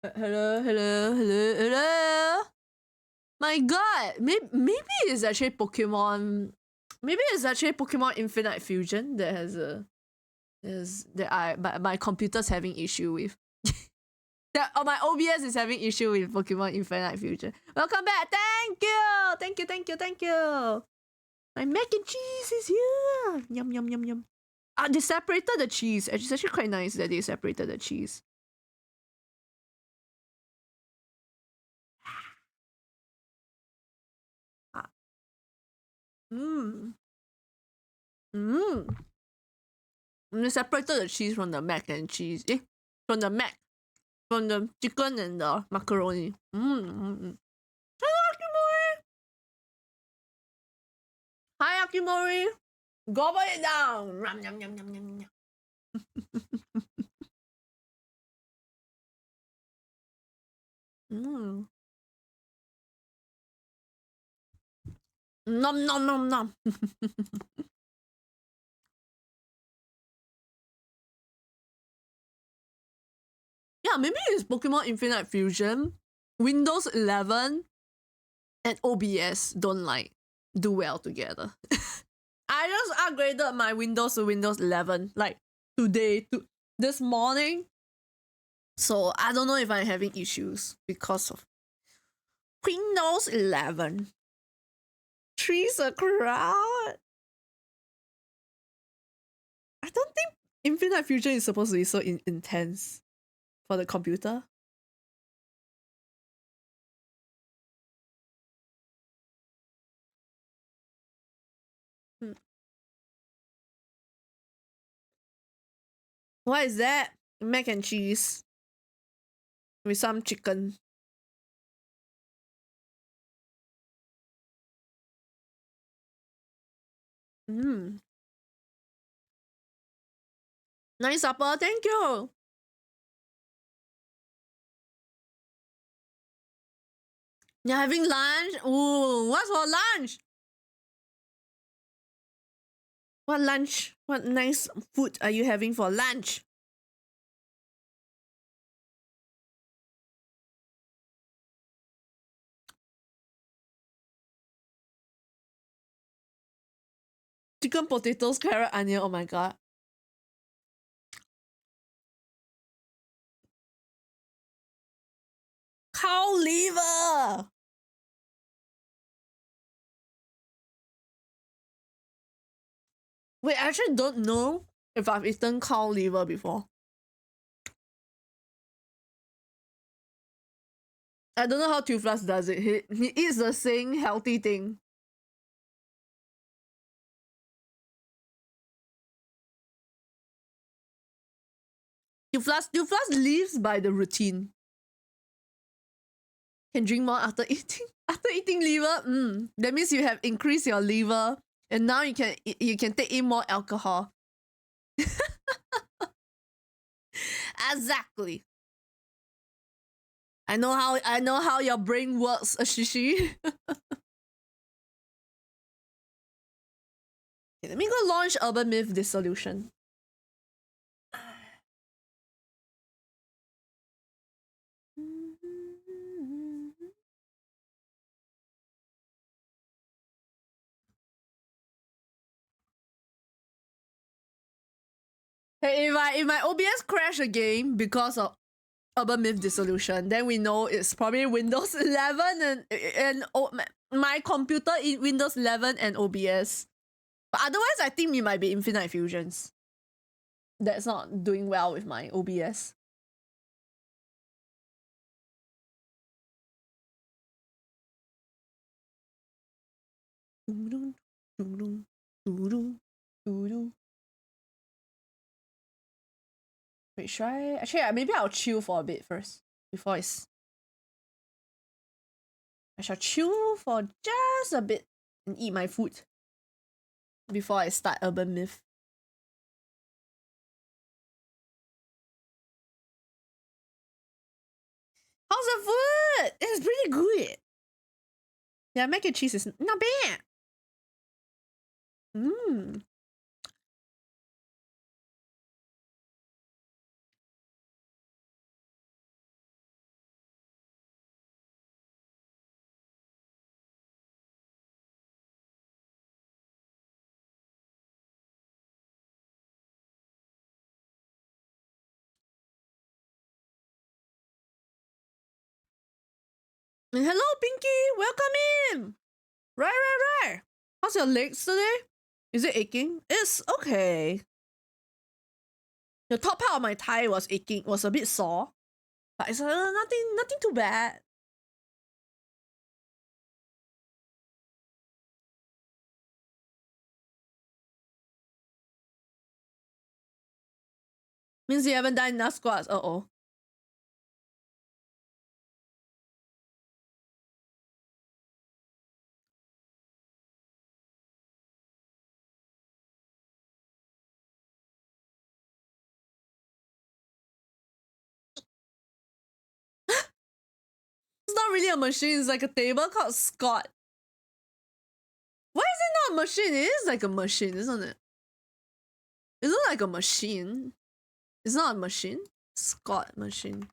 Hello. My God, maybe it's actually Pokemon. Maybe it's actually Pokemon Infinite Fusion that has a my computer's having issue with. That my OBS is having issue with Pokemon Infinite Fusion. Welcome back. Thank you. My mac and cheese is here. Yum. They separated the cheese. It's actually quite nice that they separated the cheese. Mmm. They separated the cheese from the mac and cheese. From the chicken and the macaroni. Hi, Akimori. Gobble it down. Yum. Nom. Yeah, maybe it's Pokemon Infinite Fusion. Windows 11 and OBS don't do well together. I just upgraded my Windows to Windows 11 this morning. So I don't know if I'm having issues because of Windows 11. Trees a crowd. I don't think Infinite Fusion is supposed to be so intense for the computer. What is that? Mac and cheese with some chicken. Nice supper, thank you. You're having lunch? Ooh, what's for lunch? What lunch? What nice food are you having for lunch? Chicken, potatoes, carrot, onion. Oh my god. Cow liver. Wait, I actually don't know if I've eaten cow liver before. I don't know how Tuflas does it. He eats the same healthy thing. Tuflas lives by the routine. Can drink more after eating. After eating liver, that means you have increased your liver, and now you can take in more alcohol. Exactly. I know how your brain works, Shishi. Okay, let me go launch Urban Myth Dissolution. Hey, if my OBS crash again because of Urban Myth Dissolution, then we know it's probably Windows 11 and my computer in Windows 11 and OBS. But otherwise, I think it might be Infinite Fusions. That's not doing well with my OBS. Wait, should I? Actually, maybe I'll chill for a bit first before it's. I shall chill for just a bit and eat my food before I start Urban Myth. How's the food? It's pretty good. Yeah, mac and cheese is not bad. And hello, Pinky. Welcome in. Right. How's your legs today? Is it aching? It's okay. The top part of my thigh was aching, was a bit sore, but it's nothing too bad. Means you haven't done enough squats. Uh-oh. It's not really a machine, it's like a table called Scott. Why is it not a machine? It is like a machine, isn't it? It's not like a machine. It's not a machine. Scott machine.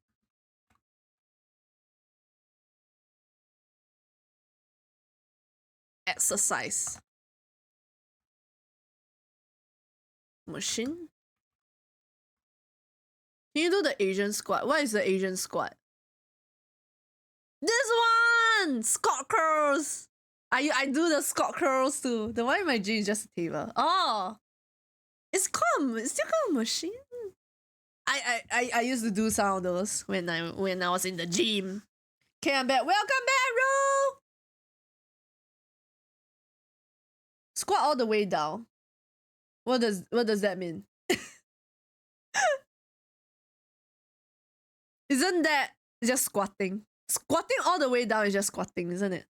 Exercise. Machine. Can you do the Asian squat? What is the Asian squat? This one! Scott curls! I do the Scott curls too. The one in my gym is just a table. Oh! It's still called a machine. I used to do some of those when I was in the gym. Okay, I'm back. Welcome back, Ro! Squat all the way down. What does that mean? Isn't that just squatting? Squatting all the way down is just squatting, isn't it?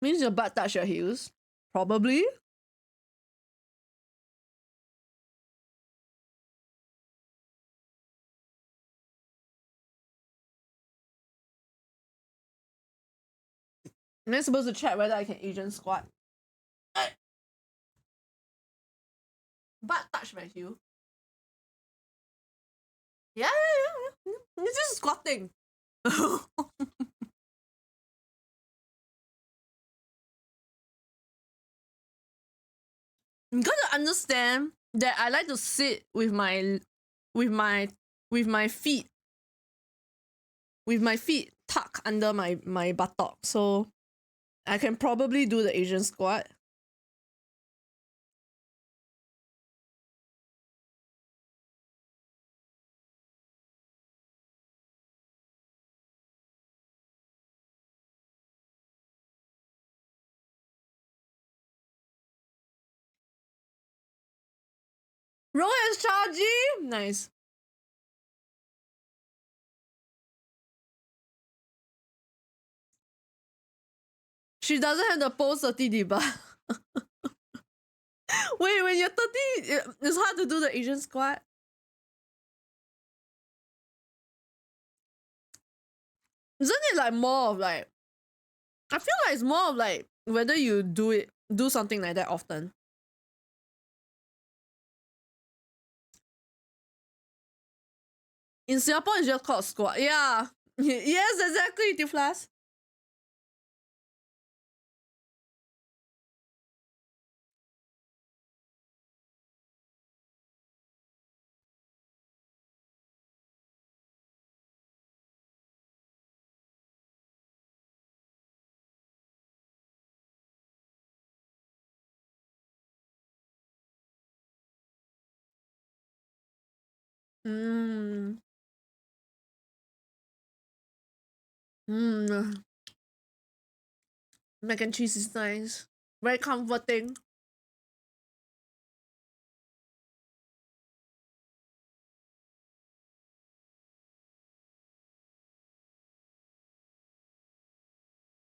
Means your butt touch your heels? Probably. Am I supposed to check whether I can Asian squat? Butt touch my heel. Yeah. It's just squatting. You gotta understand that I like to sit with my feet tucked under my buttock, so I can probably do the Asian squat. Roll is charging! Nice. She doesn't have the post 30 diba. Wait, when you're 30, it's hard to do the Asian squat. Isn't it like more of like... I feel like it's more of like whether you do something like that often. In Singapore, it's just called squat. Yeah. Yes, exactly, Tiflas. Mac and cheese is nice. Very comforting.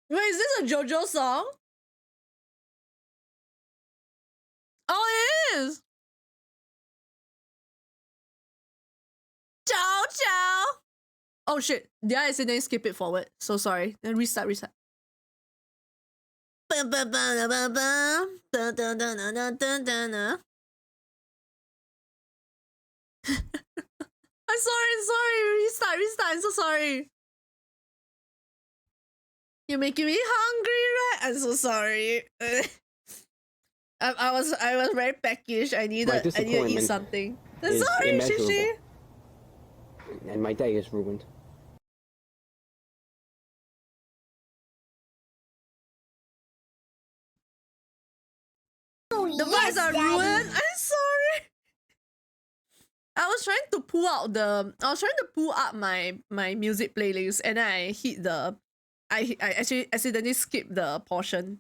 Wait, is this a JoJo song? Oh, it is! Ciao, ciao! Oh shit, did I accidentally skip it forward? So sorry. Then restart. I'm sorry. Restart. I'm so sorry. You're making me hungry, right? I'm so sorry. I was very peckish. I needed to eat something. Sorry, Shishi. And my day is ruined. The vibes are ruined. I'm sorry. I was trying to pull up my music playlist, and I hit the I actually accidentally skipped the portion.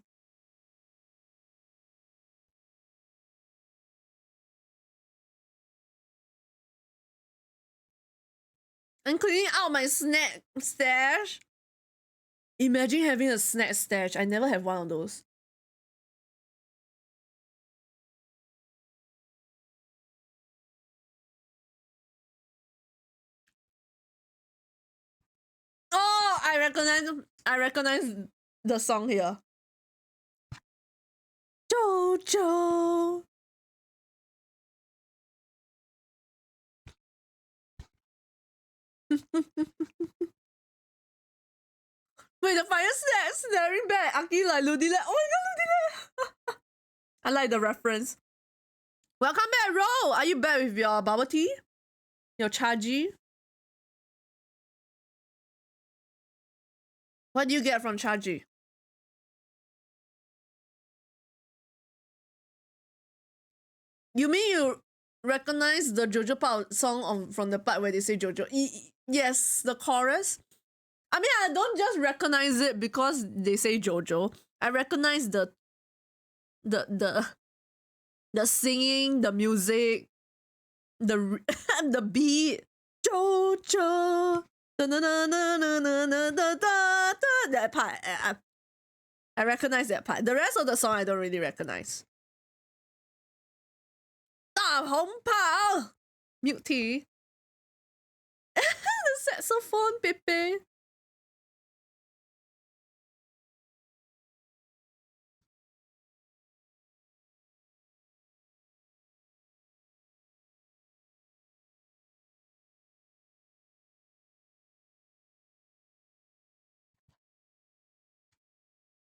I'm cleaning out my snack stash. Imagine having a snack stash. I never have one of those. Oh, I recognize the song here. Jojo. Wait, the fire staring back. Aki like Ludile. Oh my god, Ludile. I like the reference. Welcome back, Ro. Are you back with your bubble tea? Your chaji? What do you get from chaji? You mean you recognize the Jojo part song from the part where they say Jojo? Yes, the chorus. I mean, I don't just recognize it because they say Jojo. I recognize the singing, the music, the the beat. Jojo. That part. I recognize that part. The rest of the song I don't really recognize. 大红袍 milk tea. The saxophone, Pepe.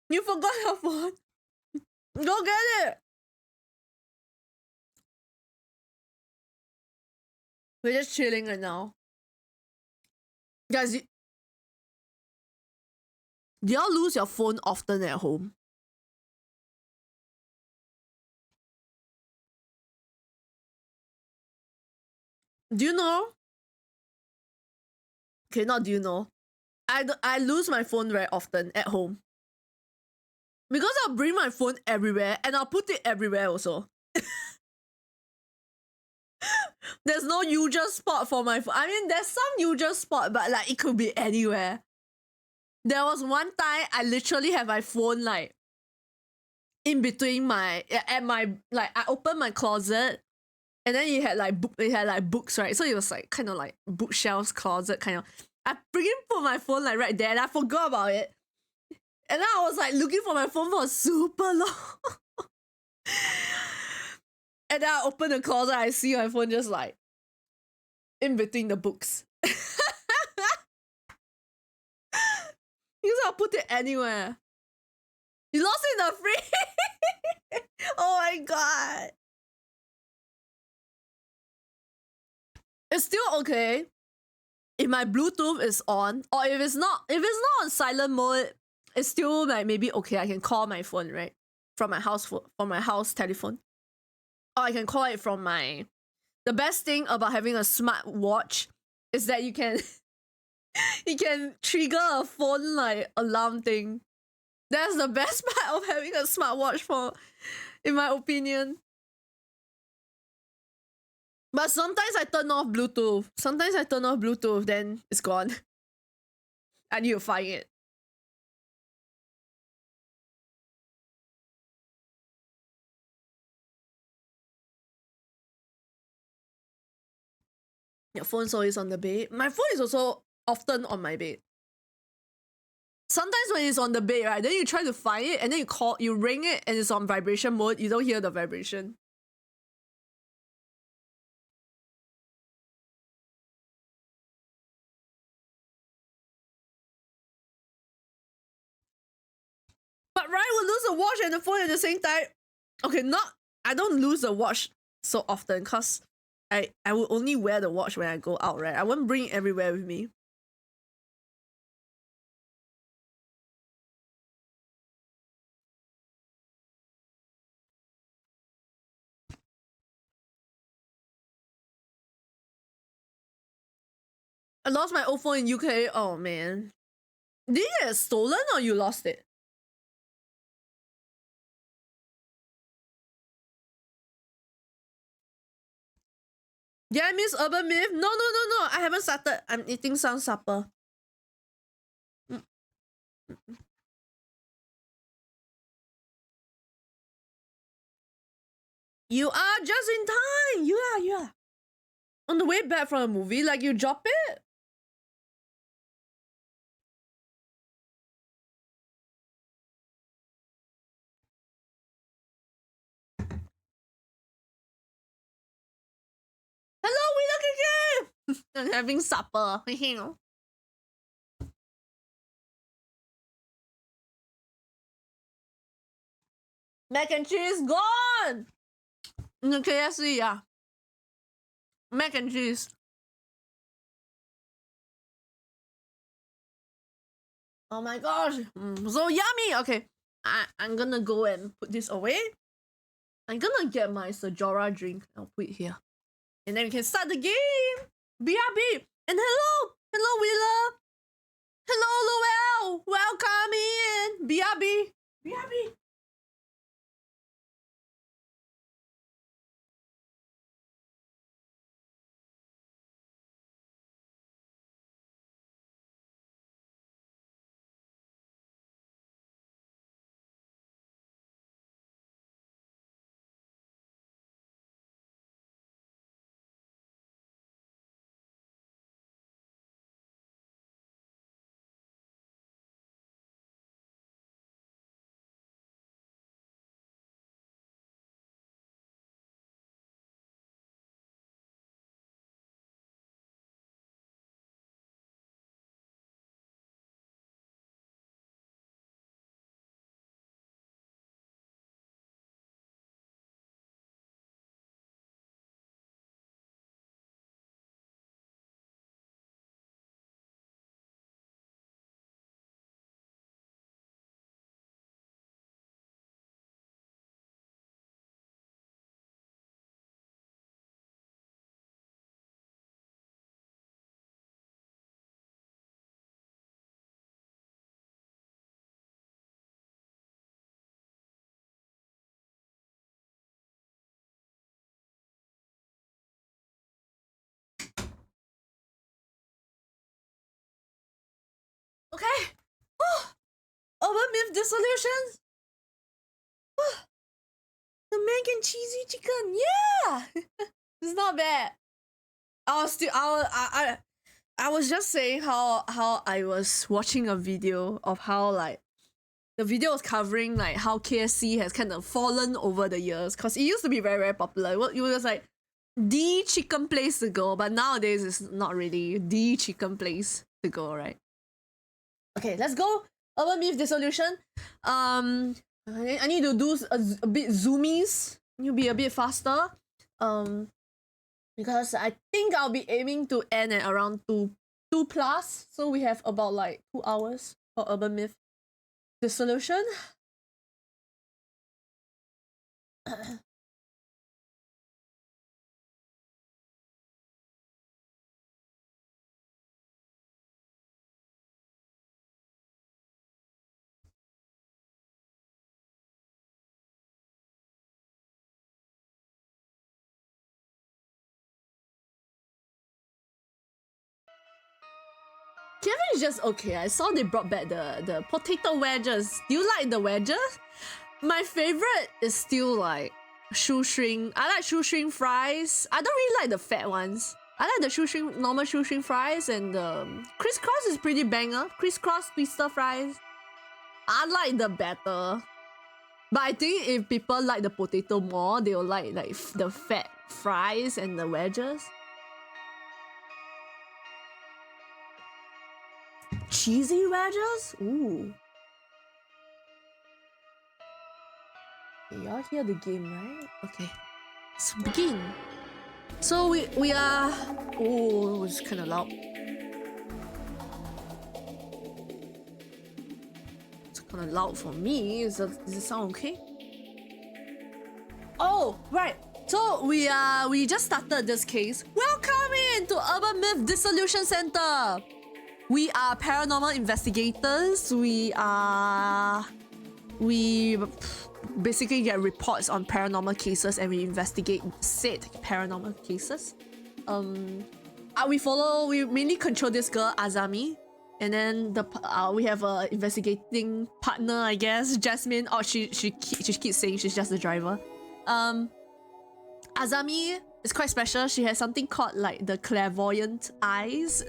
You forgot your phone. Go get it. We're just chilling right now. Guys, do y'all lose your phone often at home? Do you know? Okay, not do you know. I lose my phone very often at home. Because I'll bring my phone everywhere and I'll put it everywhere also. There's no usual spot for my phone. I mean, there's some usual spot, but like it could be anywhere. There was one time I literally have my phone like in between my like I opened my closet and then it had like books, right? So it was like kind of like bookshelves, closet kind of. I freaking put my phone like right there and I forgot about it. And then I was like looking for my phone for super long. And then I open the closet, I see my phone just like in between the books. Because I'll put it anywhere. You lost it in the fridge. Oh my god. It's still okay if my Bluetooth is on, or if it's not on silent mode, it's still like maybe okay. I can call my phone, right, from my house telephone, or I can call it from my. The best thing about having a smart watch is that you can trigger a phone like alarm thing. That's the best part of having a smartwatch, in my opinion. But sometimes I turn off Bluetooth. Then it's gone. I need to find it. Your phone's always on the bed. My phone is also often on my bed. Sometimes when it's on the bed, right, then you try to find it and then you ring it and it's on vibration mode. You don't hear the vibration. But Ryan will lose the watch and the phone at the same time. Okay, I don't lose the watch so often because I will only wear the watch when I go out, right? I won't bring it everywhere with me. I lost my old phone in UK. Oh man. Did it get stolen or you lost it? Yeah, I miss Urban Myth. No. I haven't started. I'm eating some supper. You are just in time. You are. On the way back from a movie, like you drop it? Hello, we look again. I'm having supper. Mac and cheese gone. The KFC, yeah. Mac and cheese. Oh my gosh, so yummy. Okay, I'm gonna go and put this away. I'm gonna get my Sajora drink. I'll put it here. And then we can start the game. BRB. And hello Wheeler. Hello Luel. Welcome in. BRB. Okay. Urban Myth Dissolution. The mac and cheesy chicken. Yeah. It's not bad. I was just saying how I was watching a video of how like the video was covering like how KFC has kind of fallen over the years because it used to be very popular. It was like the chicken place to go, but nowadays it's not really the chicken place to go, right? Okay, let's go. Urban Myth Dissolution. I need to do a bit zoomies. You be a bit faster. Because I think I'll be aiming to end at around 2 plus. So we have about like 2 hours for Urban Myth Dissolution. Kevin is just okay. I saw they brought back the potato wedges. Do you like the wedges? My favorite is still like shoestring. I like shoestring fries. I don't really like the fat ones. I like the normal shoestring fries, and the crisscross is pretty banger. Crisscross twister fries. I like the batter. But I think if people like the potato more, they'll like the fat fries and the wedges. Cheesy wedges? Ooh. Y'all hear the game, right? Okay. Let's begin. So we are... Oh, it's kind of loud. It's kind of loud for me. Does it sound okay? Oh, right. So we just started this case. Welcome in to Urban Myth Dissolution Center. We are paranormal investigators. We basically get reports on paranormal cases and we investigate said paranormal cases. We mainly control this girl Azami, and then we have a investigating partner, I guess, Jasmine. Oh, she keeps saying she's just the driver. Azami is quite special. She has something called like the clairvoyant eyes.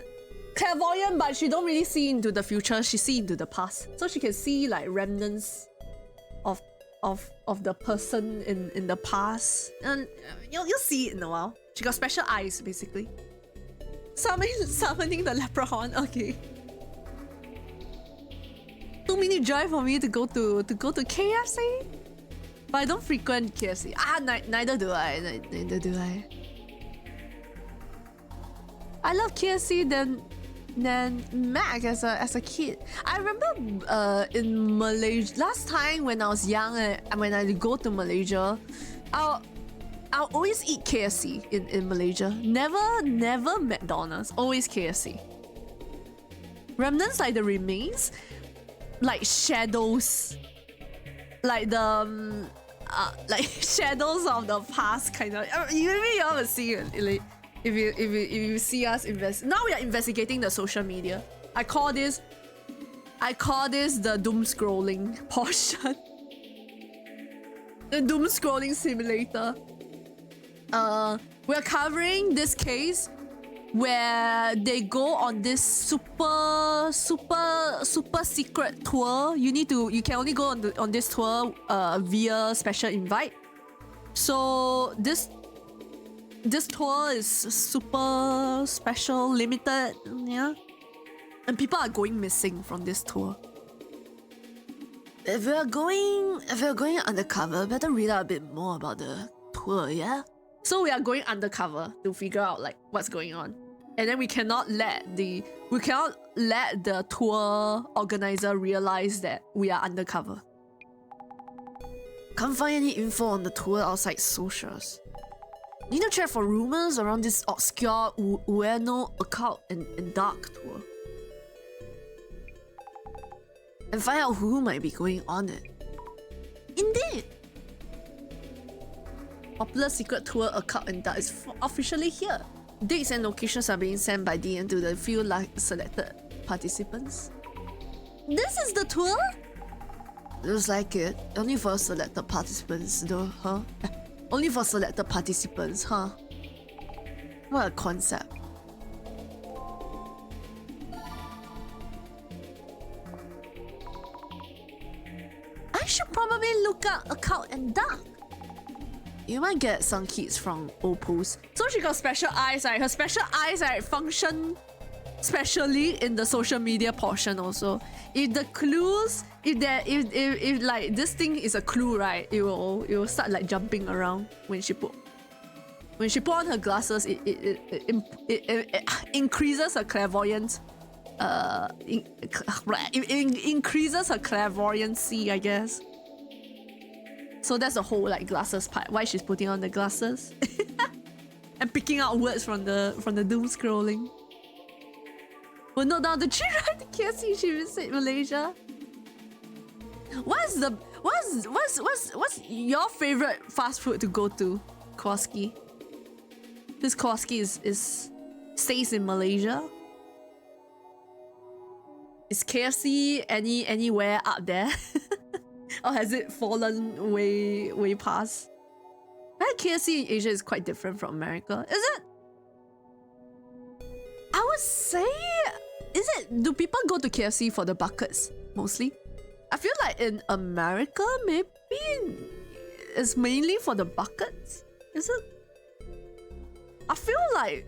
Clairvoyant, but she don't really see into the future. She see into the past, so she can see like remnants of the person in the past, and you'll see it in a while. She got special eyes, basically. Summoning the leprechaun. Okay. 2-minute drive for me to go to KFC. But I don't frequent KFC. Neither do I. Neither do I. I love KFC than Mac as a kid. I remember in Malaysia last time when I was young, when I go to Malaysia, I'll always eat KFC in Malaysia. Never McDonald's. Always KFC. Remnants like the remains, like shadows, like the like shadows of the past kind of. Maybe you ever see it. Like, if you see us now we are investigating the social media. I call this the doom scrolling portion. The doom scrolling simulator. We're covering this case where they go on this super secret tour. You can only go on this tour via special invite. So this tour is super special, limited, yeah. And people are going missing from this tour. If we're going undercover, better read out a bit more about the tour, yeah? So we are going undercover to figure out like what's going on. And then we cannot let the tour organizer realize that we are undercover. Can't find any info on the tour outside socials. Need to check for rumors around this obscure Ueno occult and dark tour. And find out who might be going on it. Indeed! Popular secret tour occult and dark is officially here. Dates and locations are being sent by DM to the few selected participants. This is the tour? Looks like it. Only for selected participants though, huh? Only for selected participants, huh? What a concept. I should probably look up occult and dark. You might get some keys from Opus. So she got special eyes, right? Her special eyes, right, function specially in the social media portion also. If the clues, if like this thing is a clue, right, it will start like jumping around when she put on her glasses. It increases her clairvoyance. It increases her clairvoyancy, I guess. So that's the whole like glasses part. Why she's putting on the glasses and picking out words from the doom scrolling. Well, no doubt the tree ride to KFC. She visit Malaysia. What's your favorite fast food to go to, Kowalski? This Kowalski is stays in Malaysia. Is KFC anywhere up there? Or has it fallen way past? I think KFC in Asia is quite different from America. Is it? I would say... Do people go to KFC for the buckets, mostly? I feel like in America, maybe it's mainly for the buckets. Is it? I feel like...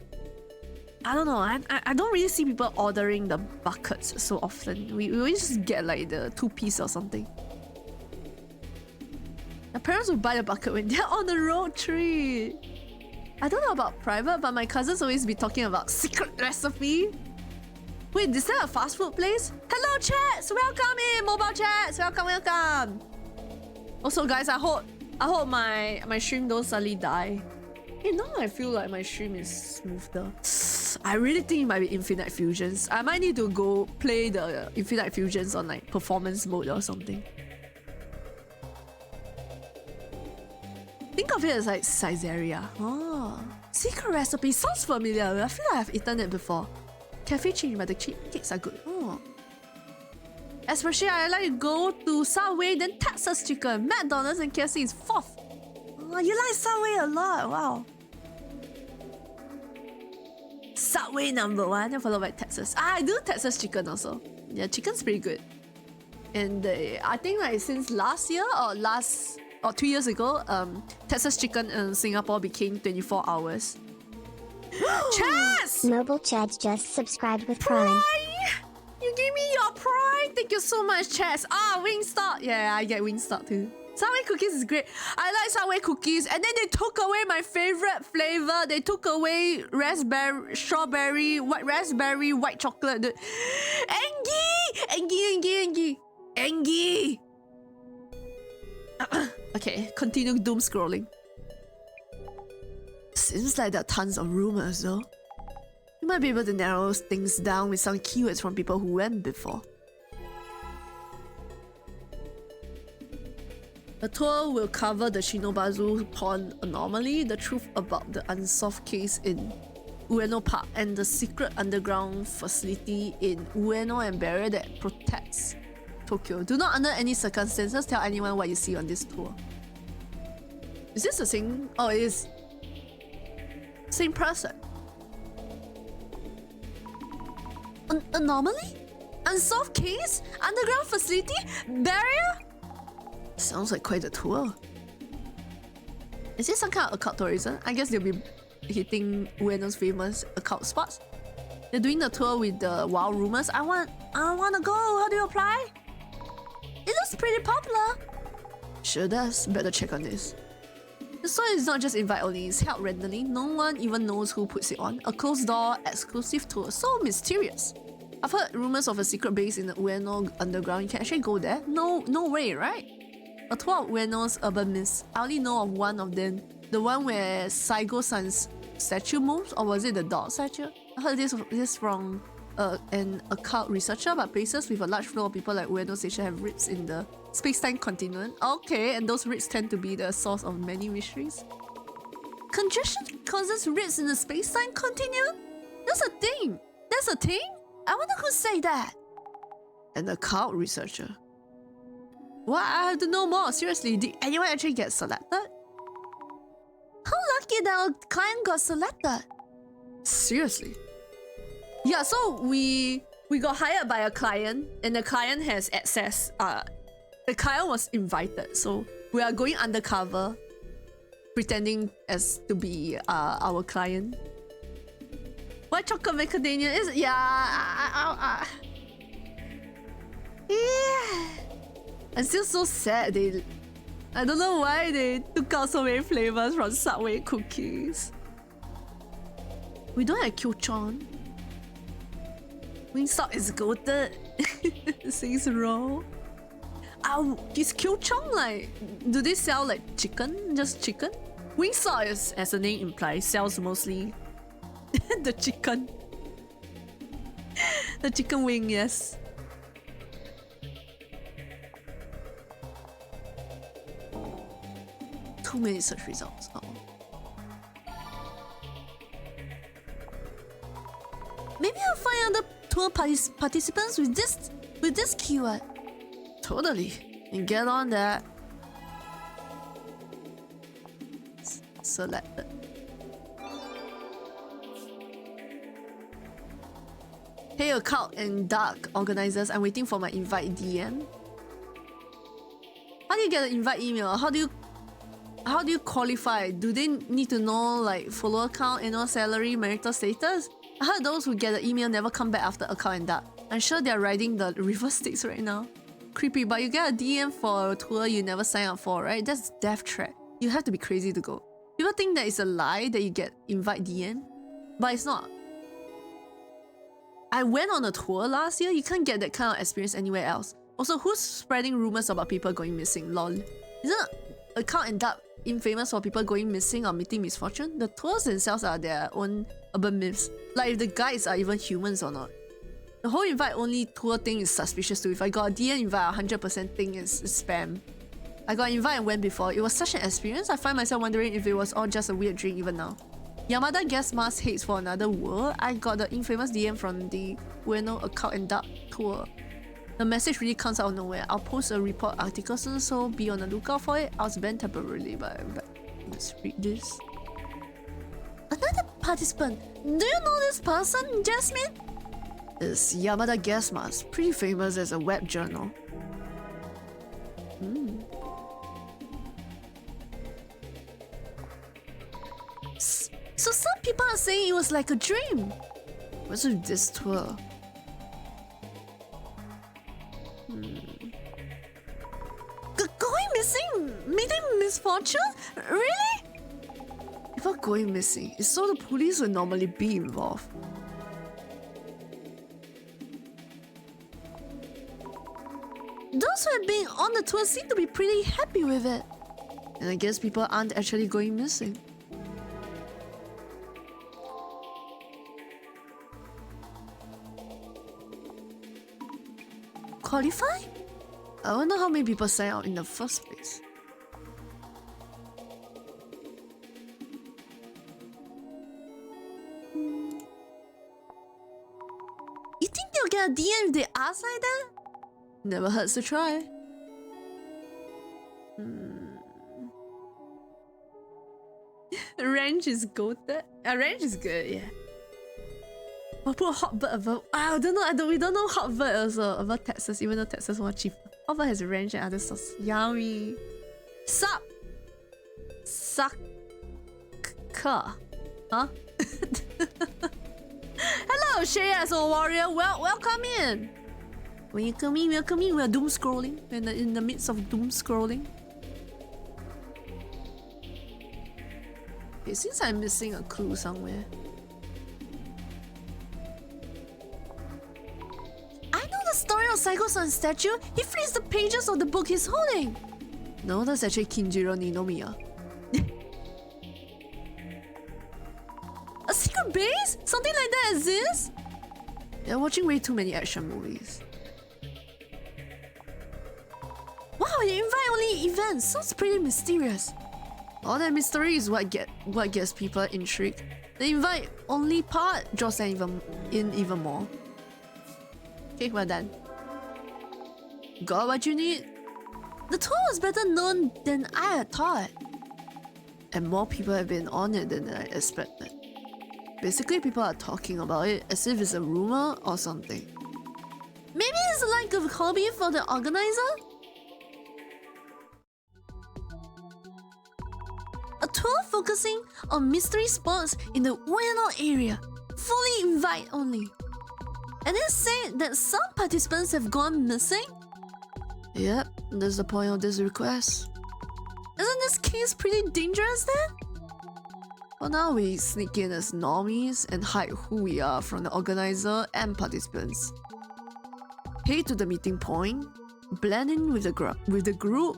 I don't know, I don't really see people ordering the buckets so often. We always just get like the 2-piece or something. parents will buy the bucket when they're on the road trip. I don't know about private, but my cousins always be talking about secret recipe. Wait, is that a fast food place? Hello, chats! Welcome in! Mobile chats! Welcome, welcome! Also, guys, I hope my stream don't suddenly die. Hey, now I feel like my stream is smoother. I really think it might be Infinite Fusions. I might need to go play the Infinite Fusions on like performance mode or something. Think of it as like Caesarea. Oh, secret recipe sounds familiar. I feel like I've eaten it before. Cafe change, but the cakes are good. Oh. Especially I like to go to Subway, then Texas Chicken, McDonald's, and KFC is 4th. Oh, you like Subway a lot. Wow. Subway #1, then followed by Texas. I do Texas Chicken also. Yeah, chicken's pretty good. And I think like since last year or 2 years ago, Texas Chicken in Singapore became 24 hours. Chess! Mobile Chad just subscribed with Prime. You gave me your Prime! Thank you so much, Chess. Ah, Wingstop! Yeah, I get Wingstop too. Subway cookies is great. I like Subway cookies, and then they took away my favorite flavor. They took away strawberry, white chocolate. Engie! Okay, continue doom scrolling. Seems like there are tons of rumors though. You might be able to narrow things down with some keywords from people who went before. The tour will cover the Shinobazu Pond anomaly, the truth about the unsolved case in Ueno Park, and the secret underground facility in Ueno and barrier that protects Tokyo. Do not under any circumstances tell anyone what you see on this tour. Is this the same? Oh, it is. Same person. Anomaly? Unsolved case? Underground facility? Barrier? Sounds like quite a tour. Is this some kind of occult tourism? I guess they'll be hitting Ueno's famous occult spots. They're doing the tour with the wild rumors. I want to go. How do you apply? It looks pretty popular. Sure does. Better check on this. The tour is not just invite only, it's held randomly. No one even knows who puts it on. A closed door, exclusive tour. So mysterious. I've heard rumors of a secret base in the Ueno underground. You can actually go there. No way, right? A tour of Ueno's urban myths. I only know of one of them. The one where Saigo-san's statue moves, or was it the dog statue? I heard this from an occult researcher, but places with a large flow of people like Ueno Station have rifts in the space-time continuum. Okay, and those rifts tend to be the source of many mysteries. Congestion causes rifts in the space-time continuum? That's a thing! That's a thing? I wonder who said that. An occult researcher. What? I have to know more. Seriously, did anyone actually get selected? How lucky that our client got selected. Seriously. Yeah, so we got hired by a client, and the client has access. The client was invited, so we are going undercover, pretending as to be our client. White chocolate macadamia is yeah. Yeah. I'm still so sad. I don't know why they took out so many flavors from Subway cookies. We don't have Kyochon. Wingstop is goated. Says raw. Is Kyochon like? Do they sell like chicken? Just chicken? Wingstop is, as the name implies, sells mostly the chicken. The chicken wing, yes. Too many search results. Maybe I'll find other tour participants with this keyword. Totally. And get on that. Selected. Hey, occult and dark organizers, I'm waiting for my invite DM. How do you get an invite email? How do you qualify? Do they need to know like follower count, annual salary, marital status? I heard those who get the email never come back after account and dark. I'm sure they're riding the river Styx right now. creepy, but you get a DM for a tour you never sign up for, right? That's death threat. You have to be crazy to go. People think that it's a lie that you get invite DM, but it's not. I went on a tour last year. You can't get that kind of experience anywhere else. Also, who's spreading rumors about people going missing? Lol. Isn't account end up infamous for people going missing or meeting misfortune? The tours themselves are their own urban myths. Like if the guides are even humans or not. The whole invite-only tour thing is suspicious too. If I got a DM invite, 100% thing is spam. I got invite and went before. It was such an experience. I find myself wondering if it was all just a weird dream even now. Yamada guest mask hates for another world. I got the infamous DM from the Ueno Occult and Dark tour. The message really comes out of nowhere. I'll post a report article soon, so be on the lookout for it. I was banned temporarily, but I'm back. Let's read this. Another participant. Do you know this person, Jasmine? It's Yamada Guest Mask, pretty famous as a web journal. So some people are saying it was like a dream. What's with this tour? Going missing? Meeting misfortune? Really? People going missing, it's so the police would normally be involved. Those who have been on the tour seem to be pretty happy with it. And I guess people aren't actually going missing. Qualify? I wonder how many people sign out in the first place. You think they'll get a DM if they ask like that? Never hurts to try. Range is goated. Range is good, yeah. I'll put hot bird above. I don't know. We don't know hot bird also above Texas, even though Texas is more cheaper. Hot bird has range and other sauce. Yummy. Sup? Sucker. Huh? Hello, Shreyas or warrior. Welcome in. Welcome in. We are doom scrolling. We're in the midst of doom scrolling. Okay, since I'm missing a clue somewhere. I know the story of Psycho-san's statue. He flips the pages of the book he's holding. No, that's actually Kinjiro Ninomiya. A secret base? Something like that exists? They're watching way too many action movies. Wow, you invite only events. Sounds pretty mysterious. All that mystery is what gets people intrigued. The invite only part draws them even more. Okay, well done. Got what you need? The tour was better known than I had thought. And more people have been on it than I expected. Basically, people are talking about it as if it's a rumor or something. Maybe it's like a hobby for the organizer? A tour focusing on mystery spots in the Ueno area. Fully invite only. And it said that some participants have gone missing? Yep, that's the point of this request. Isn't this case pretty dangerous then? For now, we sneak in as normies and hide who we are from the organizer and participants. Head to the meeting point, blend in with the group,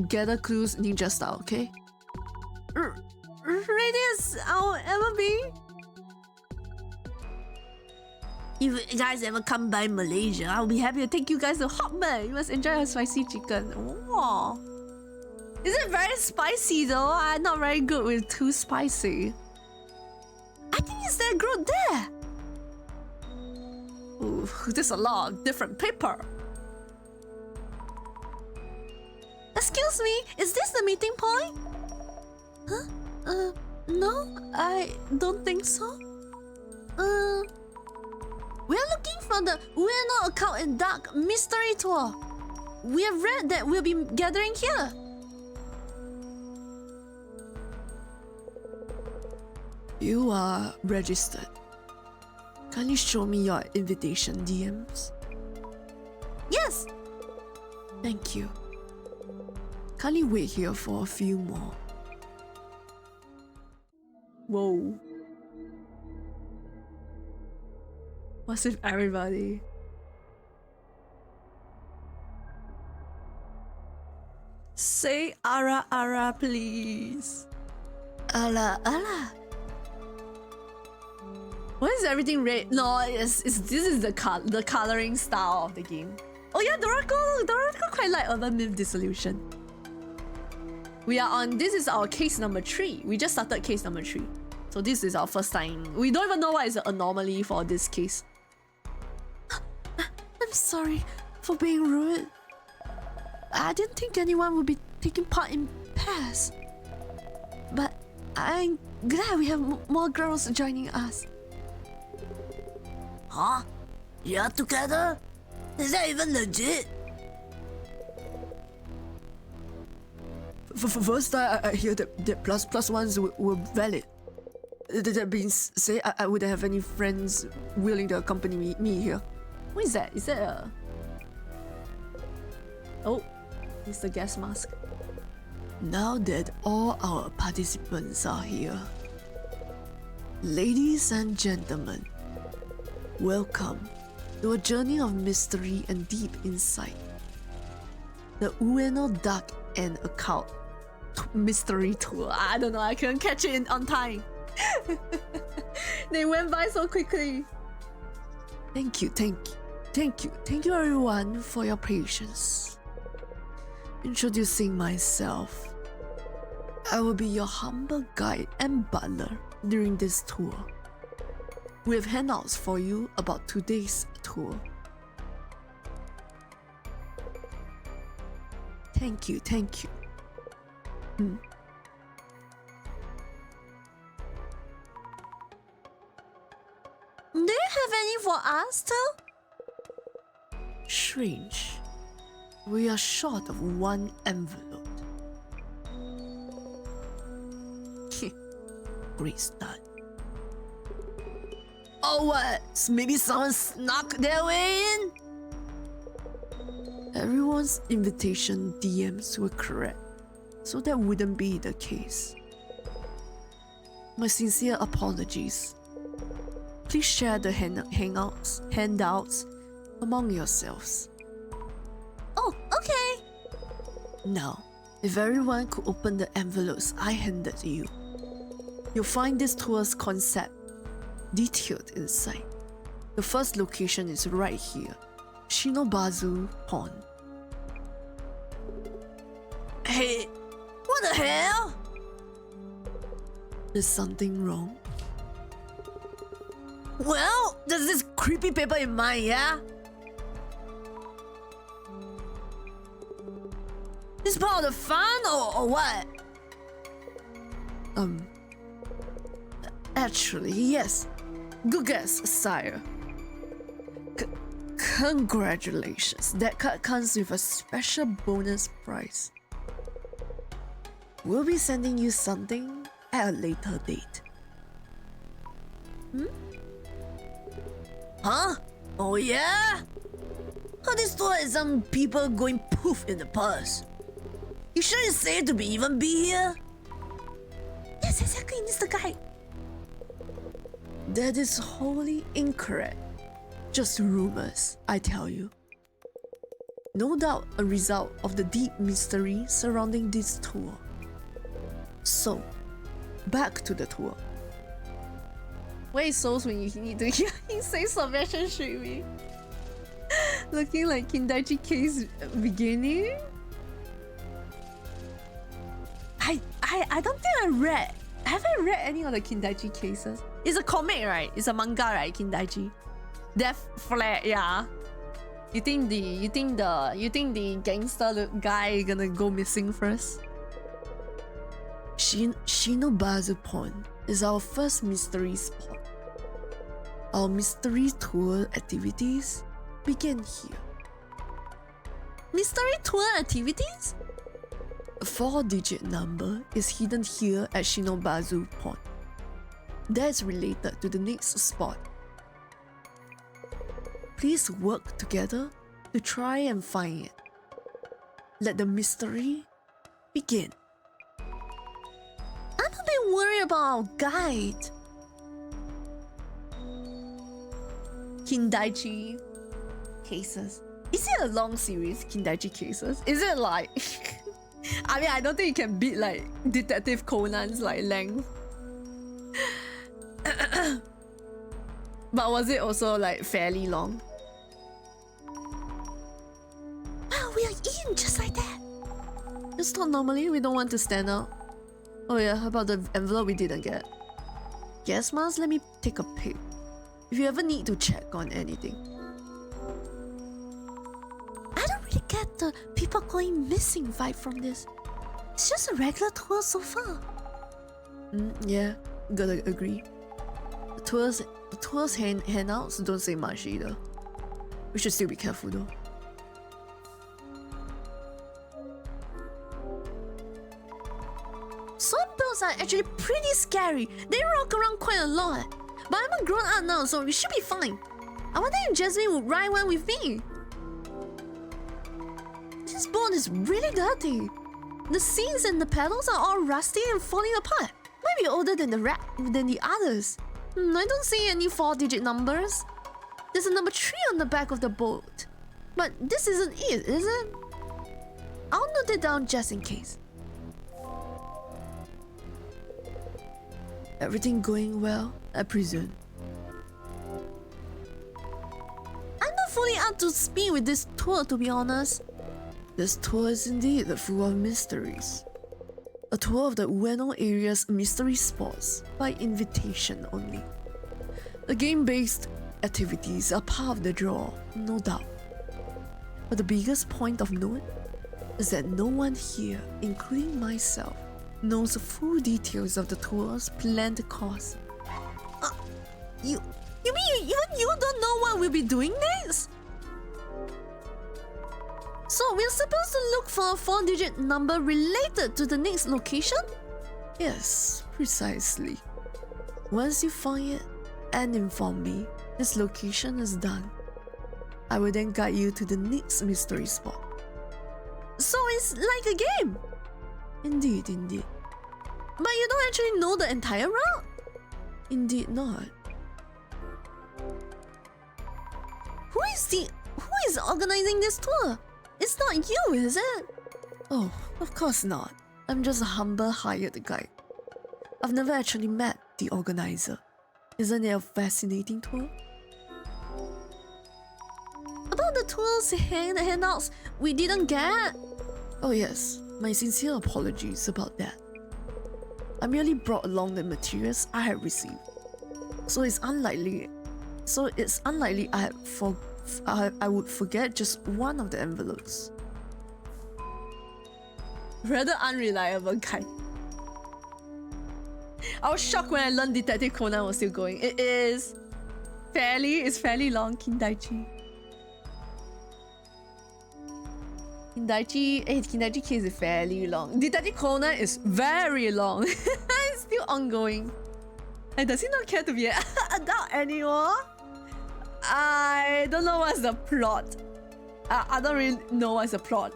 gather clues ninja style, okay? Ready as I'll ever be. If you guys ever come by Malaysia, I'll be happy to take you guys to Hotman. You must enjoy our spicy chicken. Wow. Is it very spicy though? I'm not very good with too spicy. I think it's that group there. Ooh, there's a lot of different paper. Excuse me, is this the meeting point? Huh? No, I don't think so. We're looking for the Ueno Occult and Dark Mystery Tour. We have read that we'll be gathering here. You are registered. Can you show me your invitation DMs? Yes! Thank you. Kindly wait here for a few more. Whoa. What's with everybody? Say ara ara, please. Ala ala. Why is everything red? No, this is the coloring style of the game. Oh yeah, Dorako quite like Urban Myth Dissolution. We are on, this is our case number 3. We just started case number 3. So this is our first time. We don't even know what is the anomaly for this case. I'm sorry for being rude. I didn't think anyone would be taking part in PAS. But I'm glad we have more girls joining us. Huh? You're together? Is that even legit? First, I hear that plus ones were valid. That being said, I wouldn't have any friends willing to accompany me here. What is that? Is that a... Oh, it's the gas mask. Now that all our participants are here, ladies and gentlemen, welcome to a journey of mystery and deep insight. The Ueno Dark and Occult Mystery Tour. I don't know, I couldn't catch it on time. They went by so quickly. Thank you everyone for your patience. Introducing myself, I will be your humble guide and butler during this tour. We have handouts for you about today's tour. Thank you. Do you have any for us too? Strange. We are short of one envelope. Great start. Oh what? Maybe someone snuck their way in? Everyone's invitation DMs were correct, so that wouldn't be the case. My sincere apologies. Please share the handouts among yourselves. Oh, okay. Now, if everyone could open the envelopes I handed you, you'll find this tour's concept detailed inside. The first location is right here, Shinobazu Pond. Hey, what the hell? Is something wrong? Well, there's this creepy paper in mine, yeah? This part of the fun or what? Actually, yes. Good guess, sire. Congratulations. That card comes with a special bonus prize. We'll be sending you something at a later date. Huh? Oh yeah? Oh, this tour is some people going poof in the past. You sure it's safe to even be here? Yes, exactly, Mr. Guy. That is wholly incorrect. Just rumors, I tell you. No doubt a result of the deep mystery surrounding this tour. So, back to the tour. Where is Souls when you need to hear him say Subversion Streaming? Looking like Kindaichi case beginning? I don't think I read. Have I read any of the Kindaichi cases? It's a comic, right? It's a manga, right? Kindaichi. Death Flag, yeah. You think the gangster guy gonna go missing first? Shinobazu Pond is our first mystery spot. Our mystery tour activities begin here. Mystery tour activities? A 4-digit number is hidden here at Shinobazu Pond. That's related to the next spot. Please work together to try and find it. Let the mystery begin. I'm a bit worried about our guide. Kindaichi cases. Is it a long series, Kindaichi cases? Is it like... I mean, I don't think it can beat like Detective Conan's like length. But was it also like fairly long? Wow, we are in just like that. It's not normally, we don't want to stand out. Oh yeah, how about the envelope we didn't get? Gas mask, let me take a peek. If you ever need to check on anything. I don't really get the people going missing vibe from this. It's just a regular tour so far. Yeah, gotta agree. The tours handouts don't say much either. We should still be careful though. Some birds are actually pretty scary. They rock around quite a lot. But I'm a grown up now, so we should be fine. I wonder if Jasmine would ride one with me. This boat is really dirty. The seats and the pedals are all rusty and falling apart. Might be older than the others. I don't see any 4-digit numbers. There's a number 3 on the back of the boat. But this isn't it, is it? I'll note it down just in case. Everything going well, I presume. I'm not fully up to speed with this tour, to be honest. This tour is indeed full of mysteries. A tour of the Ueno area's mystery spots by invitation only. The game-based activities are part of the draw, no doubt. But the biggest point of note is that no one here, including myself, knows the full details of the tour's planned course. You mean even you don't know what we'll be doing next? So we're supposed to look for a 4-digit number related to the next location? Yes, precisely. Once you find it and inform me this location is done, I will then guide you to the next mystery spot. So it's like a game? Indeed. But you don't actually know the entire route? Indeed not. Who is organizing this tour? It's not you, is it? Oh, of course not. I'm just a humble hired guide. I've never actually met the organizer. Isn't it a fascinating tour? About the tour's handouts we didn't get? Oh yes, my sincere apologies about that. I merely brought along the materials I had received. So it's unlikely I would forget just one of the envelopes. Rather unreliable guy. I was shocked when I learned Detective Conan was still going. It's fairly long, Kindaichi. Kindaichi case is fairly long. Detective Conan is very long. It's still ongoing. And does he not care to be an adult anymore? I don't know what's the plot. I don't really know what's the plot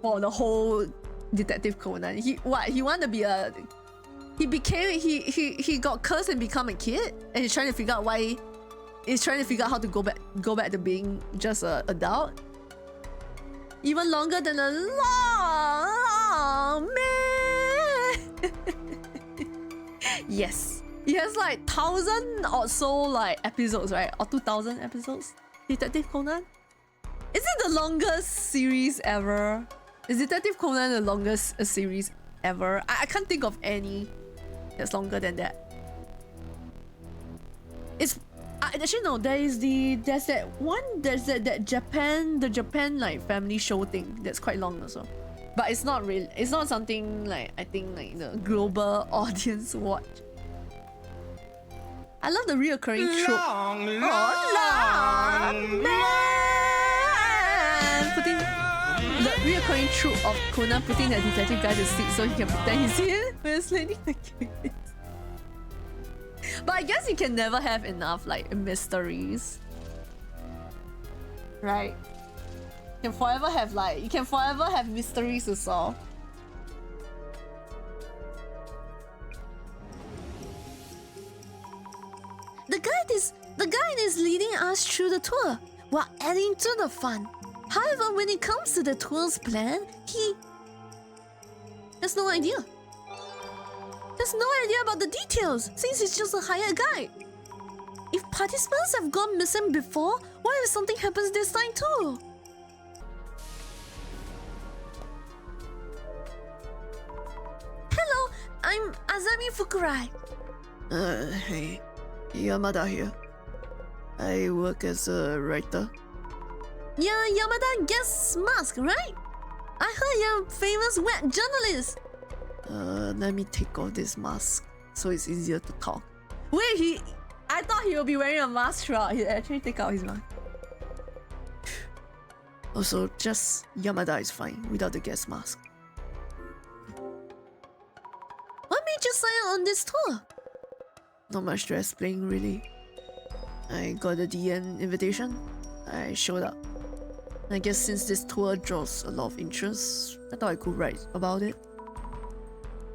for the whole Detective Conan. He wanted to be a... He got cursed and become a kid, and he's trying to figure out why. He's trying to figure out how to go back to being just an adult. Even longer than a long man. Yes, he has like 1,000 or so like episodes, right? Or 2,000 episodes. Detective Conan. Is it the longest series ever? Is Detective Conan the longest series ever? I can't think of any that's longer than that. It's actually no. There's that Japan like family show thing that's quite long also, but it's not real. It's not something like I think like the global audience watch. I love the reoccurring trope. Long man. Putting the reoccurring trope of Conan putting the detective guy to sleep so he can pretend he's here when slaying the kids. But I guess you can never have enough like mysteries, right? You can forever have mysteries to solve. The guide is leading us through the tour while adding to the fun. However, when it comes to the tour's plan, he has no idea. There's no idea about the details since he's just a hired guide. If participants have gone missing before, what if something happens this time too? Hello, I'm Azami Fukurai. Hey, Yamada here. I work as a writer. Yeah, Yamada Guest Mask, right? I heard you're a famous web journalist. Let me take off this mask so it's easier to talk. Wait, I thought he would be wearing a mask throughout. He actually take out his mask. Also, just Yamada is fine without the gas mask. What made you sign on this tour? Not much to explain, really. I got a DN invitation. I showed up. I guess since this tour draws a lot of interest, I thought I could write about it.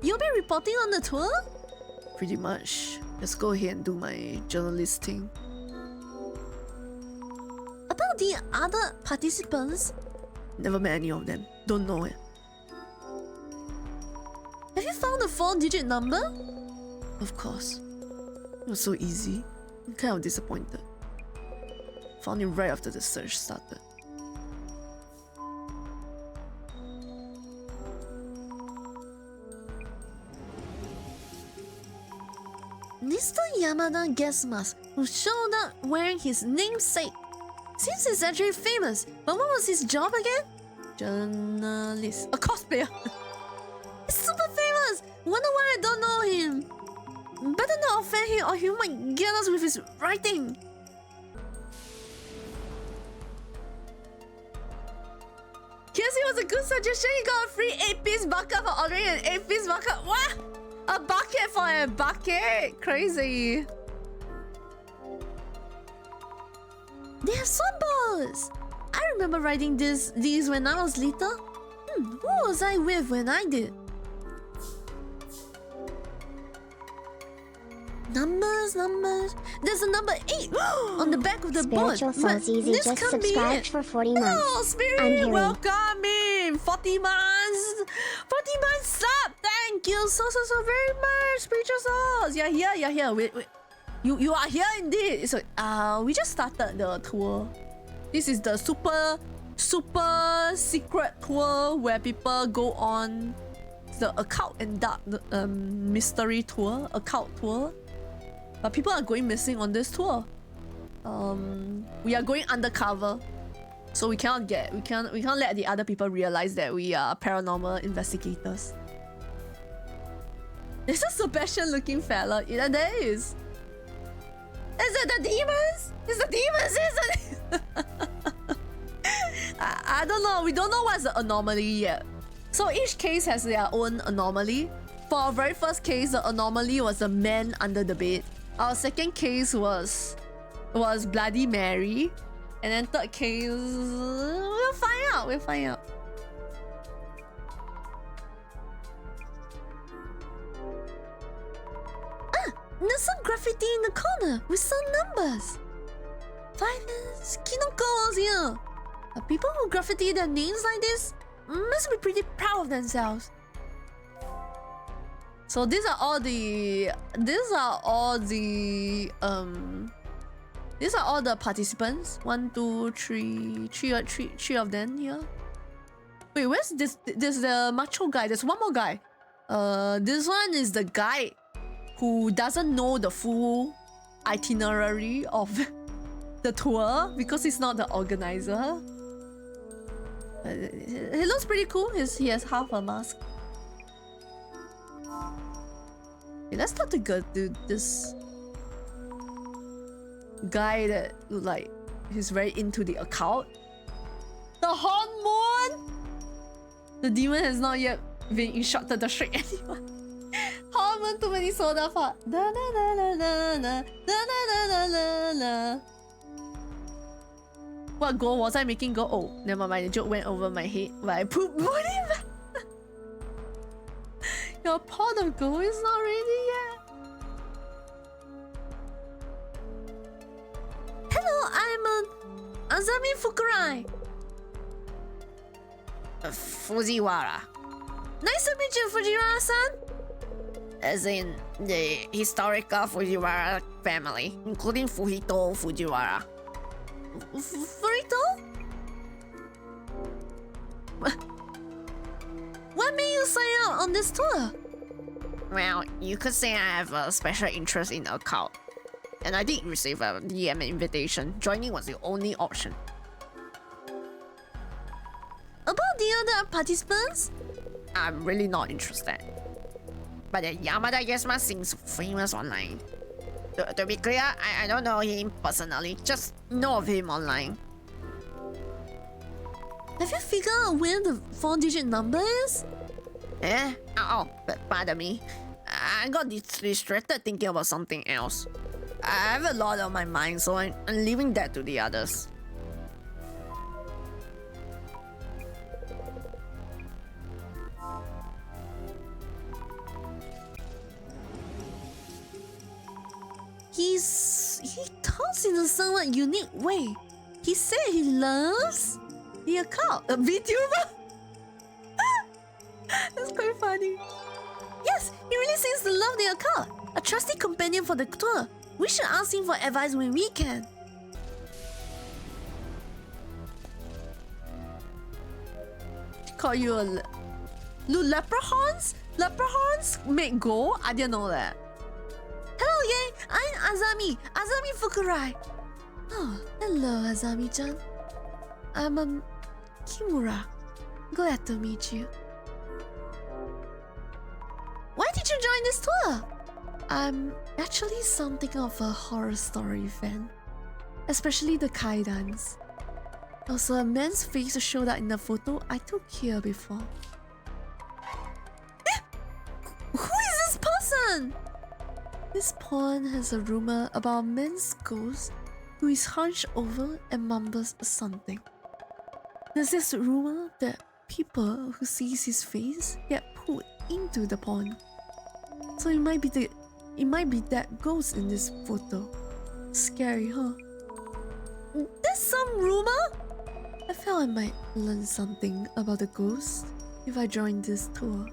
You'll be reporting on the tour? Pretty much. Let's go ahead and do my journalist thing. About the other participants, Never met any of them. Don't know it. have you found the 4-digit number? Of course. It was so easy. I'm kind of disappointed. Found it right after the search started. Mr. Yamada Guest Mask, who showed up wearing his namesake. Seems he's actually famous, but what was his job again? Journalist. A cosplayer. He's super famous! Wonder why I don't know him. Better not offend him or he might get us with his writing. KFC was a good suggestion. You got a free 8-piece bucket for ordering an 8-piece bucket. What? A bucket for a bucket? Crazy. They have swamp I remember writing these when I was little. Who was I with when I did? Numbers. There's a number 8 on the back of the board. Spiritual Soul's Easy this just can't be subscribed it. for 40 months. Oh, I'm Spirit, hearing. welcome in. 40 months. 40 months sub. Thank you so very much, Spiritual Souls. You're here. Wait. You are here indeed. So, we just started the tour. This is the super secret tour where people go on the occult and dark mystery tour, occult tour. But people are going missing on this tour. We are going undercover, so we can't let the other people realize that we are paranormal investigators. There's a Sebastian-looking fella. Yeah, there is. Is it the demons? It's the demons. I don't know. We don't know what's the anomaly yet. So each case has their own anomaly. For our very first case, the anomaly was a man under the bed. Our second case was Bloody Mary, and then third case we'll find out. There's some graffiti in the corner with some numbers. Violence, Kinokos here. People who graffiti their names like this must be pretty proud of themselves. So these are all the participants. 1, 2, 3, three of them here. Wait, where's this? There's the macho guy. There's one more guy. This one is the guy who doesn't know the full itinerary of the tour because he's not the organizer. He looks pretty cool. He has half a mask. Okay, let's talk to this guy that look like he's very into the occult. The Horn Moon! The demon has not yet been instructed to shake anyone. Horn Moon, too many soda pop. Da da da da da da da da da da da. What goal was I making go? Oh, never mind. The joke went over my head. But I put it back. Your pot of gold is not ready yet. Hello, I'm Azami Fukurai. Fujiwara. Nice to meet you, Fujiwara-san. As in the historical Fujiwara family, including Fujito Fujiwara. Furito? What made you sign up on this tour? Well, you could say I have a special interest in occult. And I did receive a DM invitation. Joining was the only option. About the other participants? I'm really not interested. But the Yamada Yesma seems famous online. To be clear, I don't know him personally, just know of him online. Have you figured out where the 4-digit number is? Eh? Oh, pardon me. I got distracted thinking about something else. I have a lot on my mind, so I'm leaving that to the others. He talks in a somewhat unique way. He said he loves the occult. A VTuber? That's quite funny. Yes, he really seems to love the occult. A trusty companion for the tour. We should ask him for advice when we can. Call you a leprechauns? Leprechauns make gold? I didn't know that. Hello, Yang. I'm Azami Fukurai. Oh, hello, Azami-chan. I'm Kimura. Glad to meet you. Why did you join this tour? I'm actually something of a horror story fan, especially the kaidans. Also, a man's face showed up in the photo I took here before. Who is this person? This pawn has a rumor about a man's ghost who is hunched over and mumbles something. There's this rumor that people who sees his face get pulled into the pond. So it might be that ghost in this photo. Scary, huh? There's some rumor? I felt I might learn something about the ghost if I joined this tour.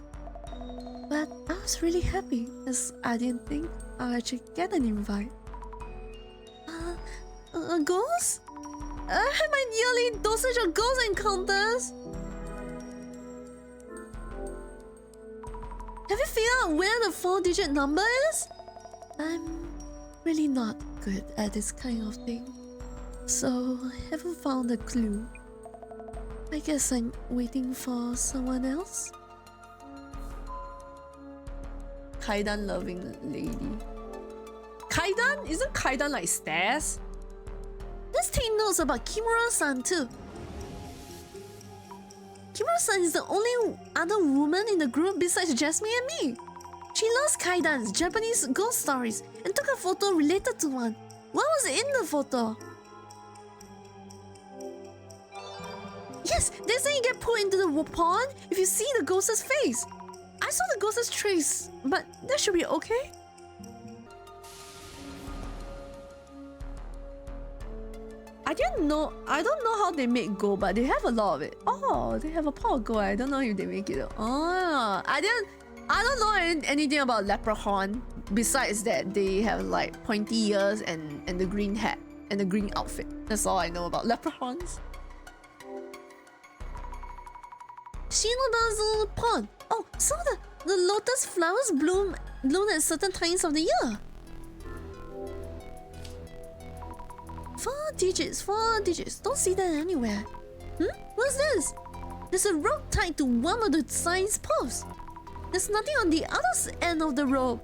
But I was really happy as I didn't think I'll actually get an invite. A ghost? I had my yearly dosage of ghost encounters. Have you figured out where the 4-digit number is? I'm really not good at this kind of thing, so I haven't found a clue. I guess I'm waiting for someone else. Kaidan loving lady. Kaidan? Isn't Kaidan like stairs? Let's take notes about Kimura-san too. Kimura-san is the only other woman in the group besides Jasmine and me. She loves kaidans, Japanese ghost stories, and took a photo related to one. What was in the photo? Yes, they say you get pulled into the pond if you see the ghost's face. I saw the ghost's trace, but that should be okay. I don't know how they make gold, but they have a lot of it. Oh, they have a pot of gold. I don't know if they make it. Oh, I don't know anything about leprechaun besides that they have like pointy ears and the green hat and the green outfit. That's all I know about leprechauns. Shinoda's pond. Oh, so the lotus flowers bloom at certain times of the year. 4 digits. Don't see that anywhere. What's this? There's a rope tied to one of the sign's posts. There's nothing on the other end of the rope.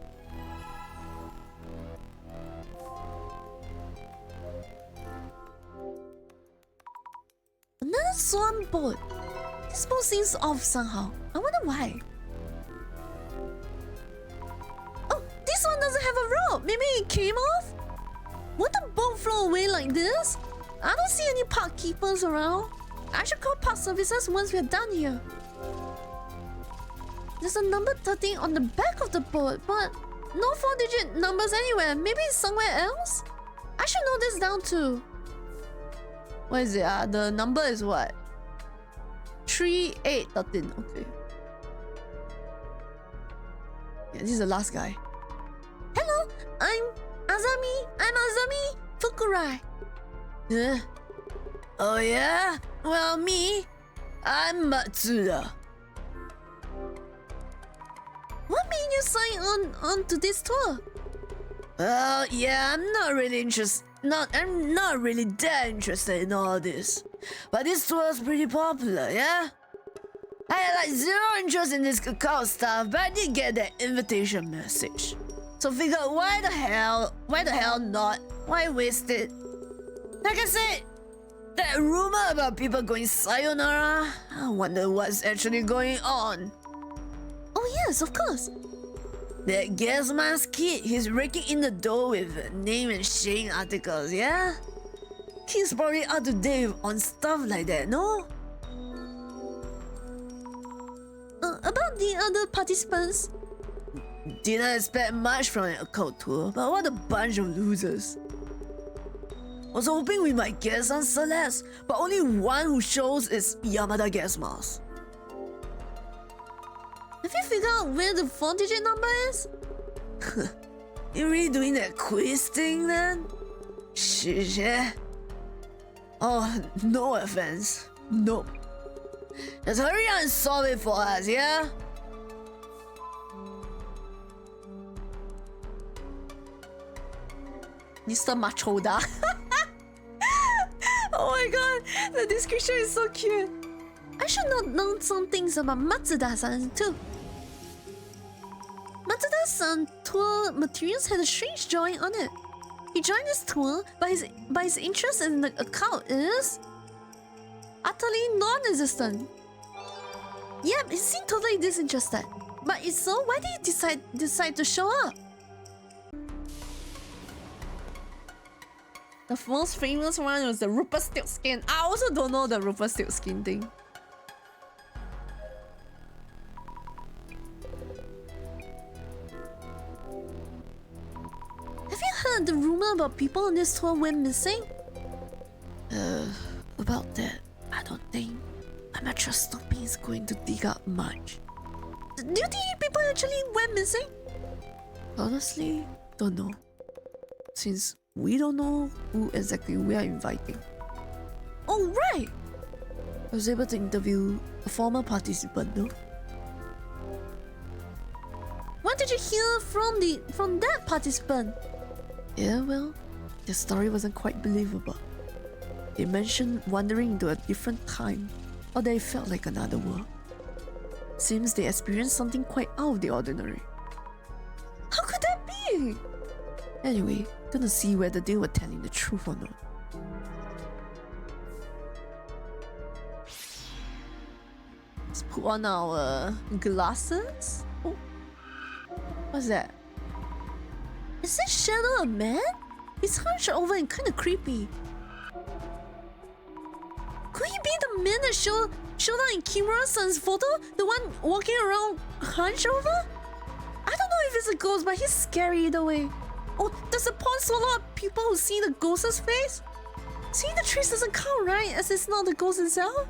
Another swan boat. This boat seems off somehow. I wonder why. Oh, this one doesn't have a rope. Maybe it came off? Won't the boat float away like this? I don't see any park keepers around. I should call park services once we're done here. There's a number 13 on the back of the board, but no 4-digit numbers anywhere. Maybe it's somewhere else? I should note this down too. What is it? The number is what? 3813. Okay. Yeah, this is the last guy. Hello, I'm Azami Fukurai. Oh yeah? Well, I'm Matsuda. What made you sign on to this tour? Yeah, I'm not really that interested in all this. But this tour's pretty popular, yeah? I had like zero interest in this cacao stuff, but I did get that invitation message. So figured, why the hell not? Why waste it? Like I said, that rumor about people going sayonara, I wonder what's actually going on. Oh yes, of course. That gas mask kid, he's raking in the dough with name and shame articles, yeah? He's probably up to date on stuff like that, no? About the other participants. Didn't expect much from an occult tour, but what a bunch of losers. Was hoping we might get some celebs, but only one who shows is Yamada Gas Mask. Have you figured out where the 4-digit number is? You really doing that quiz thing then? Shit, yeah. Oh, no offense. Nope. Just hurry up and solve it for us, yeah? Mr. Machoda. Oh my god, the description is so cute. I should not know some things about Matsuda-san too. Matsuda-san tour materials had a strange drawing on it. He joined this tour, but his interest in the occult is utterly non-existent. Yep, he seemed totally disinterested. But if so, why did he decide to show up? The most famous one was the Rupert Stiltskin. I also don't know the Rupert Stiltskin thing. Have you heard the rumor about people on this tour went missing? About that, I don't think Amateur Snoopy is going to dig up much. Do you think people actually went missing? Honestly, don't know. Since we don't know who exactly we are inviting. Oh, right! I was able to interview a former participant though. What did you hear from that participant? Yeah, well, their story wasn't quite believable. They mentioned wandering into a different time, or they felt like another world. Seems they experienced something quite out of the ordinary. How could that be? Anyway, gonna see whether they were telling the truth or not. Let's put on our glasses. Oh, what's that? Is this shadow a man? He's hunched over and kind of creepy. Could he be the man that showed up in Kimura-san's photo? The one walking around hunched over? I don't know if it's a ghost, but he's scary either way. Oh, does the pawn swallow up people who see the ghost's face? See, the trace doesn't count, right? As it's not the ghost itself?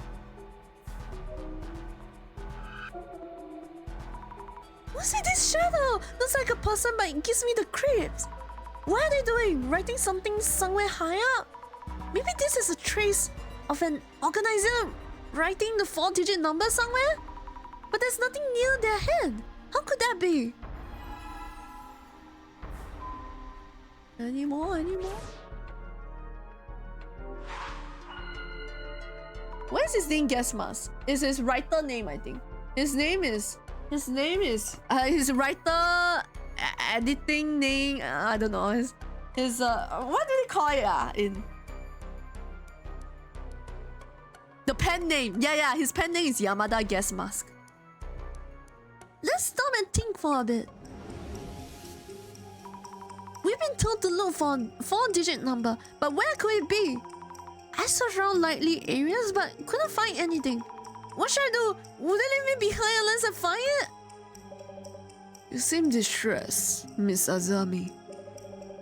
What's in this shadow? Looks like a person, but it gives me the creeps. What are they doing? Writing something somewhere high up? Maybe this is a trace of an organizer writing the 4-digit number somewhere? But there's nothing near their head. How could that be? Any more? What is his name? Gas Mask. It's his writer name, I think. His writer editing name. I don't know. His what do they call it? In the pen name. Yeah. His pen name is Yamada Gas Mask. Let's stop and think for a bit. We've been told to look for a 4-digit number, but where could it be? I searched around likely areas but couldn't find anything. What should I do? Would they leave me behind unless I find it? You seem distressed, Miss Azami.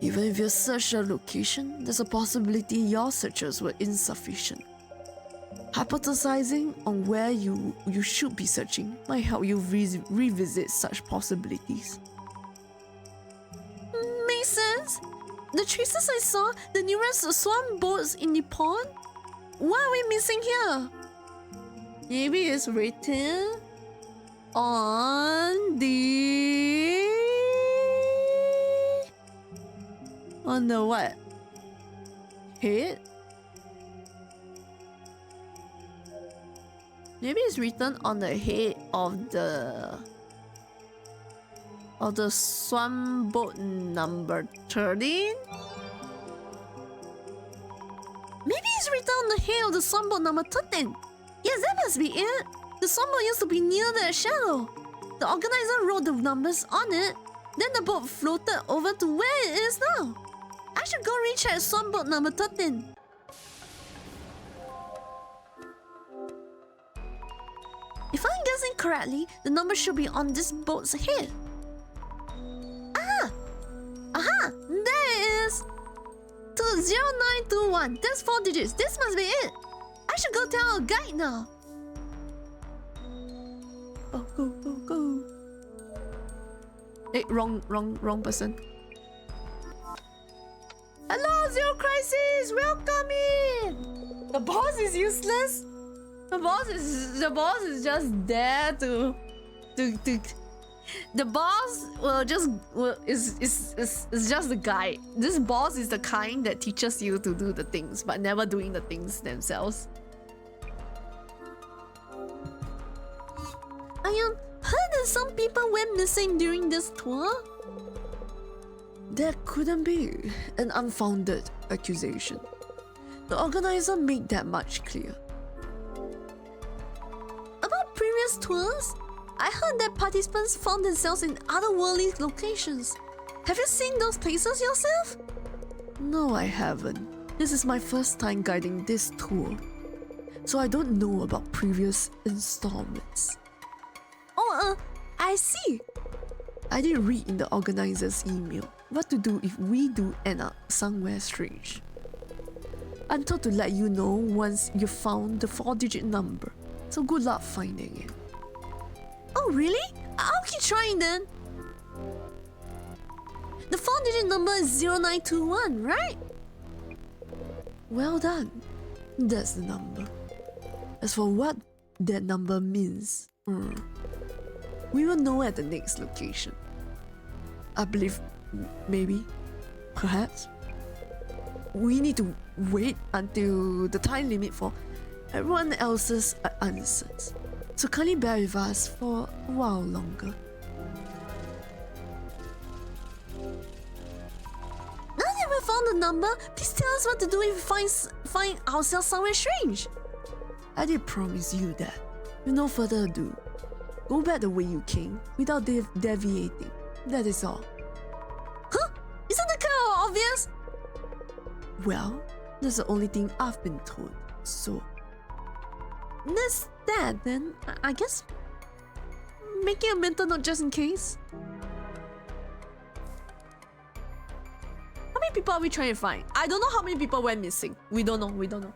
Even if you search the location, there's a possibility your searches were insufficient. Hypothesizing on where you should be searching might help you revisit such possibilities. Makes sense. The traces I saw, the nearest swan boats in the pond? What are we missing here? Maybe it's written on the... On the what? Head? Maybe it's written on the head of the swan boat number 13? Maybe it's written on the head of the swan boat number 13. Yes, that must be it. The swan boat used to be near that shadow. The organizer wrote the numbers on it. Then the boat floated over to where it is now. I should go recheck swan boat number 13. If I'm guessing correctly, the number should be on this boat's head. Aha! There it is! 20921. That's 4 digits. This must be it. I should go tell our guide now. Oh, go. Hey, wrong person. Hello, Zero Crisis! Welcome in! The boss is useless. The boss is just there to the boss is just the guy. This boss is the kind that teaches you to do the things but never doing the things themselves. I heard that some people went missing during this tour. That couldn't be an unfounded accusation. The organizer made that much clear. About previous tours, I heard that participants found themselves in otherworldly locations. Have you seen those places yourself? No, I haven't. This is my first time guiding this tour, so I don't know about previous installments. Oh, I see. I did read in the organizer's email what to do if we do end up somewhere strange. I'm told to let you know once you found the 4-digit number, so good luck finding it. Oh, really? I'll keep trying then. The 4-digit number is 0921, right? Well done. That's the number. As for what that number means, we will know at the next location. I believe, maybe, perhaps, we need to wait until the time limit for everyone else's answers. So kindly bear with us for a while longer. Now that we found the number, please tell us what to do if we find ourselves somewhere strange. I did promise you that. With no further ado, go back the way you came without deviating. That is all. Huh? Isn't that kind of obvious? Well, that's the only thing I've been told, so... That's that then. I guess making a mental note just in case. How many people are we trying to find? I don't know how many people went missing. We don't know.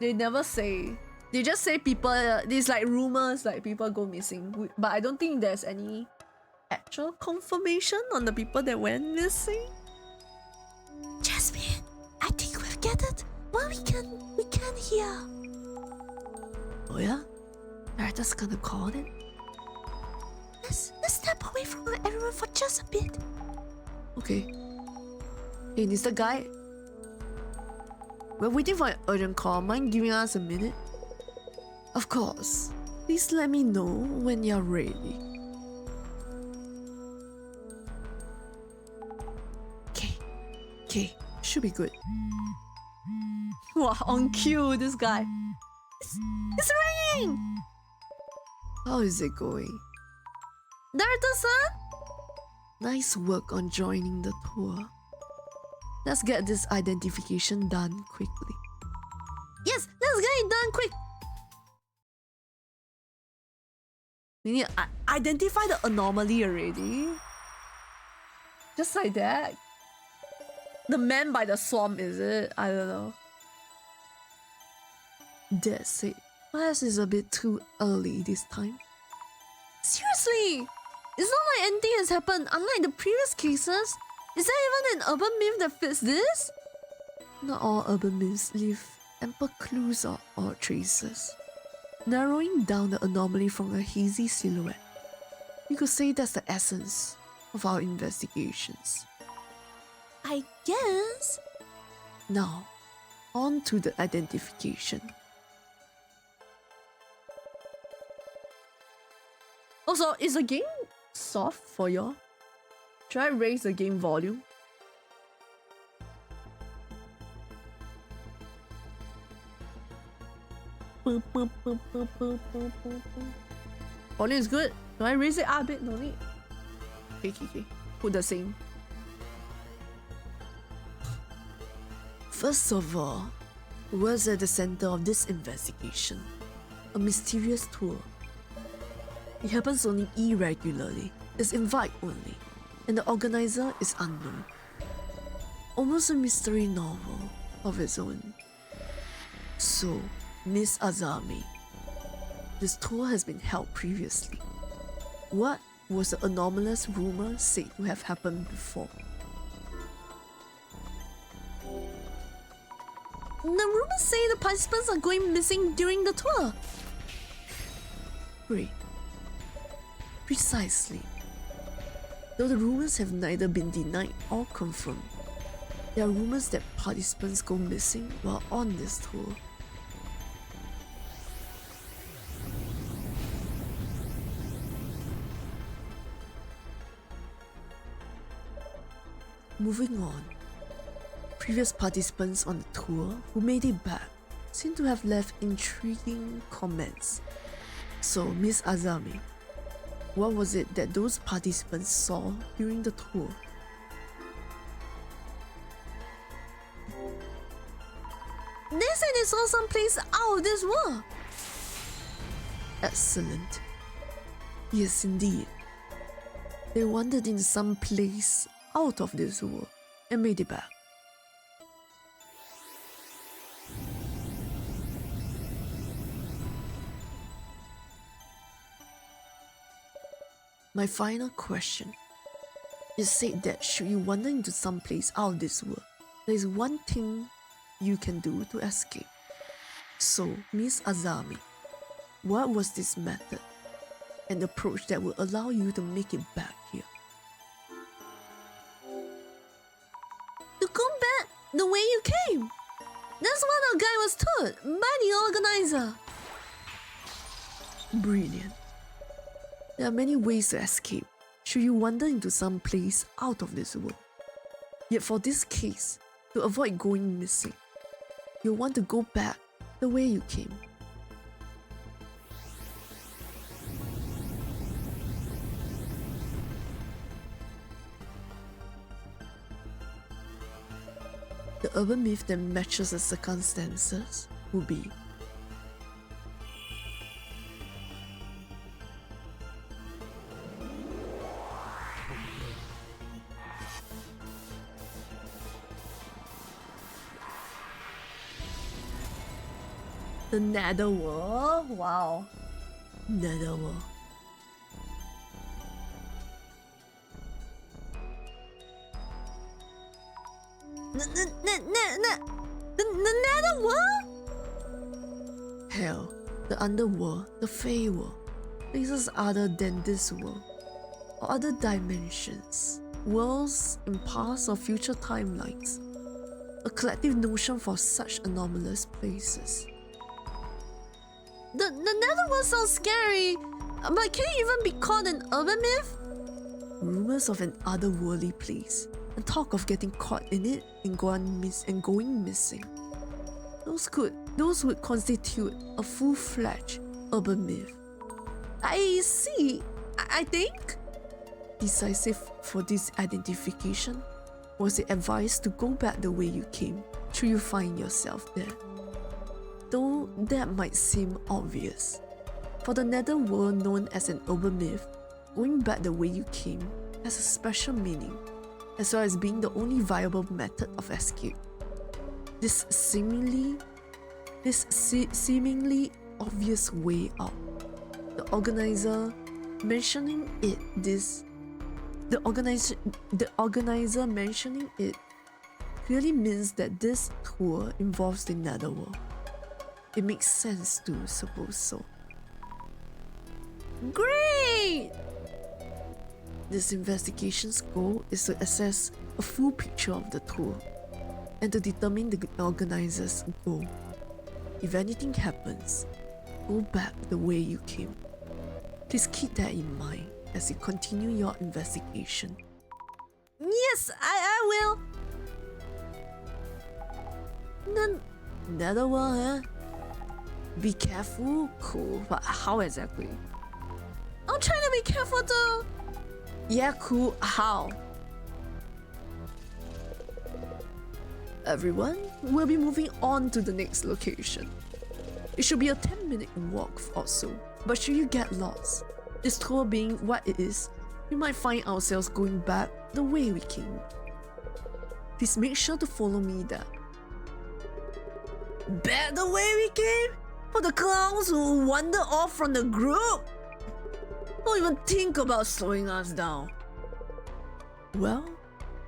They never say. They just say people, there's like rumors like people go missing. But I don't think there's any actual confirmation on the people that went missing. Jasmine, I think we've gathered what we can hear. Oh yeah? Erika's gonna call it? Let's step away from everyone for just a bit. Okay. Hey, Mr. Guy. We're waiting for an urgent call. Mind giving us a minute? Of course. Please let me know when you're ready. Okay. Should be good. Wow, on cue, this guy. It's ringing! How is it going? Naruto-san? Nice work on joining the tour. Let's get this identification done quickly. Yes, let's get it done quick. We need to identify the anomaly already. Just like that. The man by the swamp, is it? I don't know. That's it. Perhaps it's a bit too early this time. Seriously, it's not like anything has happened. Unlike the previous cases, is there even an urban myth that fits this? Not all urban myths leave ample clues or traces. Narrowing down the anomaly from a hazy silhouette, you could say that's the essence of our investigations. I guess. Now, on to the identification. Also, is the game soft for y'all? Should I raise the game volume? Volume is good. Do I raise it up a bit? No need. Okay. Put the same. First of all, what's at the center of this investigation? A mysterious tour. It happens only irregularly, it's invite only, and the organizer is unknown. Almost a mystery novel of its own. So, Miss Azami, this tour has been held previously. What was the anomalous rumor said to have happened before? The rumors say the participants are going missing during the tour. Great. Precisely. Though the rumors have neither been denied or confirmed, there are rumors that participants go missing while on this tour. Moving on, previous participants on the tour who made it back seem to have left intriguing comments. So, Miss Azami, what was it that those participants saw during the tour? They said they saw some place out of this world. Excellent. Yes, indeed. They wandered into some place out of this world and made it back. My final question is said that should you wander into some place out of this world, there is one thing you can do to escape. So, Miss Azami, what was this method and approach that will allow you to make it back here? To go back the way you came. That's what our guy was told by the organizer. Brilliant. There are many ways to escape should you wander into some place out of this world. Yet for this case, to avoid going missing, you'll want to go back the way you came. The urban myth that matches the circumstances would be the Netherworld. Wow. Netherworld. The Netherworld? Hell, the underworld, the Feyworld, places other than this world, or other dimensions, worlds in past or future timelines. A collective notion for such anomalous places. The Netherworld sounds scary, but can it even be called an urban myth? Rumors of an otherworldly place, and talk of getting caught in it and going missing. Those would constitute a full-fledged urban myth. I see. I think. Decisive for this identification was the advice to go back the way you came, should you find yourself there. though that might seem obvious. For the netherworld known as an urban myth, going back the way you came has a special meaning, as well as being the only viable method of escape. This seemingly obvious way out. The organizer mentioning it clearly means that this tour involves the netherworld. It makes sense to suppose so. Great! This investigation's goal is to assess a full picture of the tour and to determine the organizer's goal. If anything happens, go back the way you came. Please keep that in mind as you continue your investigation. Yes, I will. The netherworld, huh? Be careful? Cool, but how exactly? I'm trying to be careful too. Yeah, cool, how? Everyone, we'll be moving on to the next location. It should be a 10-minute walk or so, but should you get lost, this tour being what it is, we might find ourselves going back the way we came. Please make sure to follow me there. Back the way we came? For the clowns who wander off from the group? Don't even think about slowing us down. Well,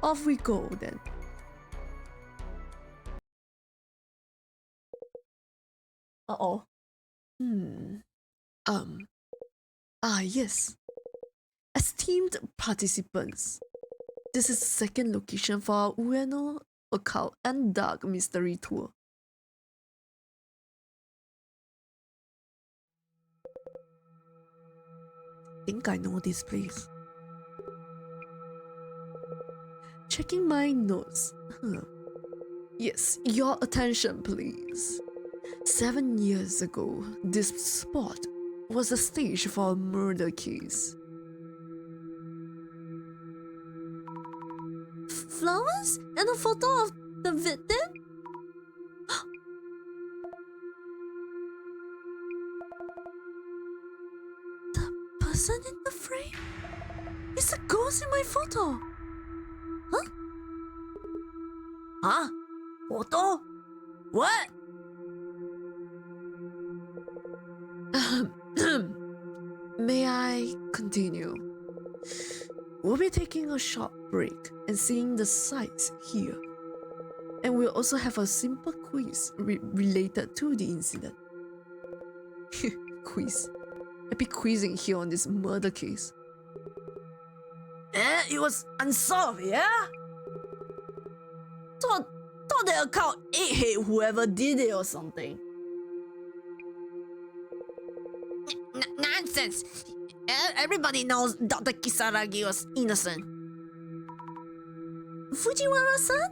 off we go then. Uh-oh. Yes. Esteemed participants, this is the second location for our Ueno Occult and Dark Mystery Tour. I think I know this place. Checking my notes. Yes, your attention please. 7 years ago, this spot was the stage for a murder case. Flowers? And a photo of the victim? The person in the frame? It's a ghost in my photo! Huh? Huh? Photo? What? May I continue? We'll be taking a short break and seeing the sights here. And we'll also have a simple quiz related to the incident. Quiz. I'll be quizzing here on this murder case. It was unsolved, yeah? Thought the account ate whoever did it or something. Nonsense! Everybody knows Dr. Kisaragi was innocent. Fujiwara-san?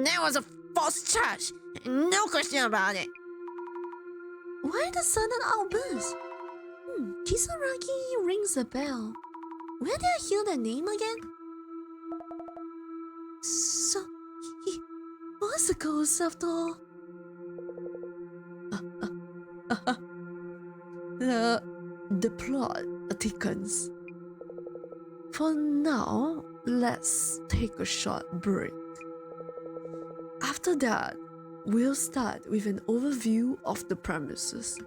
That was a false charge. No question about it. Why the sudden outburst? Kisaragi rings a bell. Where did I hear that name again? So, he was a ghost after all. The plot thickens. For now, let's take a short break. After that, we'll start with an overview of the premises.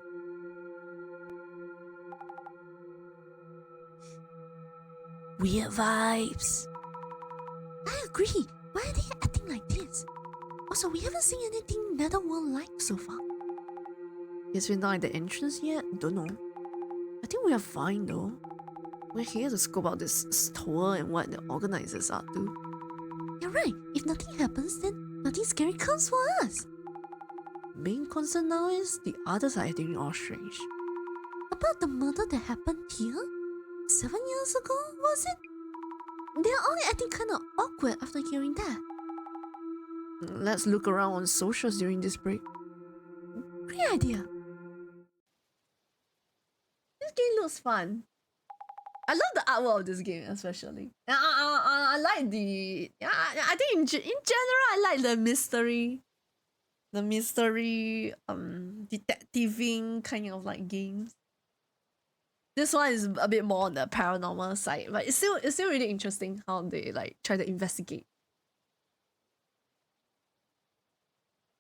Weird vibes. I agree. Why are they acting like this? Also, we haven't seen anything netherworld-like so far. Guess we're not at the entrance yet? Don't know. I think we are fine though. We're here to scope out this tour and what the organizers are to. You're right. If nothing happens, then nothing scary comes for us. Main concern now is the others are acting all strange. About the murder that happened here? 7 years ago, was it? They're all acting kind of awkward after hearing that. Let's look around on socials during this break. Great idea. This game looks fun. I love the artwork of this game, especially. I like the. I think in general, I like the mystery, the mystery, detectiving kind of like games. This one is a bit more on the paranormal side, but it's still really interesting how they like try to investigate.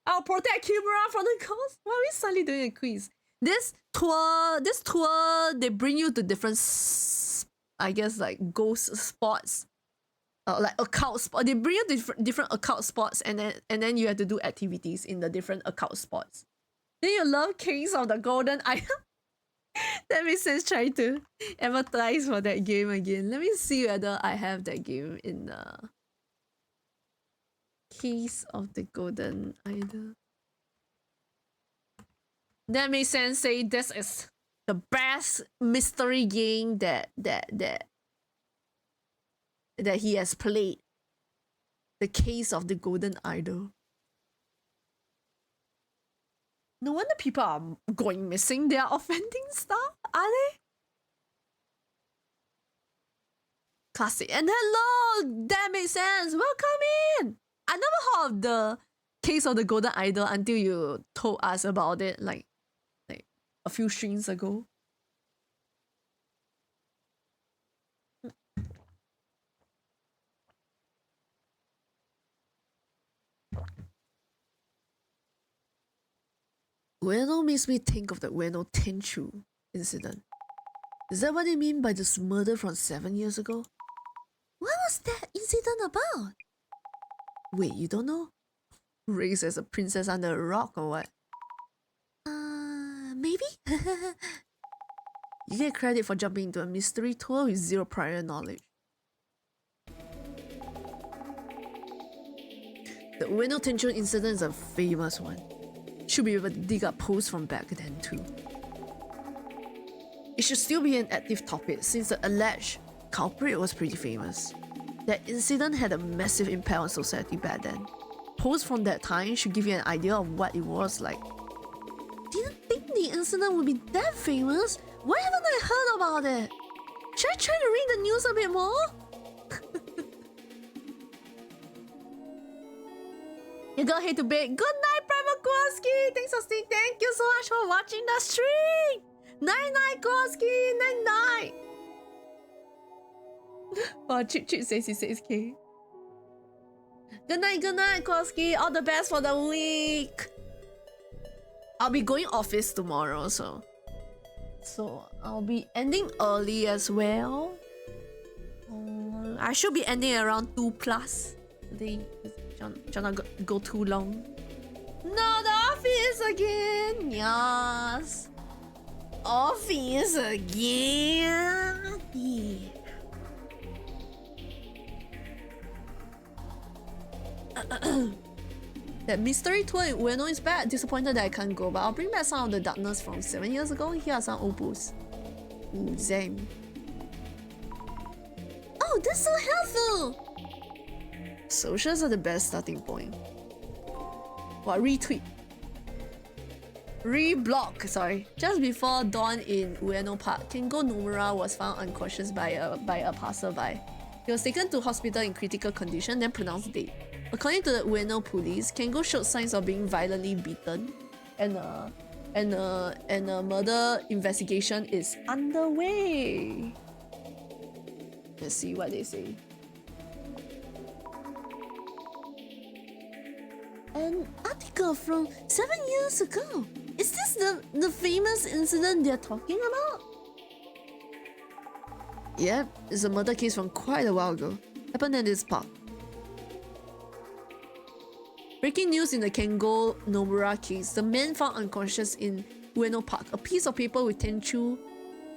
I'll protect Kimura from the ghost. Why are we suddenly doing a quiz? This tour, they bring you to different, I guess, like ghost spots, like occult spot. They bring you to different occult spots, and then you have to do activities in the different occult spots. Then you love Kings of the Golden Idol. That makes sense. Trying to advertise for that game again. Let me see whether I have that game in the Keys of the Golden Idol. That makes sense. Say this is the best mystery game that he has played. The Case of the Golden Idol. No wonder people are going missing. They are offending stuff, are they? Classic. And hello! That makes sense. Welcome in! I never heard of the Case of the Golden Idol until you told us about it like a few streams ago. Ueno makes me think of the Ueno Tenchu incident. Is that what they mean by this murder from 7 years ago? What was that incident about? Wait, you don't know? Raised as a princess under a rock or what? Maybe? You get credit for jumping into a mystery tour with zero prior knowledge. The Ueno Tenchu incident is a famous one. Should be able to dig up posts from back then too. It should still be an active topic since the alleged culprit was pretty famous. That incident had a massive impact on society back then. Posts from that time should give you an idea of what it was like. Didn't think the incident would be that famous. Why haven't I heard about it? Should I try to read the news a bit more? You go head to bed. Good night, Private Kowalski. Thanks for staying. Thank you so much for watching the stream. Night night, Kowalski. Night night. Oh, Chip 66k. Good night, Kowalski. All the best for the week. I'll be going office tomorrow, so I'll be ending early as well. I should be ending around 2+ today. Trying to go too long. No, the office again. Yes. Office again. Yeah. That mystery tour in Ueno is bad. Disappointed that I can't go, but I'll bring back some of the darkness from 7 years ago. Here are some old posts. Ooh, Zang. Oh, that's so helpful. Socials are the best starting point. What? Retweet. Reblock, sorry. Just before dawn in Ueno Park, Kengo Nomura was found unconscious by a passerby. He was taken to hospital in critical condition, then pronounced dead. According to the Ueno police, Kengo showed signs of being violently beaten, and a murder investigation is underway. Let's see what they say. An article from 7 years ago. Is this the famous incident they're talking about? Yep, it's a murder case from quite a while ago. Happened in this park. Breaking news in the Kengo Nomura case. The man found unconscious in Ueno Park. A piece of paper with Tenchu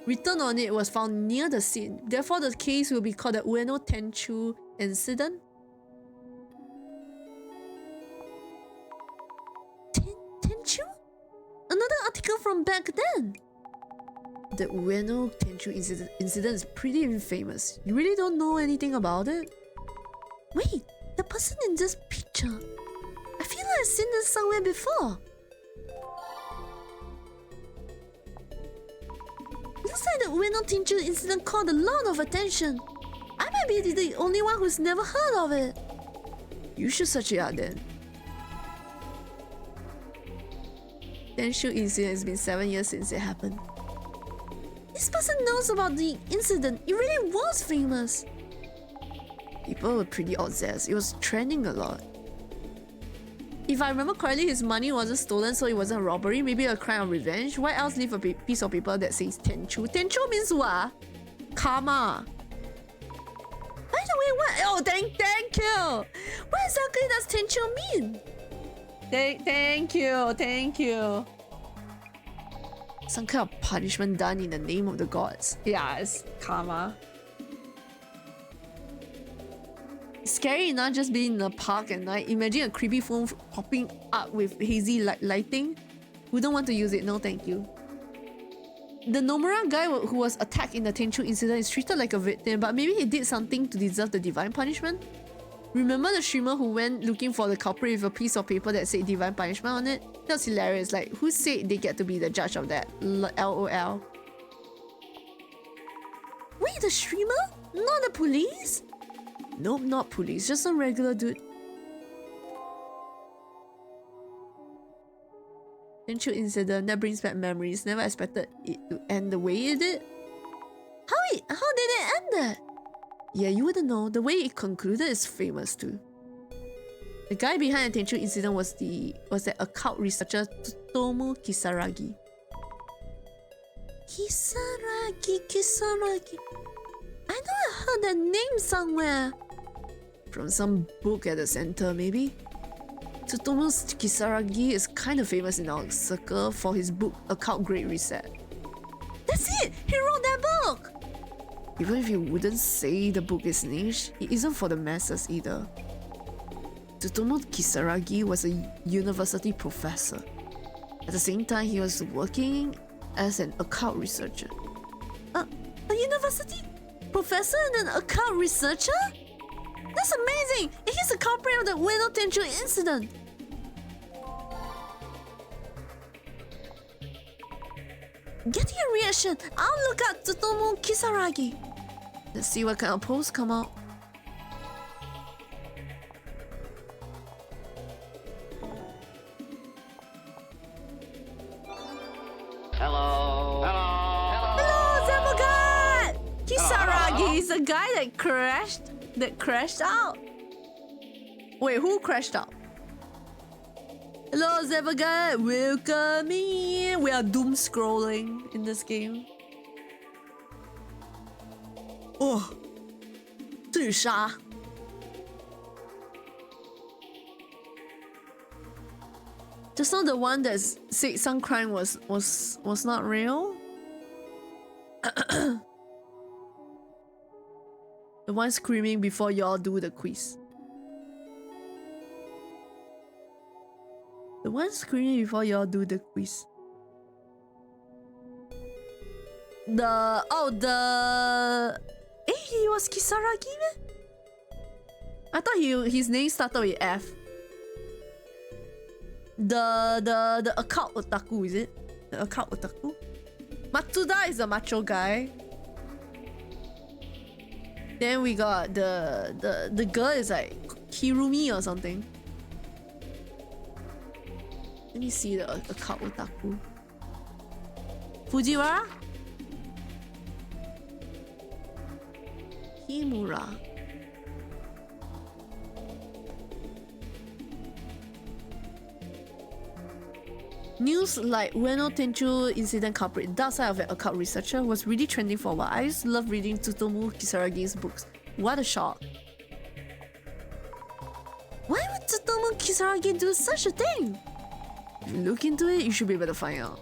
written on it was found near the scene. Therefore, the case will be called the Ueno Tenchu incident. Tenchu? Another article from back then. The Ueno Tenchu incident is pretty infamous. You really don't know anything about it? Wait, the person in this picture. I feel like I've seen this somewhere before. Looks like the Ueno Tenchu incident caught a lot of attention. I might be the only one who's never heard of it. You should search it out then. Tenshu incident, it's been 7 years since it happened. This person knows about the incident. It really was famous. People were pretty obsessed. It was trending a lot. If I remember correctly, his money wasn't stolen, so it wasn't a robbery. Maybe a crime of revenge. Why else leave a piece of paper that says Tenchu? Tenchu means what? Karma. By the way, what? Oh, thank you. What exactly does Tenchu mean? Thank you. Some kind of punishment done in the name of the gods. Yeah, it's karma. Scary enough just being in the park at night. Imagine a creepy phone popping up with hazy lighting. Wouldn't want to use it, no thank you. The Nomura guy who was attacked in the Tenchu incident is treated like a victim, but maybe he did something to deserve the divine punishment? Remember the streamer who went looking for the culprit with a piece of paper that said divine punishment on it? That was hilarious. Like, who said they get to be the judge of that? LOL. Wait, the streamer? Not the police? Nope, not police, just some regular dude. Tenchu incident, that brings back memories. Never expected it to end the way it did. How did it end that? Yeah, you wouldn't know. The way it concluded is famous too. The guy behind the Tenchu incident was that occult researcher Tsutomu Kisaragi. Kisaragi. I know I heard that name somewhere. From some book at the center, maybe? Tsutomu Kisaragi is kind of famous in our circle for his book Occult Great Reset. That's it! He wrote that book! Even if you wouldn't say the book is niche, it isn't for the masses either. Tsutomu Kisaragi was a university professor. At the same time, he was working as an occult researcher. A university professor and an occult researcher? That's amazing! And he's the culprit of the Ueno Tenchu incident. Getting a reaction. I'll look at Tsutomu Kisaragi. Let's see what kind of posts come out. Hello. Hello, Zabugat! Kisaragi is the guy that crashed out. Wait, who crashed out? Hello, Zevagat. Welcome in. We are doom scrolling in this game. Oh, 自杀. Just now the one that said some crime was not real. The one screaming before y'all do the quiz. The one screaming before y'all do the quiz. He was Kisaragi, man? I thought his name started with F. The occult otaku, is it? The occult otaku? Matsuda is the macho guy. Then we got the girl is like Hirumi or something. Let me see the occult otaku. Fujiwara? Himura. News like Ueno Tenchu incident culprit, dark side of an occult researcher was really trending for a while. I used to love reading Tsutomu Kisaragi's books. What a shock. Why would Tsutomu Kisaragi do such a thing? If you look into it, you should be able to find out.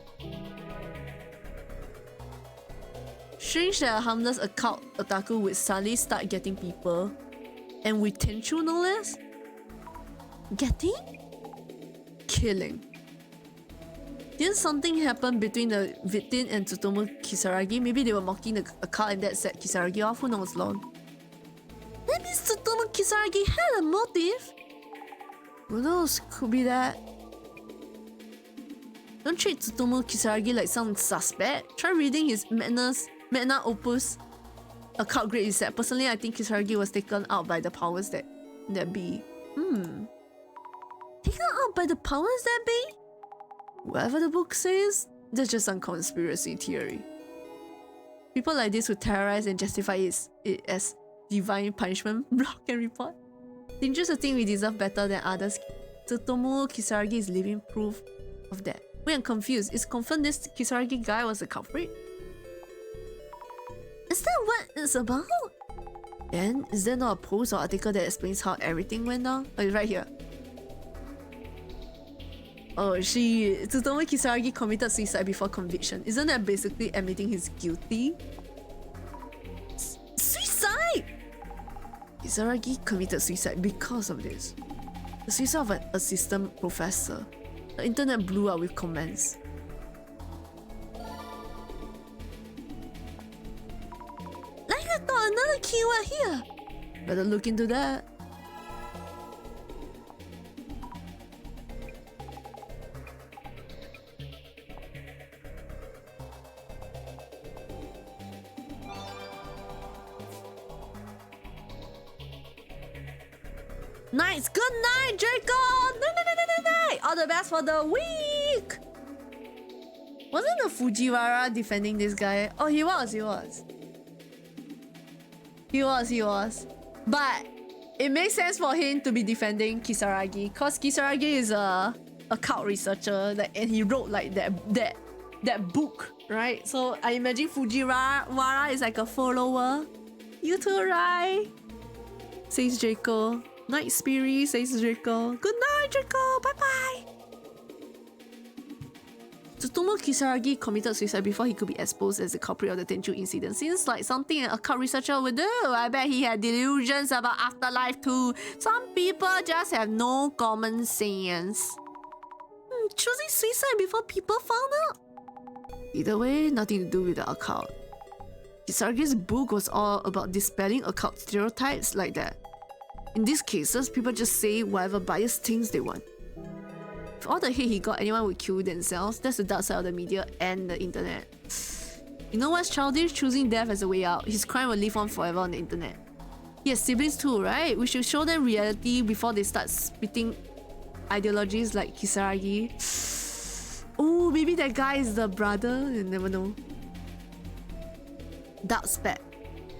Strange that a harmless occult otaku would suddenly start getting people. And with Tenchu no less. Getting? Killing. Didn't something happen between the victim and Tsutomu Kisaragi? Maybe they were mocking the occult and that set Kisaragi off, who knows, lol. That means Tsutomu Kisaragi had a motive. Who knows, could be that. Don't treat Tsutomu Kisaragi like some suspect. Try reading his magna opus, Occult Great Reset. Personally, I think Kisaragi was taken out by the powers that be. Taken out by the powers that be? Whatever the book says, that's just some conspiracy theory. People like this who terrorize and justify it as divine punishment block and report. Dangerous to think we deserve better than others. Tsutomu Kisaragi is living proof of that. Wait, I'm confused. Is confirmed this Kisaragi guy was the culprit? Is that what it's about? And is there not a post or article that explains how everything went down? Oh, it's right here. Oh, Tsutomu Kisaragi committed suicide before conviction. Isn't that basically admitting he's guilty? Suicide! Kisaragi committed suicide because of this. The suicide of an assistant professor. The internet blew up with comments. Like I thought another keyword here. Better look into that. Nice. Good night, Draco. Night. All the best for the week. Wasn't the Fujiwara defending this guy? Oh, he was. But it makes sense for him to be defending Kisaragi, because Kisaragi is a cult researcher, and he wrote like that book, right? So I imagine Fujiwara is like a follower. You too, right? Says Draco. Night Spirit, says Draco. Good night, Draco. Bye-bye. Tsutomu Kisaragi committed suicide before he could be exposed as the culprit of the Tenchu incident. Seems like something a cult researcher would do. I bet he had delusions about afterlife too. Some people just have no common sense. Choosing suicide before people found out? Either way, nothing to do with the occult. Kisaragi's book was all about dispelling occult stereotypes like that. In these cases, people just say whatever biased things they want. With all the hate he got, anyone would kill themselves. That's the dark side of the media and the internet. You know what's childish? Choosing death as a way out. His crime will live on forever on the internet. He has siblings too, right? We should show them reality before they start spitting ideologies like Kisaragi. Oh, maybe that guy is the brother. You never know. Dark Spec.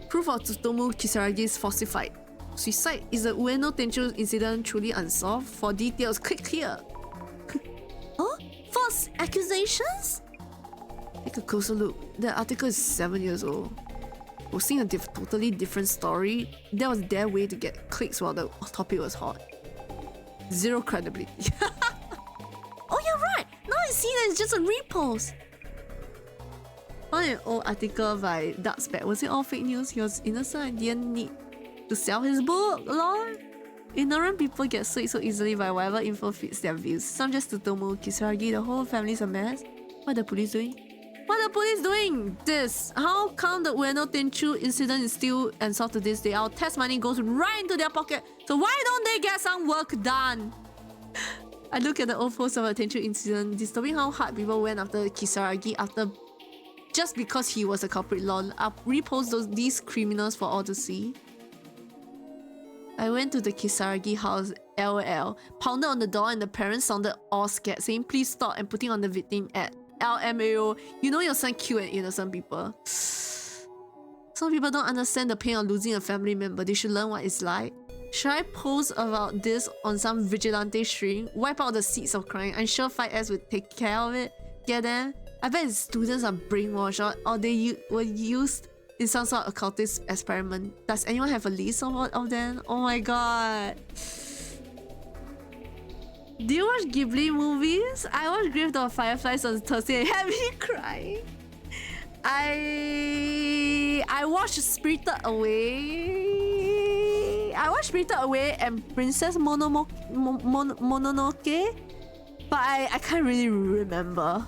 Proof of Tsutomu Kisaragi is falsified. Suicide. Is the Ueno Tenchu incident truly unsolved? For details, click here. Huh? False accusations? Take a closer look. The article is 7 years old. Posting a totally different story. That was their way to get clicks while the topic was hot. Zero credibility. Oh, you're right. Now I see that it's just a repost. Found an old article by Dark Spec. Was it all fake news? He was innocent and didn't need to sell his book, lol. Ignorant people get swayed so easily by whatever info fits their views. Some just Tsutomu Kisaragi, the whole family's a mess. What are the police doing? What are the police doing? This. How come the Ueno Tenchu incident is still unsolved to this day? Our tax money goes right into their pocket. So why don't they get some work done? I look at the old post of the Tenchu incident, disturbing how hard people went after Kisaragi just because he was a culprit, lol. I'll repost these criminals for all to see. I went to the Kisaragi house, LOL. Pounded on the door and the parents sounded all scared, saying please stop and putting on the victim at LMAO. You know your son killed an innocent people. Some people don't understand the pain of losing a family member. They should learn what it's like. Should I post about this on some vigilante string? Wipe out the seeds of crime? I'm sure 5S would take care of it. Get them? I bet students are brainwashed or they were used in some sort of occultist experiment. Does anyone have a list of them? Oh my god. Do you watch Ghibli movies? I watched Grave of Fireflies on Thursday and had me crying. I watched Spirited Away. I watched Spirited Away and Princess Mononoke, but I can't really remember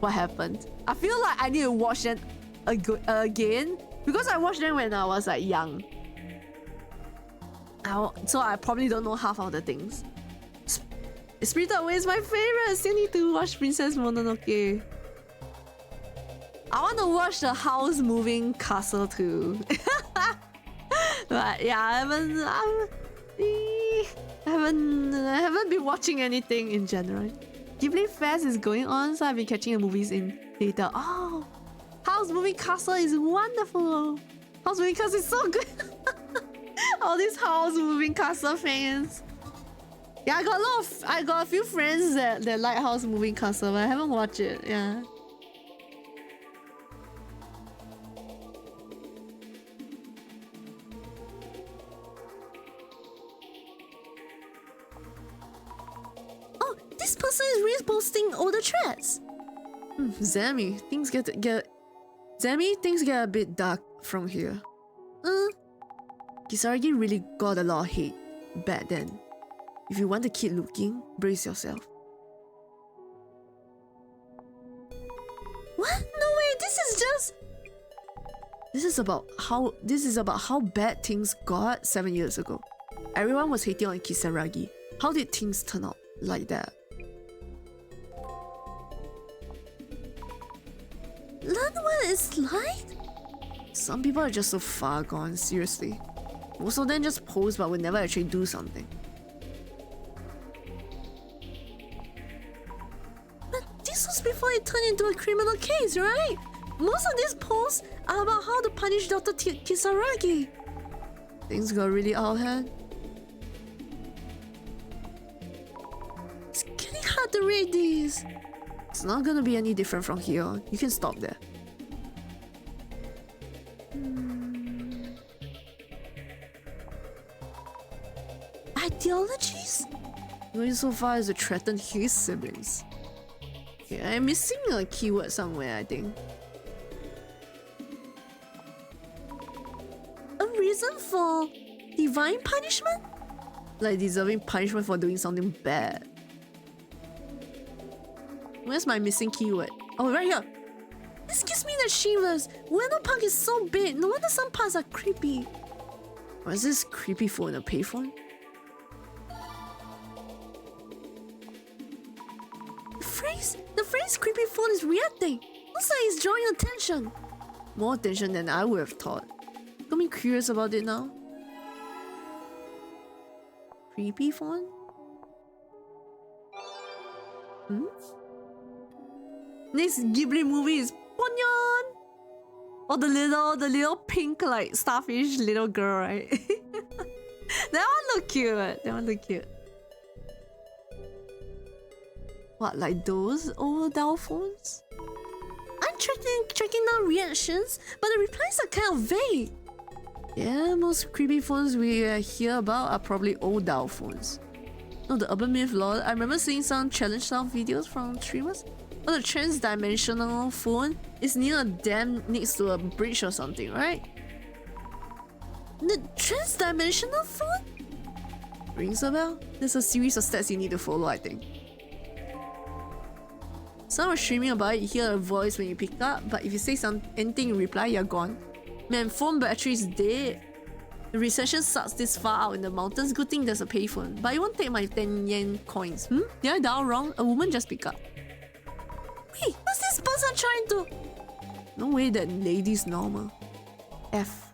what happened. I feel like I need to watch them again because I watched them when I was like young. So I probably don't know half of the things. Spirited Away is my favorite. I still need to watch Princess Mononoke. I want to watch the house moving castle too. But yeah, I haven't been watching anything in general. Ghibli Fest is going on, so I've been catching the movies in theater. Oh, House Moving Castle is wonderful. House Moving Castle is so good. All these House Moving Castle fans. Yeah, I got a few friends that like House Moving Castle, but I haven't watched it. Yeah. Oh, this person is reposting all the threads. Zami, things get a bit dark from here. Kisaragi really got a lot of hate back then. If you want to keep looking, brace yourself. What? No way, This is about how bad things got 7 years ago. Everyone was hating on Kisaragi. How did things turn out like that? Learn what it's like? Some people are just so far gone, seriously. Most of them just post but would never actually do something. But this was before it turned into a criminal case, right? Most of these posts are about how to punish Dr. Kisaragi. Things got really out of hand. It's getting hard to read these. It's not gonna be any different from here on. You can stop there. Ideologies? Going so far as to threaten his siblings. Yeah, I'm missing a keyword somewhere, I think. A reason for divine punishment? Like deserving punishment for doing something bad. Where's my missing keyword? Oh, right here! This gives me the shivers. Ueno Park is so big, no wonder some parts are creepy. Or is this creepy phone a payphone? The phrase creepy phone is reacting. Looks like it's drawing attention. More attention than I would have thought. Got me curious about it now. Creepy phone? Next Ghibli movie is Ponyon! Or the little pink like starfish little girl, right? That one look cute. What, like those old doll phones? I'm tracking down reactions, but the replies are kind of vague. Yeah, most creepy phones we hear about are probably old doll phones. No, the urban myth lore. I remember seeing some challenge style videos from streamers. Oh, the trans-dimensional phone is near a dam next to a bridge or something, right? The trans-dimensional phone? Rings a bell? There's a series of stats you need to follow, I think. Someone was streaming about it, you hear a voice when you pick up, but if you say anything in reply, you're gone. Man, phone battery is dead. The reception sucks this far out in the mountains. Good thing there's a payphone. But you won't take my 10 yen coins. Did I dial wrong? A woman just picked up. Wait, what's this person trying to... No way that lady's normal. F.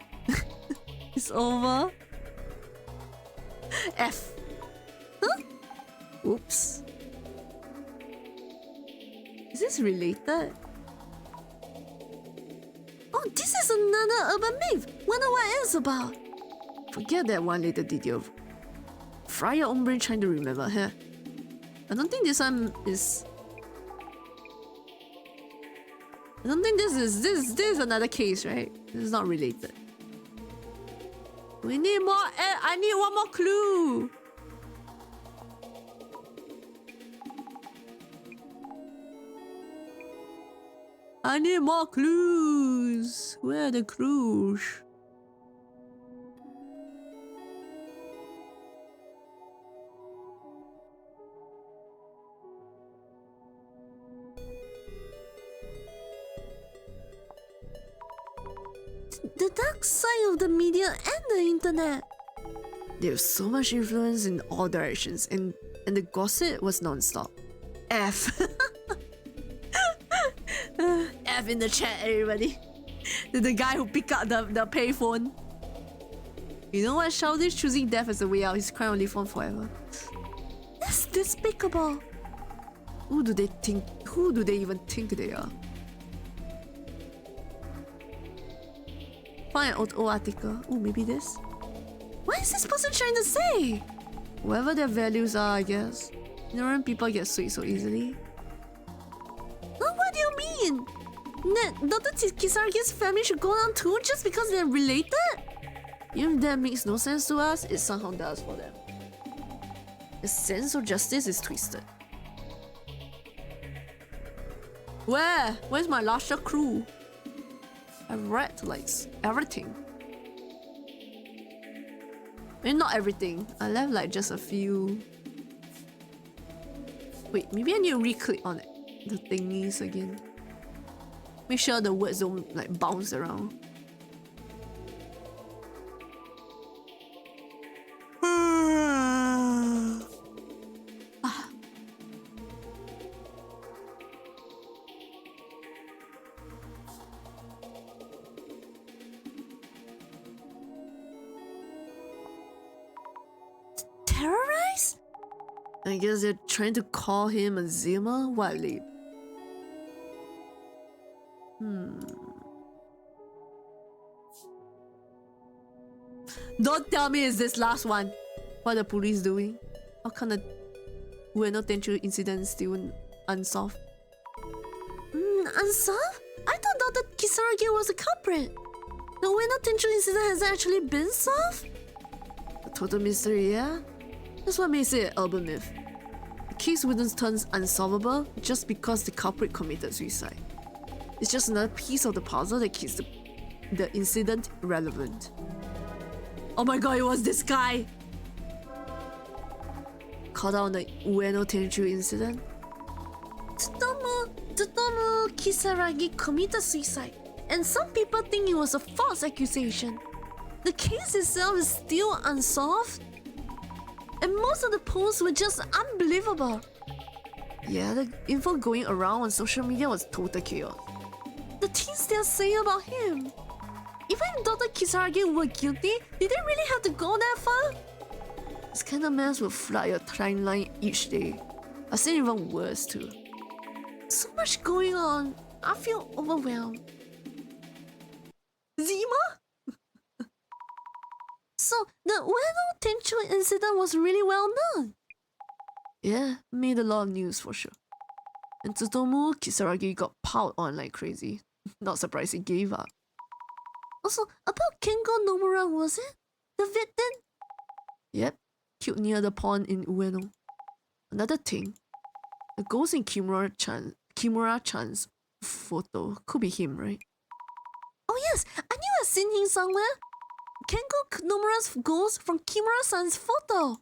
It's over. F. Huh? Oops. Is this related? Oh, this is another urban myth. Wonder what it's about. Forget that one later video. Fry your own brain trying to remember, huh? I don't think this one is... I don't think this is another case, right? This is not related. We need more. I need one more clue. I need more clues. Where are the clues? The dark side of the media and the internet. There's so much influence in all directions, and the gossip was non-stop. F. F in the chat, everybody. The guy who picked up the payphone. You know what? Childish choosing death as a way out. His crime will live on forever. That's despicable. Who do they think? Who do they even think they are? Find an old article. Oh, maybe this? What is this person trying to say? Whatever their values are, I guess. Ignorant people get swayed so easily. What do you mean? That Dr. Kisaragi's family should go down too just because they're related? If that makes no sense to us, it somehow does for them. The sense of justice is twisted. Where's my larger crew? I've read like everything. I mean, not everything. I left like just a few. Wait, maybe I need to re-click on it. The thingies again. Make sure the words don't like bounce around. Terrorize? I guess they're trying to call him a Zima? What, Lib? Don't tell me it's this last one. What are the police doing? How come the Ueno Tenchu incident is still unsolved? Unsolved? I thought Dr. Kisaragi was the culprit. The Ueno Tenchu incident has actually been solved? A total mystery, yeah? That's what makes it an urban myth. The case wouldn't turn unsolvable just because the culprit committed suicide. It's just another piece of the puzzle that keeps the incident relevant. Oh my god, it was this guy! Caught out on the Ueno Tenchu incident? Tsutomu Kisaragi committed suicide, and some people think it was a false accusation. The case itself is still unsolved, and most of the posts were just unbelievable. Yeah, the info going around on social media was total chaos. The things they're saying about him. Even if Dr. Kisaragi were guilty, did they really have to go that far? This kind of mess will flood your timeline each day. I've seen even worse too. So much going on. I feel overwhelmed. Zima? So, the Ueno Tenchu incident was really well known. Yeah, made a lot of news for sure. And Tsutomu Kisaragi got piled on like crazy. Not surprised he gave up. Also, about Kengo Nomura, was it? The victim? Yep, killed near the pond in Ueno. Another thing, the ghost in Kimura-chan's photo could be him, right? Oh yes, I knew I'd seen him somewhere. Kengo Nomura's ghost from Kimura-san's photo.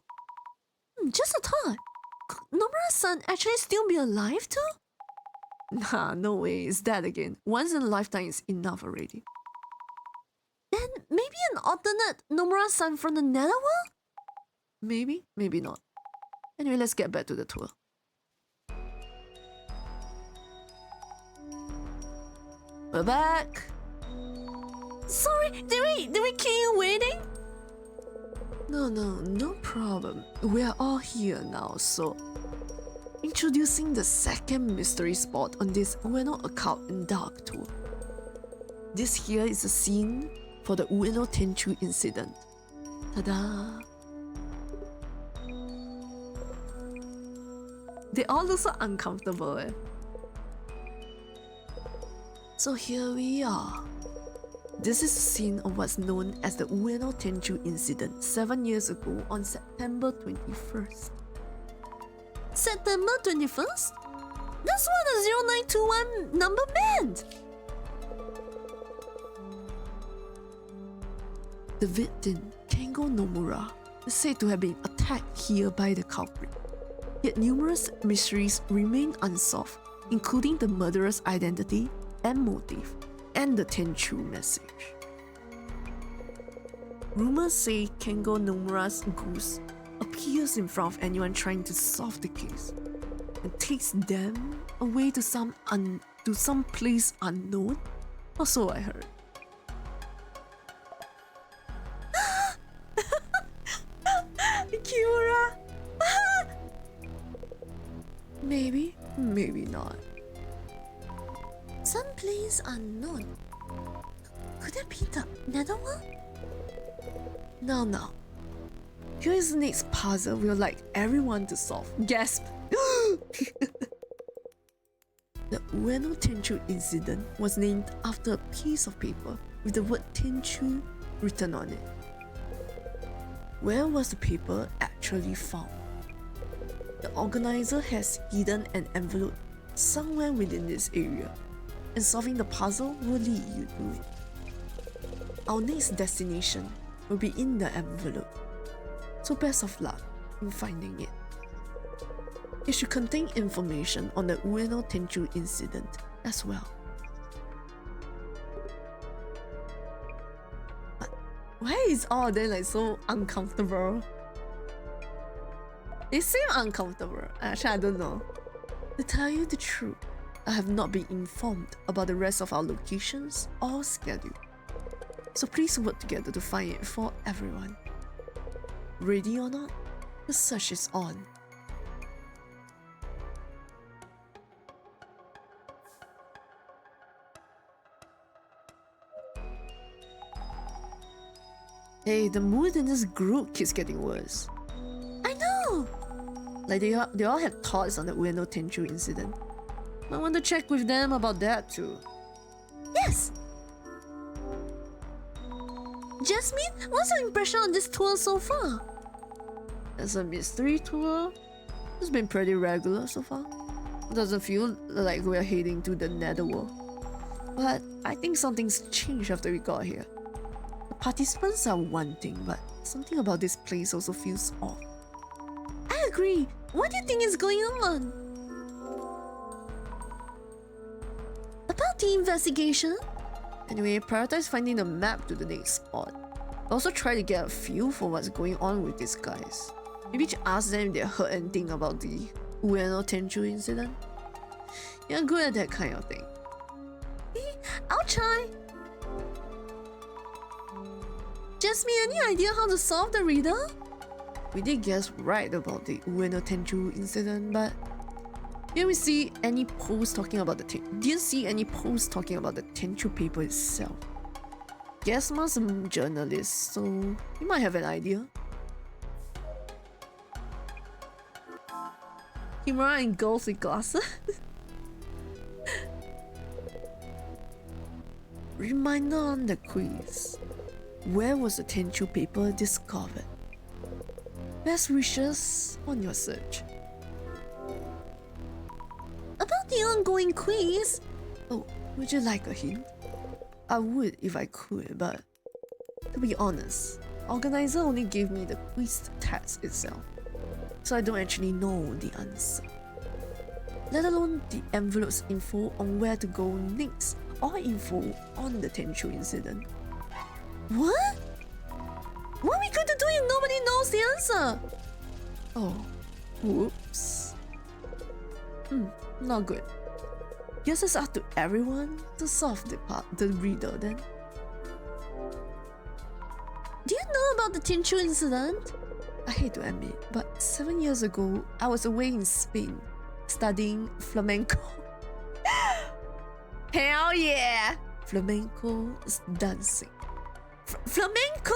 Just a thought. Could Nomura-san actually still be alive too? Nah, no way, it's that again. Once in a lifetime is enough already. Then maybe an alternate Nomura-san from the Netherworld? Maybe, maybe not. Anyway, let's get back to the tour. We're back! Sorry, did we keep you waiting? No problem. We are all here now, so... Introducing the second mystery spot on this Ueno Occult and Dark tour. This here is a scene for the Ueno Tenchu incident. Ta-da! They all look so uncomfortable, eh? So here we are. This is a scene of what's known as the Ueno Tenchu incident 7 years ago on September 21st. September 21st? That's what the 0921 number meant! The victim, Kengo Nomura, is said to have been attacked here by the culprit. Yet numerous mysteries remain unsolved, including the murderer's identity and motive, and the Tenchu message. Rumors say Kengo Nomura's ghost appears in front of anyone trying to solve the case and takes them away to some place unknown, or so I heard. Kimura! Maybe. Maybe not. Some place unknown. Could it be the Netherworld? Now. Here is the next puzzle we'd like everyone to solve. Gasp! The Ueno Tenchu incident was named after a piece of paper with the word Tenchu written on it. Where was the paper actually found? The organizer has hidden an envelope somewhere within this area, and solving the puzzle will lead you to it. Our next destination will be in the envelope, so best of luck in finding it. It should contain information on the Ueno Tenchu incident as well. But why is all of them like so uncomfortable? They seem uncomfortable. Actually, I don't know. To tell you the truth, I have not been informed about the rest of our locations or schedule. So please work together to find it for everyone. Ready or not, the search is on. Hey, the mood in this group keeps getting worse. I know! Like they all have thoughts on the Ueno Tenchu incident. I want to check with them about that too. Yes! Jasmine, what's your impression on this tour so far? As a mystery tour, it's been pretty regular so far. It doesn't feel like we're heading to the Netherworld. But I think something's changed after we got here. The participants are one thing, but something about this place also feels off. I agree. What do you think is going on? About the investigation? Anyway, prioritize finding the map to the next spot. Also try to get a feel for what's going on with these guys. Maybe ask them if they heard anything about the Ueno Tenchu incident. You're good at that kind of thing. I'll try. Jasmine, any idea how to solve the riddle? We did guess right about the Ueno Tenchu incident, but didn't see any posts talking about the Tenchu paper itself. Guess Ma's a journalist, so he might have an idea. Kimura and girls with glasses. Reminder on the quiz. Where was the Tenchu paper discovered? Best wishes on your search. About the ongoing quiz? Oh, would you like a hint? I would if I could, but to be honest, organizer only gave me the quiz test itself, so I don't actually know the answer. Let alone the envelope's info on where to go next or info on the Tenchu incident. What? What are we going to do if nobody knows the answer? Oh, whoops. Not good. Guess it's up to everyone to solve the riddle then. Do you know about the Tenchu incident? I hate to admit, but 7 years ago, I was away in Spain studying flamenco. Hell yeah! Flamenco is dancing. Flamenco?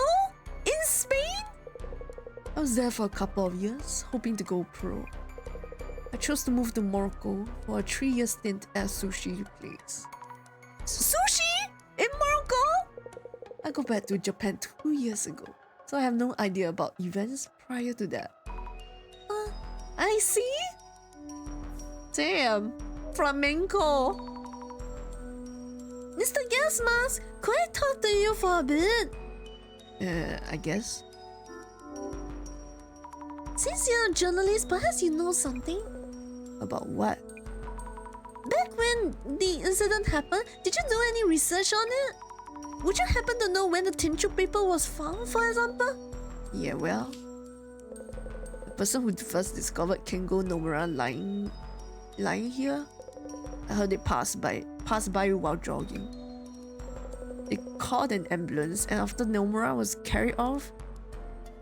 In Spain? I was there for a couple of years, hoping to go pro. I chose to move to Morocco for a 3-year stint at a sushi place. Sushi? In Morocco? I got back to Japan 2 years ago, so I have no idea about events prior to that. I see. Damn, flamenco. Mr. Gas Mask, could I talk to you for a bit? I guess. Since you're a journalist, perhaps you know something? About what? Back when the incident happened, did you do any research on it? Would you happen to know when the Tenchu paper was found, for example? Yeah, well, the person who first discovered Kengo Nomura lying here, I heard they passed by while jogging. They called an ambulance, and after Nomura was carried off,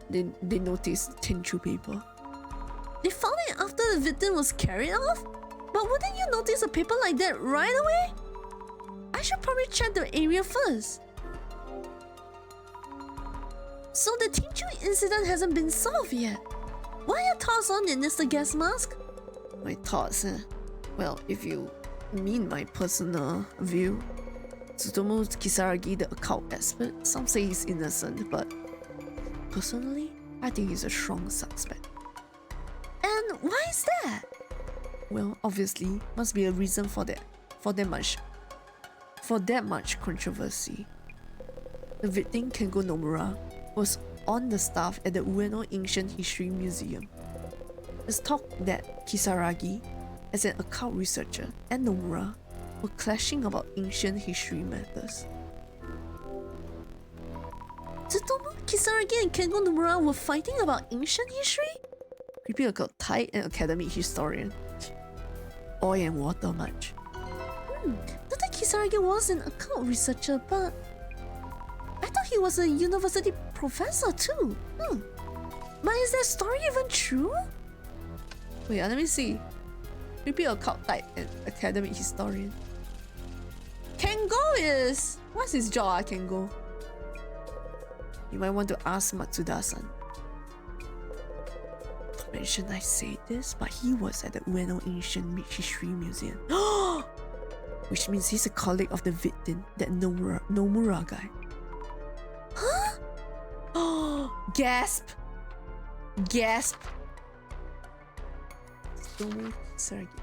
they noticed Tenchu paper. They found it after the victim was carried off? But wouldn't you notice a paper like that right away? I should probably check the area first. So the Tinchu incident hasn't been solved yet. What are your thoughts on it, Mr. Gas Mask? My thoughts, well, if you mean my personal view, Tsutomu Kisaragi, the occult expert, some say he's innocent, but personally, I think he's a strong suspect. And why is that? Well, obviously, must be a reason for that much controversy. The victim, Kengo Nomura, was on the staff at the Ueno Ancient History Museum. There's talk that Kisaragi, as an occult researcher, and Nomura were clashing about ancient history matters. Tsutomu Kisaragi and Kengo Nomura were fighting about ancient history? Creepy occult type and academic historian. Oil and water much. Dr. Kisaragi was an occult researcher, but I thought he was a university professor too. But is that story even true? Wait, let me see. Creepy occult type and academic historian. Kengo is... What's his job, Kengo? You might want to ask Matsuda-san. Don't mention I say this, but he was at the Ueno Ancient History Museum. Which means he's a colleague of the victim, that Nomura guy. Huh? Gasp! Gasp!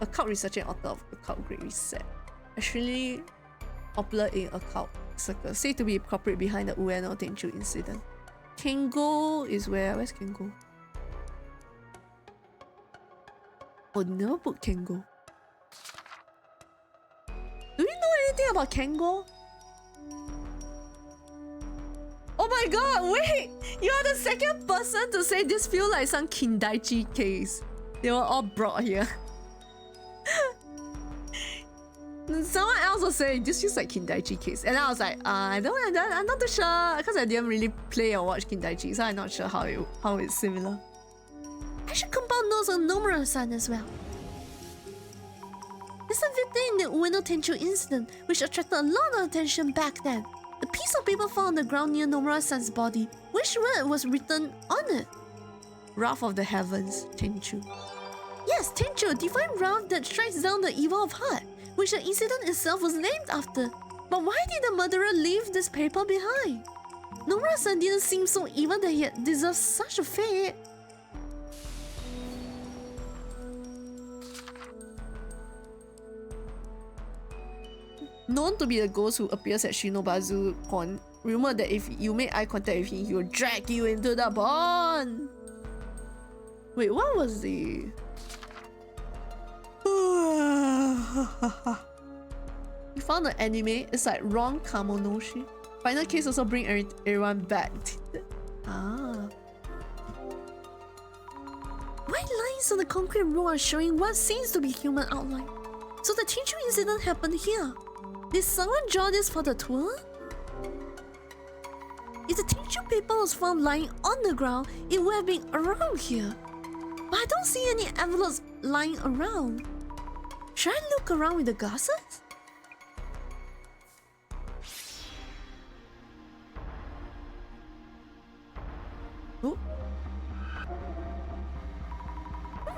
Occult researcher and author of Occult Great Reset. Actually popular in occult circles, said to be culprit behind the Ueno Tenchu incident. Kengo is where? Where's Kengo? Oh, never put Kengo. Do you know anything about Kengo? Oh my god, wait! You are the second person to say this feels like some Kindaichi case. They were all brought here. Someone else was saying this feels like Kindaichi case, and I was like, I'm not too sure because I didn't really play or watch Kindaichi, so I'm not sure how it's similar. I should compile notes on Nomura-san as well. There's a victim in the Ueno Tenchu incident, which attracted a lot of attention back then. The piece of paper found on the ground near Nomura-san's body, which word was written on it? Wrath of the Heavens, Tenchu. Yes, Tenchu, divine wrath that strikes down the evil of heart, which the incident itself was named after. But why did the murderer leave this paper behind? Nomura-san didn't seem so evil that he deserved such a fate. Known to be the ghost who appears at Shinobazu Pond, rumored that if you make eye contact with him, he will drag you into the pond. Wait, what was the... We found an anime, it's like Ron Kamonoshi. Final case also bring everyone back. Ah. White lines on the concrete road are showing what seems to be human outline. So the Tenchu incident happened here. Did someone draw this for the tour? If the Tenchu paper was found lying on the ground, it would have been around here. But I don't see any envelopes lying around. Should I look around with the glasses? Oh.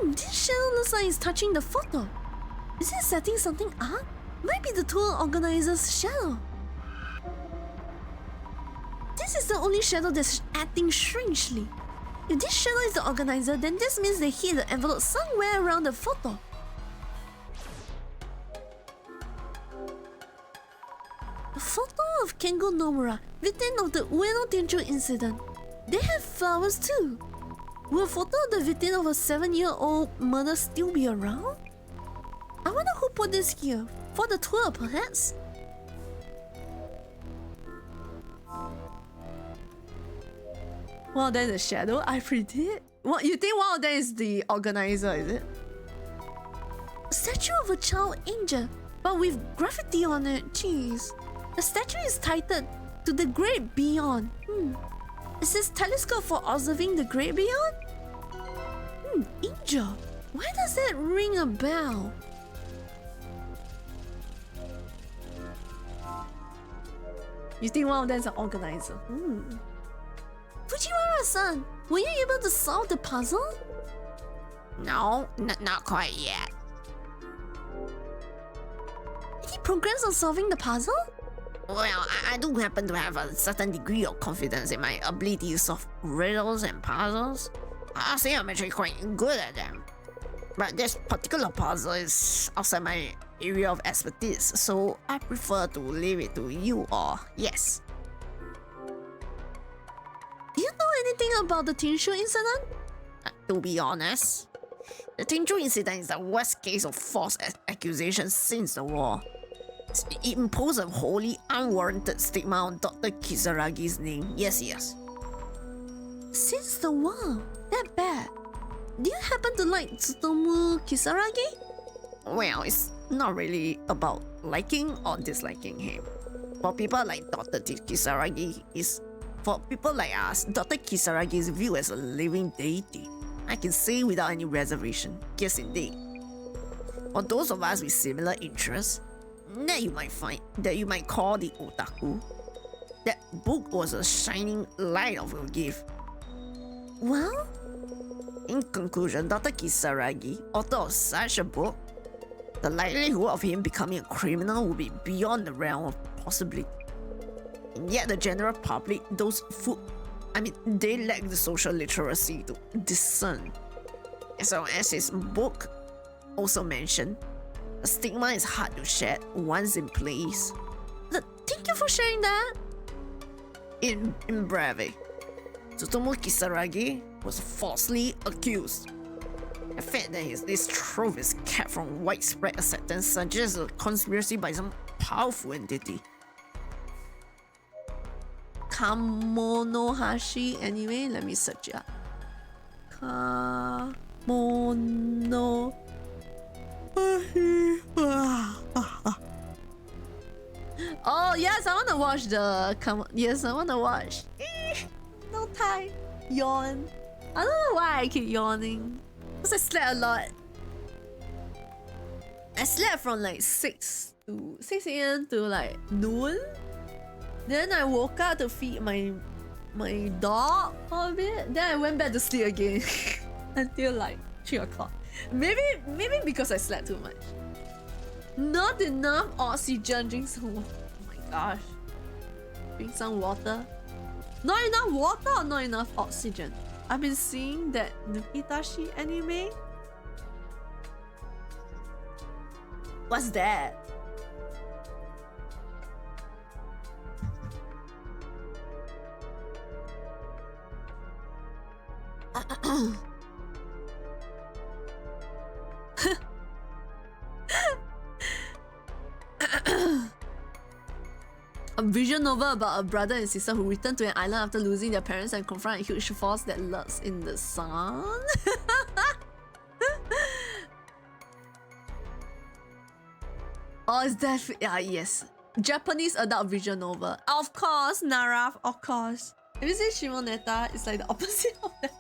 This shadow looks like it's touching the photo. Is it setting something up? Might be the tour organizer's shadow. This is the only shadow that's acting strangely. If this shadow is the organizer, then this means they hid the envelope somewhere around the photo. A photo of Kengo Nomura, victim of the Ueno Tenchu incident. They have flowers too. Will a photo of the victim of a 7-year-old murder still be around? I wonder who put this here. For the tour, perhaps? One of them is a shadow, I predict. What, you think one of them is the organizer, is it? A statue of a child angel, but with graffiti on it. Jeez. The statue is titled to the great beyond. Is this telescope for observing the great beyond? Angel. Why does that ring a bell? You think one of them is an organizer? Fujiwara-san, were you able to solve the puzzle? No, not quite yet. Any progress on solving the puzzle? Well, I do happen to have a certain degree of confidence in my ability to solve riddles and puzzles. I'll say I'm actually quite good at them. But this particular puzzle is outside my area of expertise, so I prefer to leave it to you or yes. Do you know anything about the Tinshu incident? To be honest, the Tinju incident is the worst case of false accusation since the war. It imposed a wholly unwarranted stigma on Dr. Kisaragi's name. Yes. Since the war, that bad. Do you happen to like Tsutomu Kisaragi? Well, it's not really about liking or disliking him. For people like Dr. Kisaragi for people like us, Dr. Kisaragi is viewed as a living deity. I can say without any reservation, yes indeed. For those of us with similar interests, that you might call the otaku, that book was a shining light of a gift. Well, in conclusion, Dr. Kisaragi, author of such a book, the likelihood of him becoming a criminal would be beyond the realm of possibility. And yet the general public, they lack the social literacy to discern. So as his book also mentioned, a stigma is hard to shed once in place. thank you for sharing that. In breve, Tsutomu Kisaragi was falsely accused. The fact that this truth is kept from widespread acceptance suggests a conspiracy by some powerful entity. Kamonohashi anime. Let me search it up. Oh yes, I want to watch yes, I want to watch. No time. Yawn. I don't know why I keep yawning. Because I slept a lot. I slept from like 6 a.m. to like noon. Then I woke up to feed my dog for a bit. Then I went back to sleep again until like 3 o'clock. Maybe because I slept too much. Not enough oxygen. Drink some water. Oh my gosh. Drink some water. Not enough water or not enough oxygen? I've been seeing that Nukitashi anime. What's that? A visual novel about a brother and sister who return to an island after losing their parents and confront a huge force that lurks in the sun. Oh, is that? Yeah, yes. Japanese adult visual novel. Of course, Naraf, of course. If you say Shimoneta, it's like the opposite of that.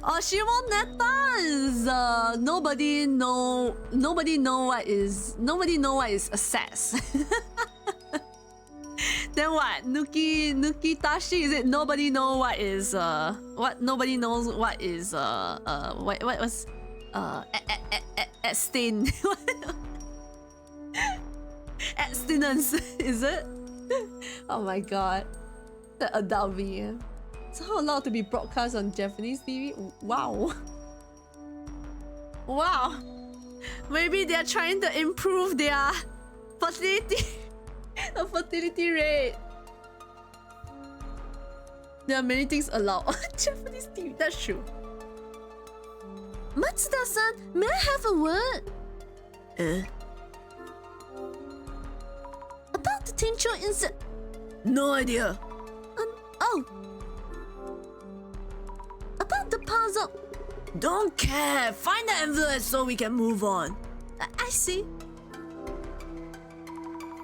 Oh, Shimoneta is nobody know what is a sex. Then what? Nukitashi, is it nobody know what is what nobody knows what is what was abstain abstinence, is it? Oh my god. The adult VM. It's not allowed to be broadcast on Japanese TV? Wow. Wow. Maybe they're trying to improve their fertility. The fertility rate. There are many things allowed on Japanese TV. That's true. Matsuda-san, may I have a word? About the Tencho incident. No idea. Oh. About the puzzle. Don't care. Find the envelope so we can move on. I see.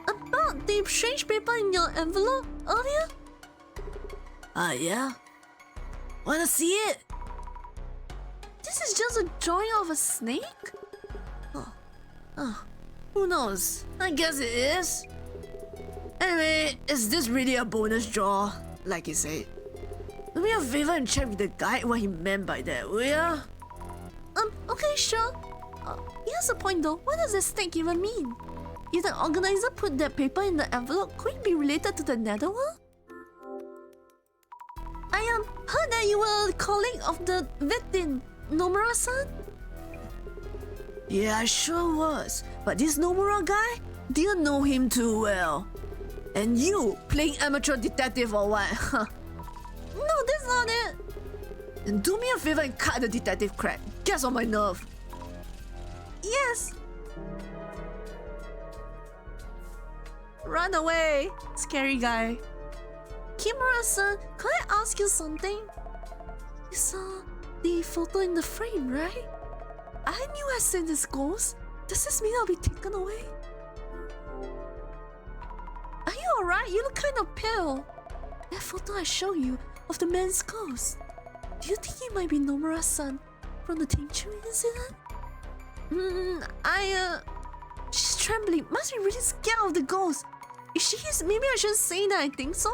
About the strange paper in your envelope earlier? Yeah? Wanna see it? This is just a drawing of a snake? Who knows? I guess it is. Anyway, is this really a bonus draw? Like you said. Do me a favor and check with the guy what he meant by that, will ya? Okay, sure. Here's the point though. What does the snake even mean? If the organizer put that paper in the envelope, could it be related to the Netherworld? I heard that you were a colleague of the victim, Nomura-san? Yeah, I sure was. But this Nomura guy didn't know him too well. And you, playing amateur detective or what? No, that's not it. Then do me a favor and cut the detective crap. Gets on my nerve. Yes. Run away, scary guy. Kimura-san, can I ask you something? You saw the photo in the frame, right? I knew I sent this ghost. Does this mean I'll be taken away? Are you alright? You look kind of pale. That photo I showed you of the man's ghost. Do you think it might be Nomura-san from the tincture incident? She's trembling. Must be really scared of the ghost. If she is, maybe I shouldn't say that I think so.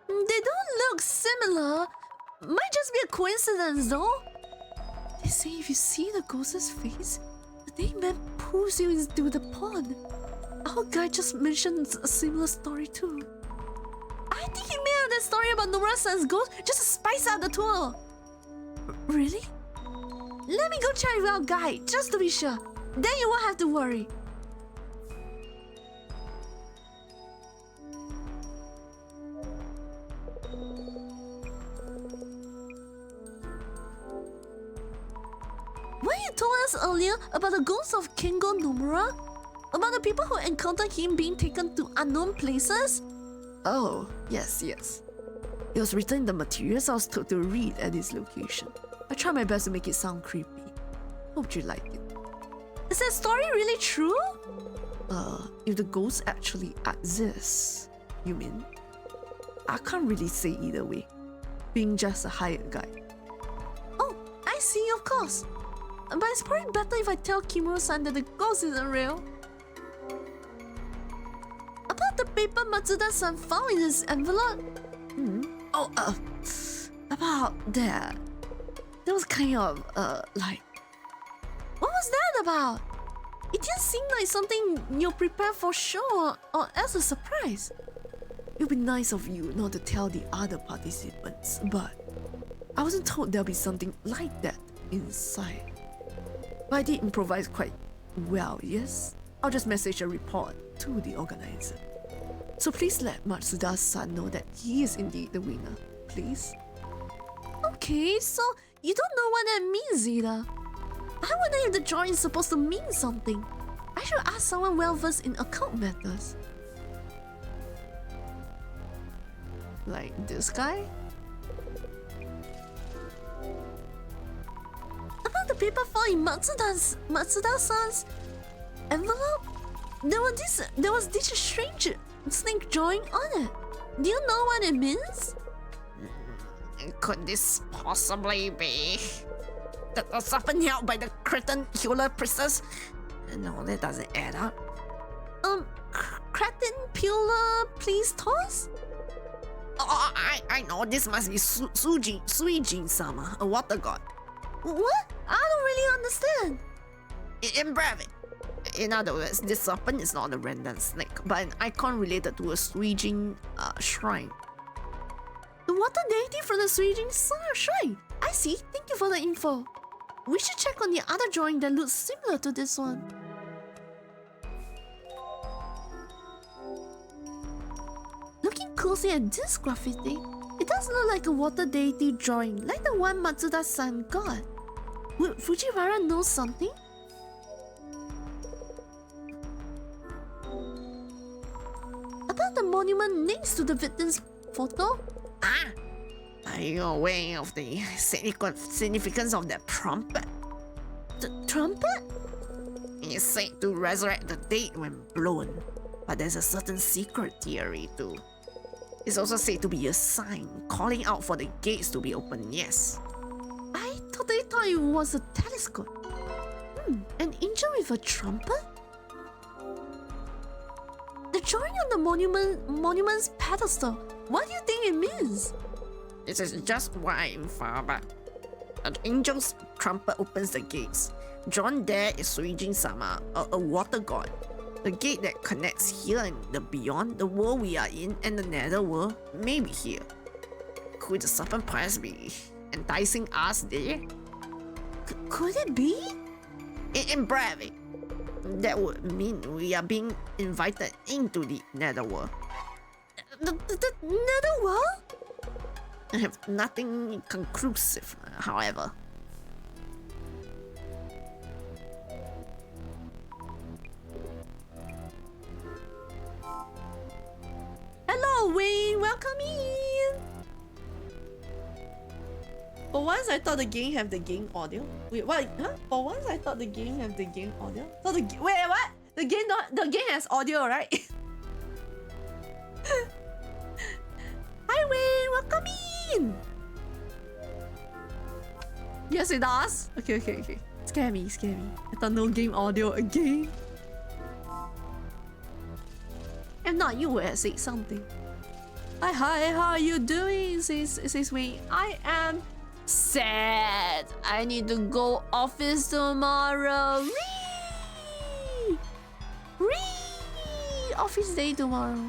They don't look similar. Might just be a coincidence though. They say if you see the ghost's face, the dead man pulls you into the pond. Our guy just mentioned a similar story too. I think he made up that story about Nomura-san's ghost just to spice out the tour. Really? Let me go check with our guy, just to be sure. Then you won't have to worry. When you told us earlier about the ghost of Kengo Nomura, about the people who encountered him being taken to unknown places? Oh, yes. It was written in the materials I was told to read at this location. I tried my best to make it sound creepy. Hope you like it. Is that story really true? If the ghost actually exists, you mean? I can't really say either way, being just a hired guy. Oh, I see, of course. But it's probably better if I tell Kimura-san that the ghost isn't real. About the paper Matsuda-san found in his envelope. About that. That was kind of, like... What was that about? It didn't seem like something you're prepared for sure or as a surprise. It would be nice of you not to tell the other participants, but I wasn't told there'll be something like that inside. But I did improvise quite well, yes? I'll just message a report to the organizer. So please let Matsuda-san know that he is indeed the winner, please. Okay, so you don't know what that means either. I wonder if the drawing is supposed to mean something. I should ask someone well versed in occult matters. Like this guy? About the paper found in Matsuda-san's envelope, there was this strange snake drawing on it. Do you know what it means? Could this possibly be the serpent held by the Cretan healer priestess? No, that doesn't add up. Cretan Pula Pleastos? Oh, I know, this must be Suijin-sama, a water god. What? I don't really understand. In brevity, in other words, this serpent is not a random snake, but an icon related to a Suijin shrine. The water deity from the Suijin shrine. I see. Thank you for the info. We should check on the other drawing that looks similar to this one. Looking closely at this graffiti, it does look like a water deity drawing, like the one Matsuda-san got. Would Fujiwara know something? About the monument next to the victim's photo? Are you aware of the significance of that trumpet? The trumpet? It's said to resurrect the dead when blown, but there's a certain secret theory too. It's also said to be a sign calling out for the gates to be opened, yes. I totally thought it was a telescope. An angel with a trumpet? drawing on the monument's pedestal. What do you think it means? This is just what I infer, but an angel's trumpet opens the gates. Drawn there is Suijin-sama, a water god. The gate that connects here and the beyond, the world we are in, and the nether world may be here. Could the serpent price be enticing us there? Could it be? In brevity, that would mean we are being invited into the nether world. The nether world? I have nothing conclusive, however. Hello, Wayne. Welcome in. For once, I thought the game have the game audio. Wait, what? Huh? For once, I thought the game have the game audio. So wait, what? The game has audio, right? Hi, Wayne. Welcome in. Yes, it does. Okay. Scare me. I thought no game audio again. If not, you would have said something. Hi, how are you doing? Says Wayne. I am sad. I need to go office tomorrow. Office day tomorrow.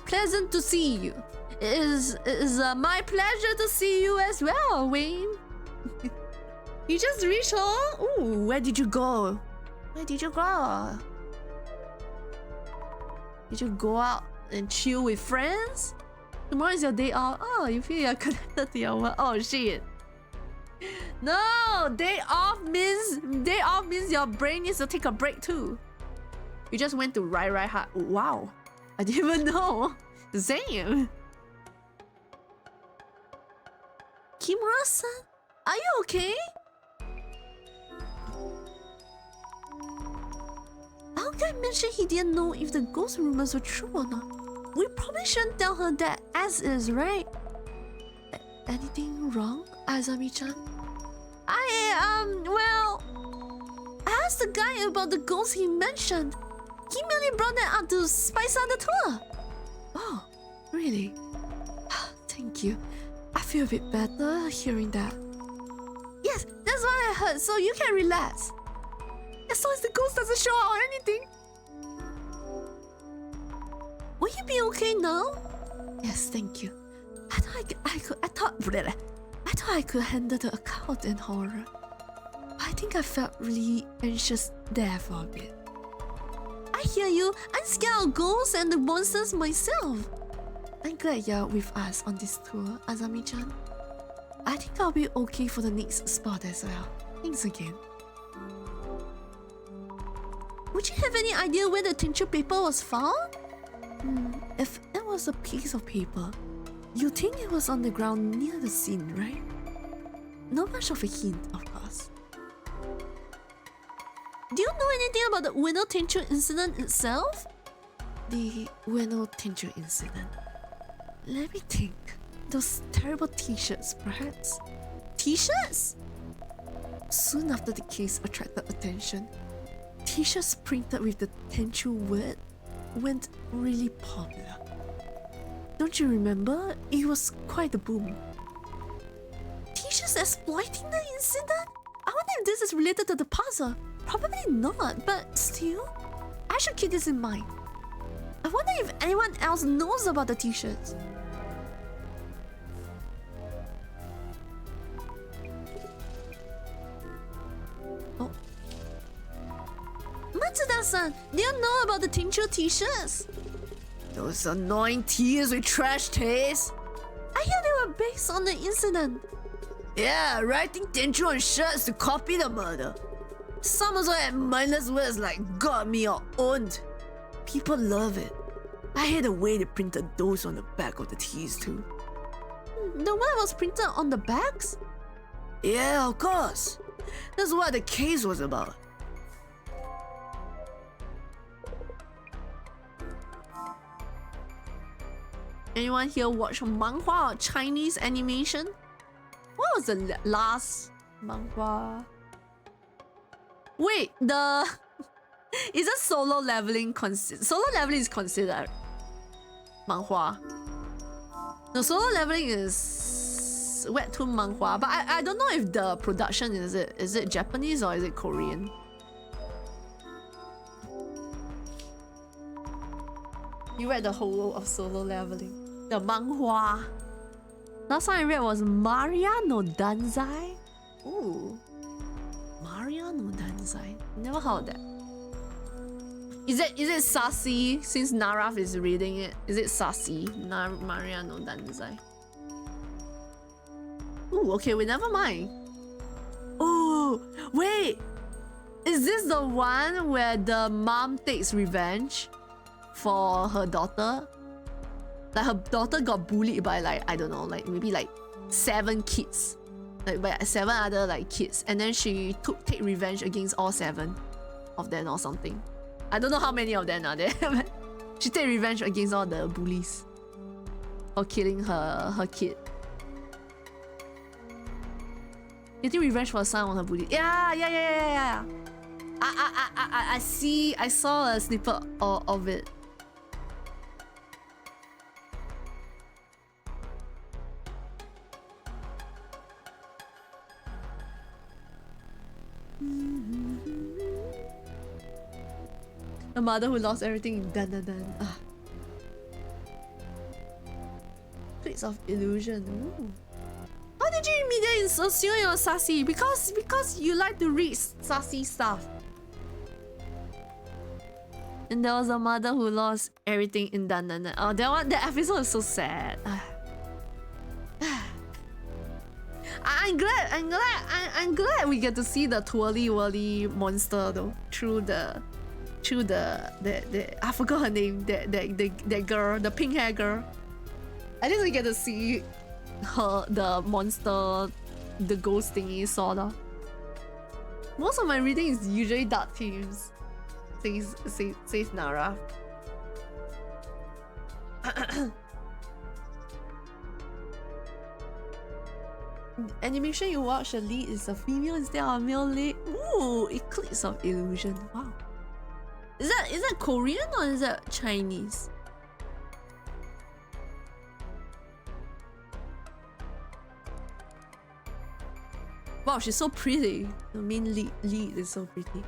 Pleasant to see you. It is my pleasure to see you as well, Wayne. You just reached home? Ooh, where did you go? Did you go out and chill with friends? Tomorrow is your day off. Oh, you feel you're connected to your work. Oh shit. No, day off means your brain needs to take a break too. You just went to right hard. Wow. I didn't even know. Same. Kimura-san, are you okay? Our guy mentioned he didn't know if the ghost rumors were true or not. We probably shouldn't tell her that as is, right? Anything wrong, Azami-chan? Well, I asked the guy about the ghost he mentioned. He merely brought that up to spice up the tour. Oh, really? Thank you. I feel a bit better hearing that. Yes, that's what I heard, so you can relax. As long as the ghost doesn't show up or anything. Will you be okay now? Yes, thank you. I thought I could handle the occult and horror. I think I felt really anxious there for a bit. I hear you. I'm scared of ghosts and the monsters myself. I'm glad you're with us on this tour, Azami-chan. I think I'll be okay for the next spot as well. Thanks again. Would you have any idea where the tincture paper was found? If it was a piece of paper, you'd think it was on the ground near the scene, right? Not much of a hint, of course. Do you know anything about the window tincture incident itself? The window tincture incident. Let me think. Those terrible t-shirts, perhaps? T-shirts? Soon after the case attracted attention, t-shirts printed with the Tenchu word went really popular. Don't you remember? It was quite the boom. T-shirts exploiting the incident? I wonder if this is related to the puzzle. Probably not, but still, I should keep this in mind. I wonder if anyone else knows about the t-shirts. Oh. Matsuda-san, do you know about the tincture t-shirts? Those annoying tears with trash taste. I hear they were based on the incident. Yeah, writing Tenchu on shirts to copy the murder. Some also had mindless words like got me or owned. People love it. I hate the way they printed those on the back of the tees too. The one that was printed on the backs? Yeah, of course. That's what the case was about. Anyone here watch manhwa or Chinese animation? What was the last manhwa? Wait, the isn't solo leveling solo leveling is considered manhwa? No, solo leveling is webtoon manhwa, but I don't know if the production is it Japanese or is it Korean? You read the whole of solo leveling, the manhwa. Last time I read was Maria no Danzai. Ooh, Maria no Danzai. Never heard of that. Is it sassy? Since Naraf is reading it, is it sassy? Maria no Danzai. Ooh, okay, wait, never mind. Oh, wait, is this the one where the mom takes revenge for her daughter? Like her daughter got bullied by like, I don't know, like maybe like 7 kids, like by 7 other like kids, and then she take revenge against all 7 of them or something. I don't know how many of them are there. But she take revenge against all the bullies for killing her kid. Getting revenge for son on her bully. Yeah. I see. I saw a snippet of it. The mother who lost everything in Dan. Ah. Plates of illusion. Ooh. How did you immediately assume you're sassy? Because you like to read sassy stuff. And there was a mother who lost everything in Dan. Oh, that episode is so sad. I'm glad we get to see the twirly whirly monster though through the I forgot her name, that girl, the pink hair girl. At least we get to see her, the monster, the ghost thingy sorta. Most of my reading is usually dark themes, says Nara. Animation you watch, the lead is a female instead of a male lead. Ooh, Eclipse of Illusion. Wow. Is that Korean or is that Chinese? Wow, she's so pretty. The main lead is so pretty.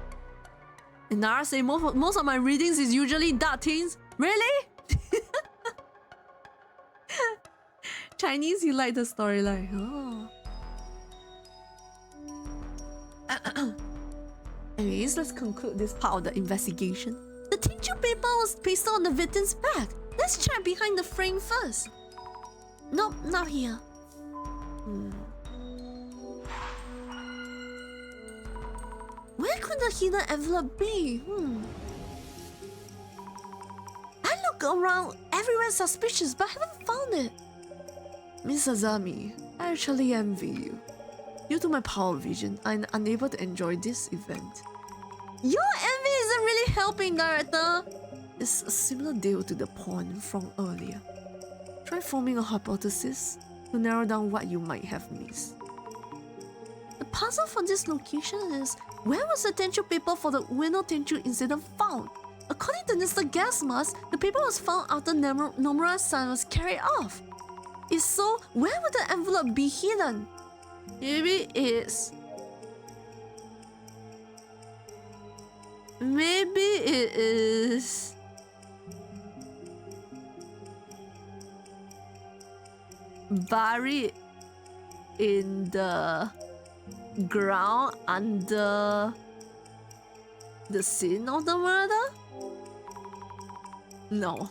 And Nara say most of my readings is usually dark teens. Really? Chinese, you like the storyline. Oh. Anyways, let's conclude this part of the investigation. The tissue paper was pasted on the victim's back. Let's check behind the frame first. Nope, not here. Where could the hidden envelope be? I look around everywhere suspicious, but haven't found it. Miss Azami, I actually envy you. Due to my power vision, I'm unable to enjoy this event. Your envy isn't really helping, director. It's a similar deal to the pawn from earlier. Try forming a hypothesis to narrow down what you might have missed. The puzzle for this location is, where was the tenchu paper for the Ueno Tenchu incident found? According to Mr. Gasmas, the paper was found after Nomura's son was carried off. If so, where would the envelope be hidden? Maybe it is buried in the ground under the scene of the murder? No.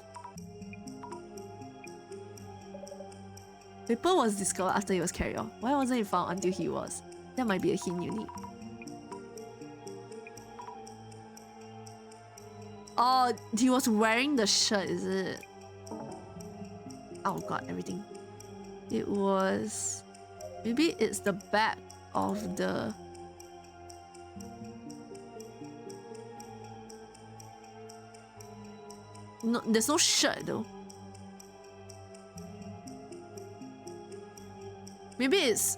Paper was discovered after he was carried off. Why wasn't it found until he was? That might be a hint you need. Oh, he was wearing the shirt, is it? Oh god, everything. It was... Maybe it's the back of the... No, there's no shirt though. Maybe it's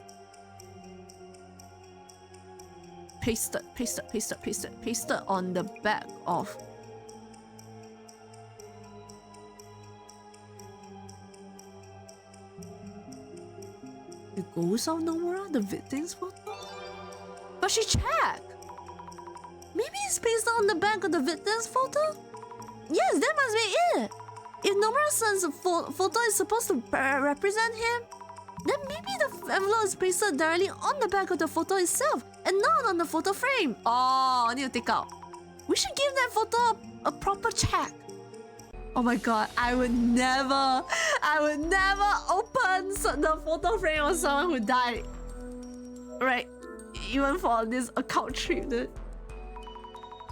pasted on the back of. The ghost of Nomura, the victim's photo? But she checked! Maybe it's pasted on the back of the victim's photo? Yes, that must be it! If Nomura-san's photo is supposed to represent him, then maybe the envelope is pasted directly on the back of the photo itself and not on the photo frame. Oh, I need to take out. We should give that photo a proper check. Oh my god, I would never open the photo frame of someone who died. Right? Even for this occult trip, dude.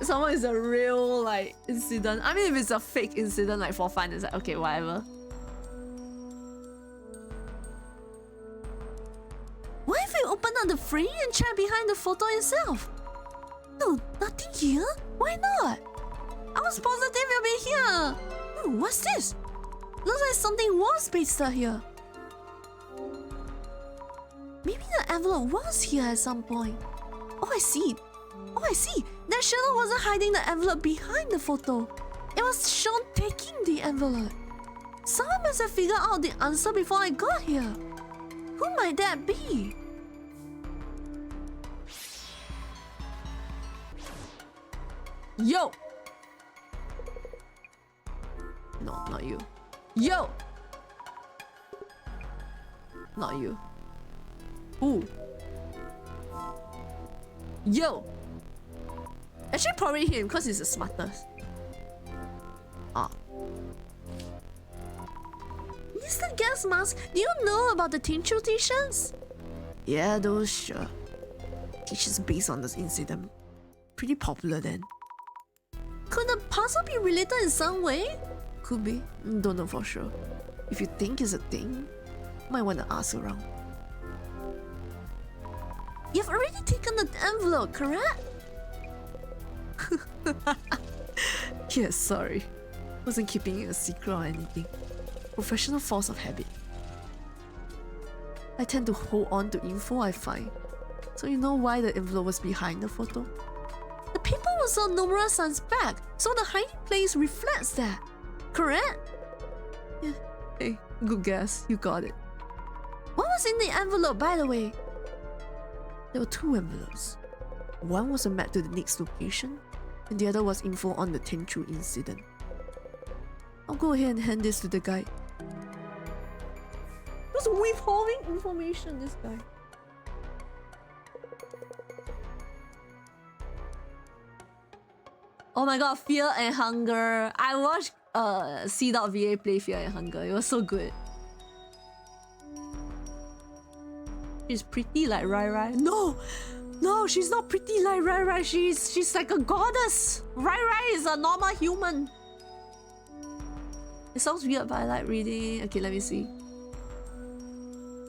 Someone is a real, like, incident. I mean, if it's a fake incident, like, for fun, it's like, okay, whatever. What if we open up the frame and check behind the photo itself? No, nothing here? Why not? I was positive it'll be here. What's this? Looks like something was pasted here. Maybe the envelope was here at some point. Oh, I see. That shadow wasn't hiding the envelope behind the photo. It was Sean taking the envelope. Someone must have figured out the answer before I got here. Who might that be? Yo! No, not you. Yo! Not you. Ooh. Yo! Actually, probably him, because he's the smartest. Ah. Mr. Gas Mask, do you know about the Tinchu t-shirts? Yeah, those sure. T-shirts based on this incident. Pretty popular then. Could the puzzle be related in some way? Could be. Don't know for sure. If you think it's a thing, might want to ask around. You've already taken the envelope, correct? Yes, sorry. Wasn't keeping it a secret or anything. Professional force of habit. I tend to hold on to info I find. So you know why the envelope was behind the photo? The paper was on Nomura-san's back, so the hiding place reflects that. Correct? Yeah. Hey, good guess. You got it. What was in the envelope, by the way? There were two envelopes. One was a map to the next location, and the other was info on the Tenchu incident. I'll go ahead and hand this to the guy. Just withholding information, this guy. Oh my god, Fear and Hunger. I watched C.VA play Fear and Hunger. It was so good. She's pretty like Rai Rai. No, she's not pretty like Rai Rai. She's like a goddess. Rai Rai is a normal human. It sounds weird, but I like reading. Okay, let me see.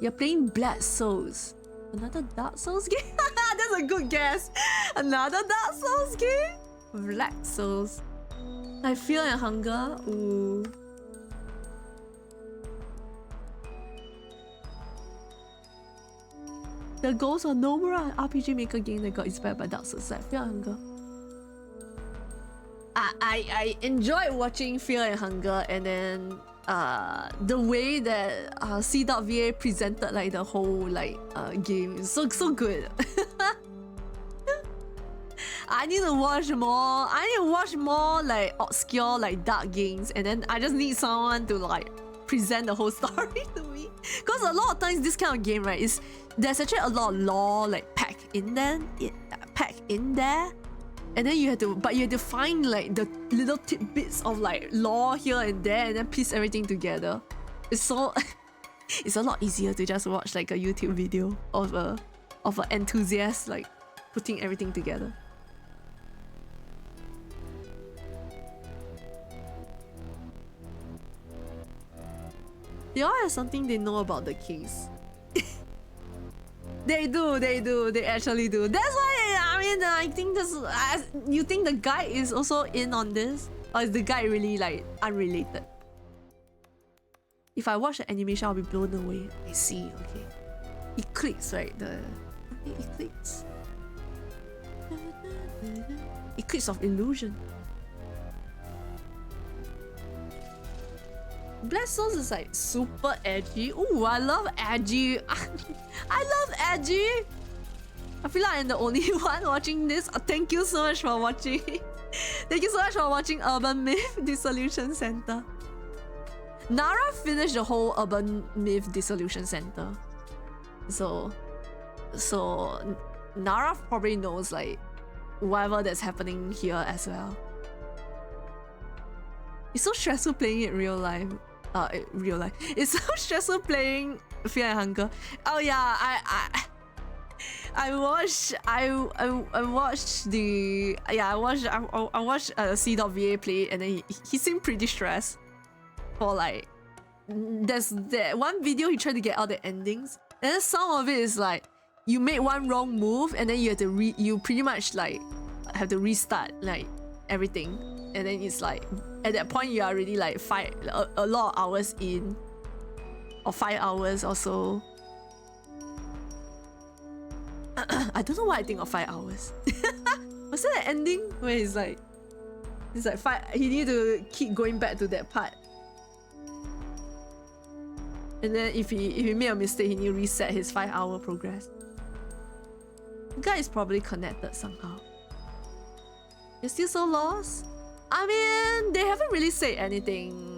You're playing Black Souls. Another Dark Souls game? That's a good guess. Another Dark Souls game? Black Souls. I Fear and Hunger. Ooh. The Ghost of Nomura, RPG Maker game that got inspired by Dark Souls. Like Fear and Hunger. I enjoyed watching Fear and Hunger, and then the way that C.VA presented like the whole like game is so good. I need to watch more. I need to watch more like obscure like dark games, and then I just need someone to like present the whole story to me. Because a lot of times this kind of game, right, is there's actually a lot of lore like packed in there, and then you have to find like the little tidbits of like lore here and there, and then piece everything together. It's so it's a lot easier to just watch like a YouTube video of an enthusiast like putting everything together. They all have something they know about the case. They do. They actually do. That's why I mean I think this. You think the guy is also in on this, or is the guy really like unrelated? If I watch the animation, I'll be blown away. I see. Okay, it clicks, right? It clicks. Eclipse of Illusion. Blessed Souls is like super edgy. Ooh, I love edgy. I love edgy. I feel like I'm the only one watching this. Thank you so much for watching. Thank you so much for watching Urban Myth Dissolution Center. Nara finished the whole Urban Myth Dissolution Center. So Nara probably knows like whatever that's happening here as well. It's so stressful playing it real life. Real life. It's so stressful playing Fear and Hunger. Oh yeah, I watched C.VA play it, and then he seemed pretty stressed for like there's that one video he tried to get all the endings, and then some of it is like you made one wrong move and then you have to you pretty much like have to restart like everything, and then it's like at that point you are already like a lot of hours in, or 5 hours or so. I don't know why I think of 5 hours. Was that an ending where it's like he need to keep going back to that part, and then if he made a mistake, he need to reset his 5-hour progress. The guy is probably connected somehow. You're still so lost? I mean, they haven't really said anything.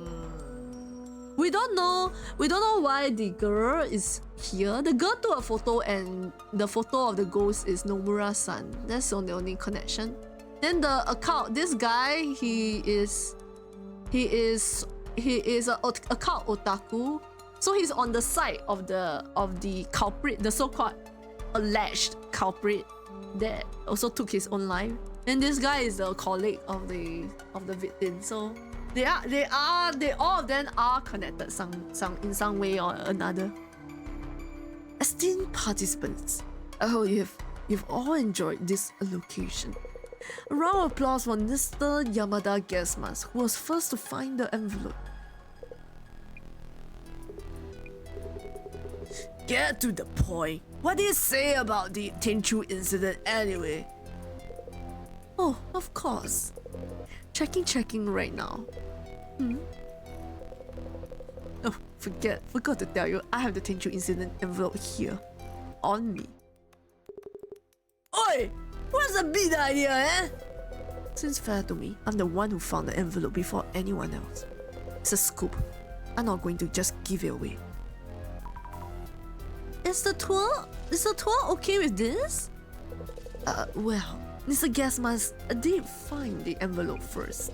We don't know why the girl is here. The girl took a photo and the photo of the ghost is Nomura-san. That's the only connection. Then the account, this guy, he is a account otaku. So he's on the side of the culprit, the so-called alleged culprit that also took his own life. And this guy is a colleague of the victim. So they all of them are connected in some way or another. Esteemed participants, I hope you've all enjoyed this allocation. A round of applause for Mr. Yamada Guestmas, who was first to find the envelope. Get to the point. What did you say about the Tenchu incident anyway? Oh, of course. Checking right now. Oh, forgot to tell you, I have the Tenchu incident envelope here. On me. Oi! What's the big idea, eh? Seems fair to me. I'm the one who found the envelope before anyone else. It's a scoop. I'm not going to just give it away. Is the tour okay with this? Well, Mr. Gasmas did find the envelope first.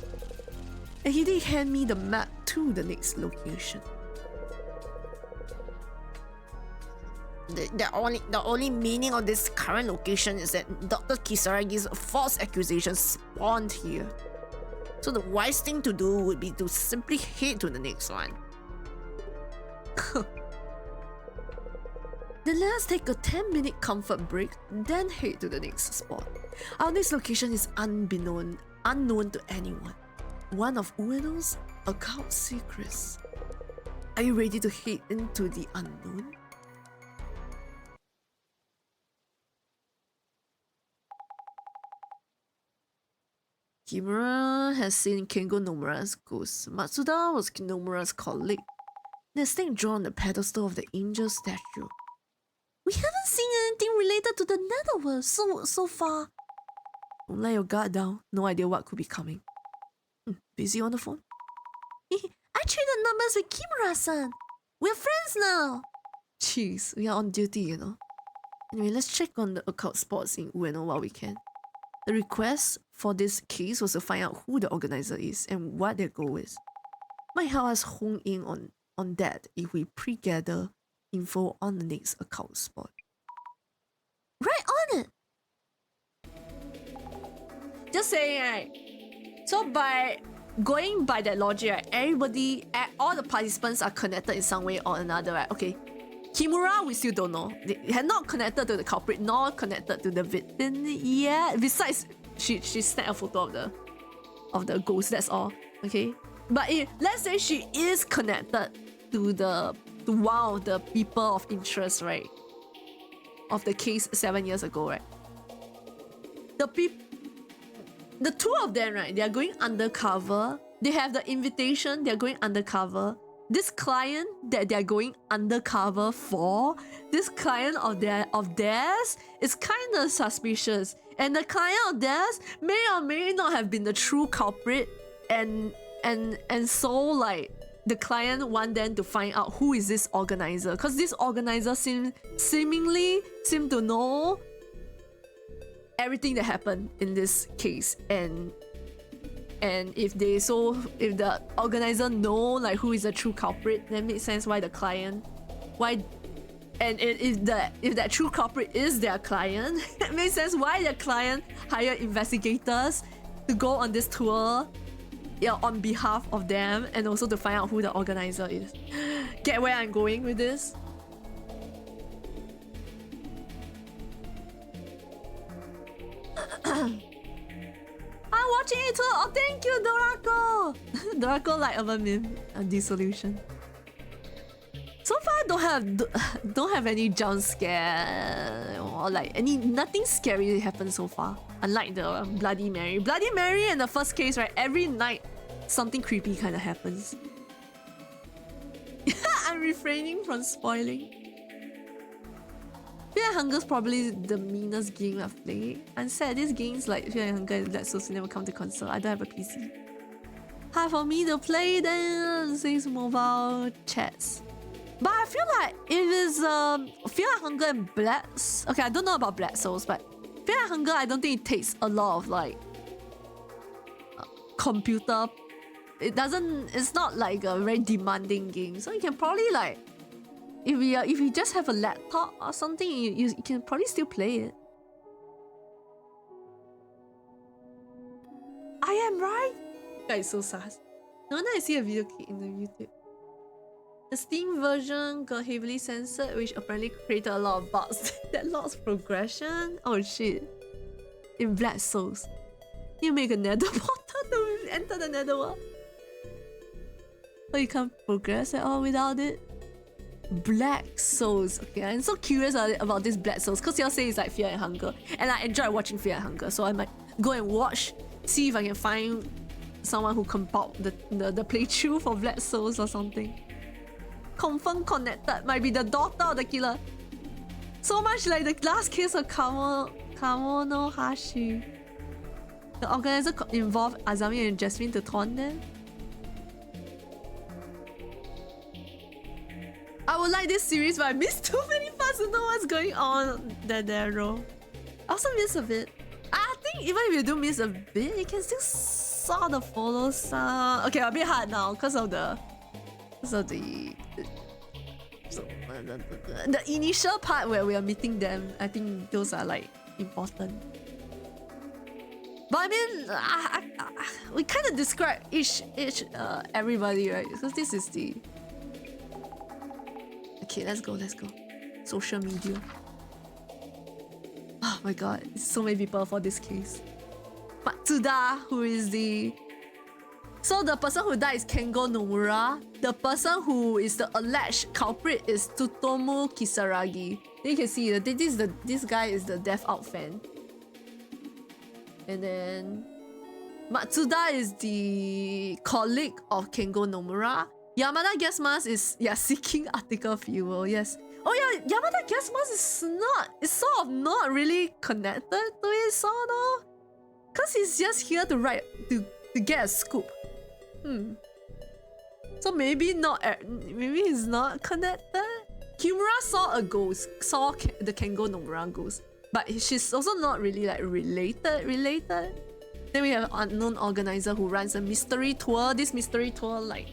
And he did hand me the map to the next location. The only meaning of this current location is that Dr. Kisaragi's false accusations spawned here. So the wise thing to do would be to simply head to the next one. Then let's take a 10-minute comfort break, then head to the next spot. Our next location is unknown to anyone. One of Ueno's occult secrets. Are you ready to head into the unknown? Kimura has seen Kengo Nomura's ghost. Matsuda was Nomura's colleague. There's stake drawn on the pedestal of the angel statue. We haven't seen anything related to the Netherworld so far. Don't let your guard down. No idea what could be coming. Busy on the phone? I traded numbers with Kimura-san. We're friends now. Jeez, we are on duty, you know. Anyway, let's check on the occult spots in Ueno while we can. The request for this case was to find out who the organizer is and what their goal is. Might help us hone in on that if we pre-gather info on the next occult spot. Right on it! Just saying, right? So by going by that logic, right, all the participants are connected in some way or another, right? Okay. Kimura, we still don't know. They had not connected to the culprit, nor connected to the victim yet. Besides, she snapped a photo of the ghost, that's all. Okay? But let's say she is connected to one of the people of interest, right? Of the case 7 years ago, right? the two of them, right? They are going undercover. They have the invitation. They're going undercover. This client that they're going undercover for, this client of theirs is kind of suspicious, and the client of theirs may or may not have been the true culprit, and so like the client want them to find out who is this organizer, because this organizer seemingly to know everything that happened in this case, and if the organizer know like who is the true culprit, then makes sense why the client, if that true culprit is their client, it makes sense why their client hire investigators to go on this tour, on behalf of them, and also to find out who the organizer is. Get where I'm going with this? I'm watching it too. Oh, thank you, Dorako. Dorako like a meme. Dissolution. So far, don't have any jump scare or like nothing scary happened so far. Unlike the Bloody Mary. Bloody Mary in the first case, right? Every night, something creepy kind of happens. I'm refraining from spoiling. Fear and Hunger is probably the meanest game I've played. I'm sad these games like Fear and Hunger and Dead Souls never come to console. I don't have a PC. Hard for me to play then, says mobile chats. But I feel like if it's Fear and Hunger and Black... Okay, I don't know about Black Souls, but Fear and Hunger, I don't think it takes a lot of like... computer... It's not like a very demanding game. So you can probably like... If you just have a laptop or something, you can probably still play it. I am right? Guys, so sus. No wonder I see a video clip in the YouTube. The Steam version got heavily censored, which apparently created a lot of bugs that lost progression. Oh shit. In Black Souls, you make a nether portal to enter the netherworld. So you can't progress at all without it. Black Souls. Okay, I'm so curious about this Black Souls because y'all say it's like Fear and Hunger, and I enjoy watching Fear and Hunger, so I might go and watch, see if I can find someone who compiled the playthrough for Black Souls or something. Confirm connected might be the daughter of the killer. So much like the last case of Kamono Hashi. The organizer involved Azami and Jasmine to taunt them. I would like this series, but I missed too many parts to know what's going on. I also miss a bit. I think even if you do miss a bit, you can still sort of follow some. Okay, a bit hard now because of the initial part where we are meeting them. I think those are like important. But I mean, we kind of describe each everybody, right? Because this is the. Okay, let's go. Social media. Oh my god, so many people for this case. Matsuda, who is the... So the person who died is Kengo Nomura. The person who is the alleged culprit is Tsutomu Kisaragi. Then you can see this guy is the Death Out fan. And then Matsuda is the colleague of Kengo Nomura. Yamada Gas Mask is seeking article fuel, yes. Oh yeah, Yamada Gas Mask is sort of not really connected to it, sort of. Cause he's just here to write to get a scoop. So maybe he's not connected. Kimura saw a ghost, saw the Kengo Nomura ghost. But she's also not really like related. Then we have an unknown organizer who runs a mystery tour. This mystery tour like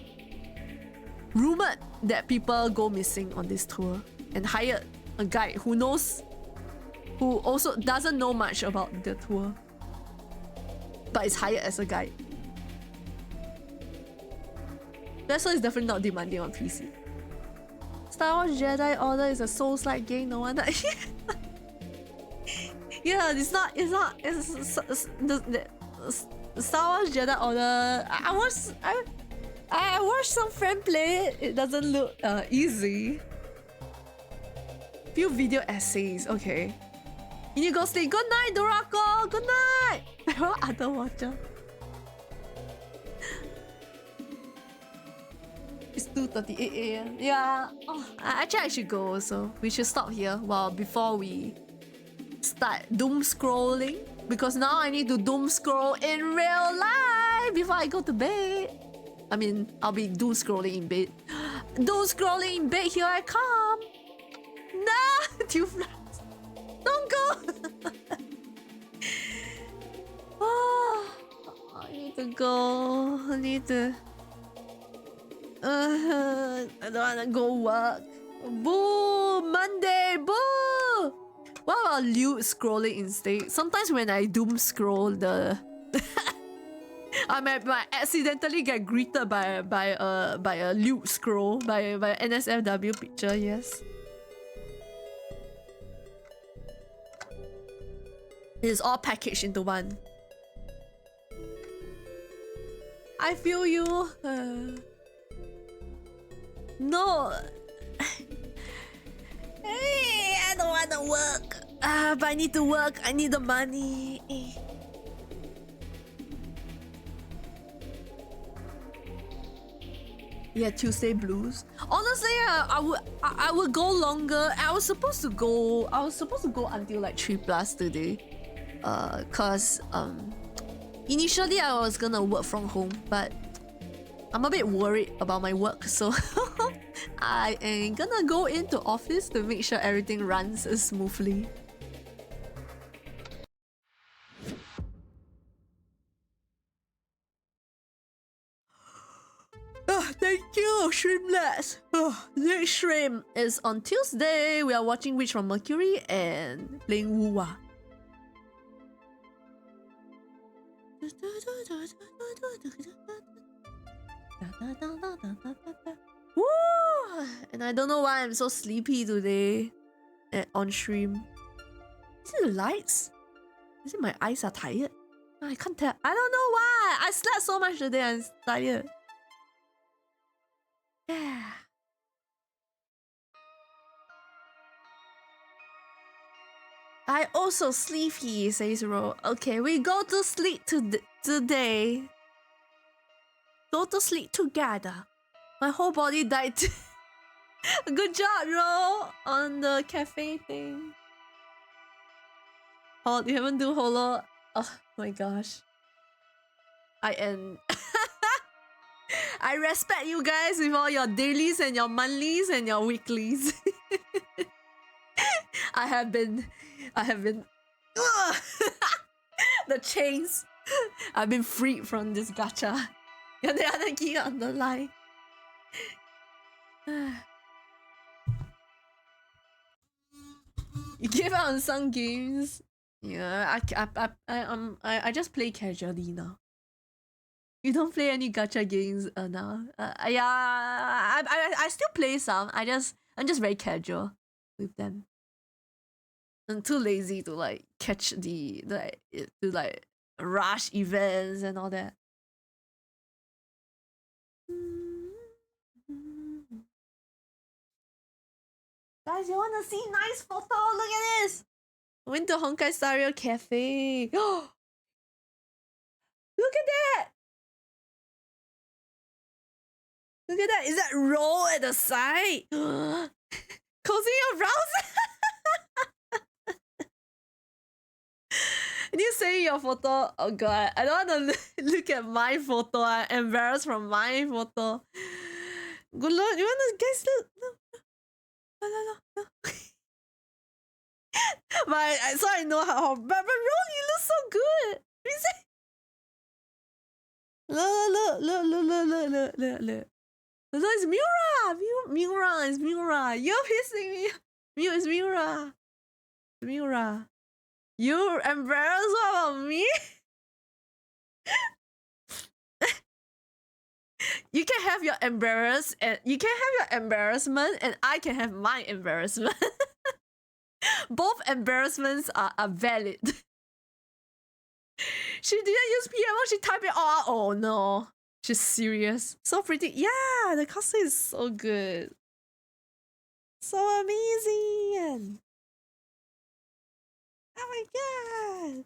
rumored that people go missing on this tour and hired a guy who also doesn't know much about the tour, but is hired as a guide. That's why it's definitely not demanding on PC. Star Wars Jedi Order is a Souls-like game, no wonder. Yeah, it's Star Wars Jedi Order. I watched some friend play it. It doesn't look easy. Few video essays, okay. You need to go sleep. Good night, Dorako. Good night. What other watcher? It's 2:38 a.m. Yeah. Oh, actually, I should go also. We should stop here before we start doom scrolling. Because now I need to doom scroll in real life before I go to bed. I mean, I'll be doom scrolling in bed. Doom scrolling in bed, here I come. No, two flats. Don't go. Oh, I need to go. I need to. I don't wanna go work. Boo! Monday! Boo! What about loot scrolling instead? Sometimes when I doom scroll the I might accidentally get greeted by a loot scroll by NSFW picture, yes. It's all packaged into one. I feel you. No. Hey, I don't wanna work. But I need to work. I need the money. Yeah, Tuesday blues. Honestly, I would go longer. I was supposed to go until like 3+ today. Cause initially I was gonna work from home, but I'm a bit worried about my work, so I am gonna go into office to make sure everything runs smoothly. Thank you, Streamless. Next stream is on Tuesday. We are watching Witch from Mercury and playing Wuwa. Woo! And I don't know why I'm so sleepy today on stream. Is it the lights? Is it my eyes are tired? I can't tell. I don't know why. I slept so much today. I'm tired. Yeah. I also sleepy, says Ro. Okay, we go to sleep today. Go to sleep together. My whole body died. Good job, Ro, on the cafe thing. Oh, you haven't do holo? Oh my gosh. I am. I respect you guys with all your dailies and your monthlies and your weeklies. I have been the chains. I've been freed from this gacha. You're the other key on the line. You give out on some games. Yeah, I just play casually now. You don't play any gacha games now. Yeah, I still play some. I'm just very casual with them. I'm too lazy to like catch to like rush events and all that. Guys, you wanna see nice photo? Look at this. Went to Honkai Star Rail Cafe. Look at that. Look at that. Is that roll at the side? Closing your brows. You say your photo. Oh god, I don't want to look at my photo. I'm embarrassed from my photo. Good lord, you wanna guys look? No. But so I know how. But Ron, you look so good. You say. Look. It's Miura. Miura is Miura. You're pissing me. It's Miura. Miura. You're embarrassed about me? You can have your embarrassment and I can have my embarrassment. Both embarrassments are valid. She didn't use PMO, she typed it all out. Oh no. She's serious. So pretty. Yeah, the cosplay is so good. So amazing. Oh my god!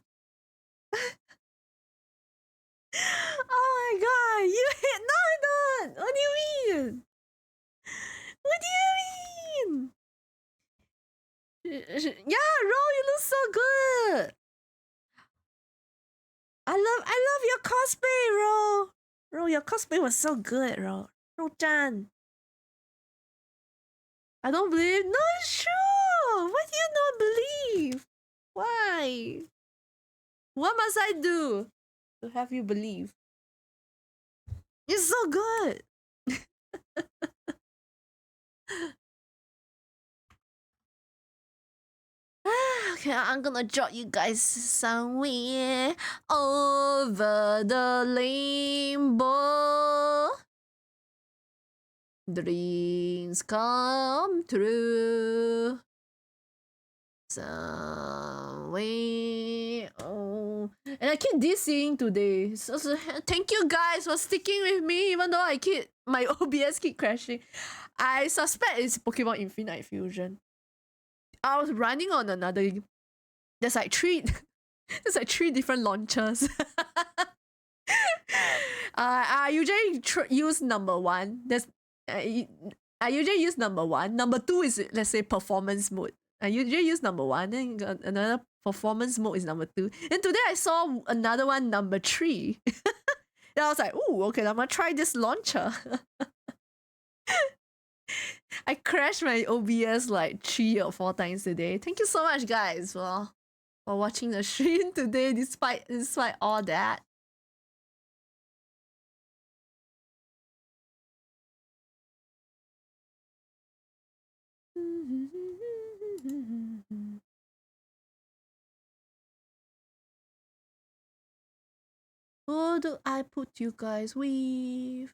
Oh my god! You hit no, I don't. What do you mean? What do you mean? Yeah, Ro, you look so good. I love your cosplay, Ro. Ro, your cosplay was so good, Ro. Ro-chan. I don't believe. No, it's true. Why do you not believe? Why? What must I do to have you believe? It's so good. Okay, I'm gonna drop you guys somewhere over the rainbow. Dreams come true. Somewhere. Oh, and I keep dissing today. So thank you guys for sticking with me, even though my OBS keep crashing. I suspect it's Pokemon Infinite Fusion. I was running on another. There's like three different launchers. I usually use number one. I usually use number one. Number two is, let's say, performance mode. I usually use number one. Then another performance mode is number two. And today I saw another one, number three. Then I was like, "Ooh, okay, I'm gonna try this launcher." I crashed my OBS like 3 or 4 times today. Thank you so much, guys, for watching the stream today, despite all that. Who do I put you guys with?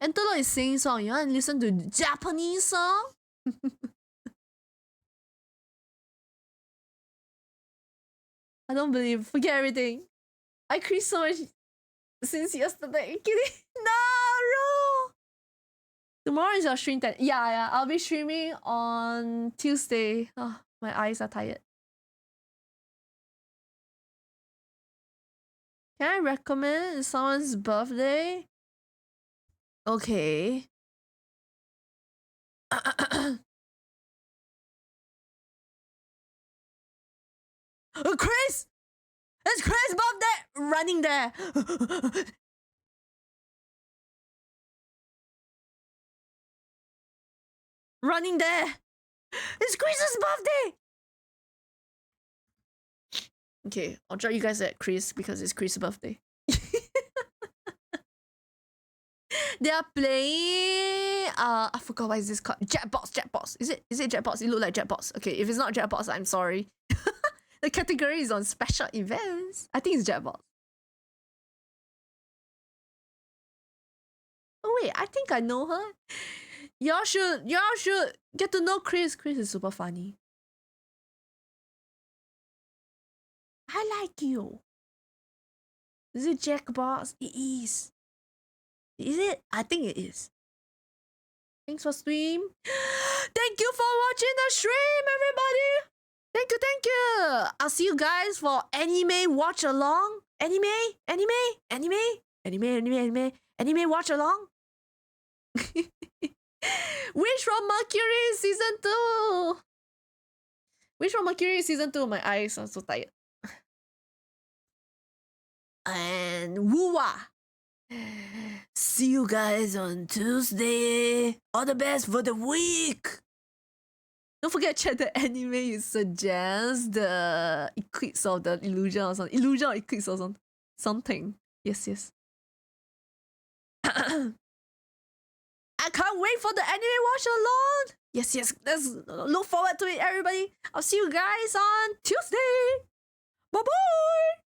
And Tolo is singing song. You want to listen to Japanese song? I don't believe. Forget everything. I creased so much since yesterday. Are you kidding? No! Tomorrow is your stream time. Yeah. I'll be streaming on Tuesday. Oh, my eyes are tired. Can I recommend someone's birthday? Okay. Chris! It's Chris' birthday! Running there! Running there! It's Chris's birthday! Okay, I'll drop you guys at Chris because it's Chris' birthday. They are playing I forgot what is this called. Jackbox. Is it Jackbox? It look like Jackbox. Okay, if it's not Jackbox, I'm sorry. The category is on special events. I think it's Jackbox. Oh wait, I think I know her. Y'all should get to know Chris. Chris is super funny. I like you. Is it Jackbox? It is. Is it? I think it is. Thanks for stream. Thank you for watching the stream, everybody. Thank you. I'll see you guys for anime watch along. Anime watch along. Wish from Mercury season 2. Wish from Mercury season 2. My eyes are so tired. And woo-wah. See you guys on Tuesday. All the best for the week. Don't forget to check the anime you suggest. The Eclipse of the Illusion or something. Illusion or Eclipse or something. Yes. I can't wait for the anime watch along. Yes. Let's look forward to it, everybody. I'll see you guys on Tuesday. Bye-bye.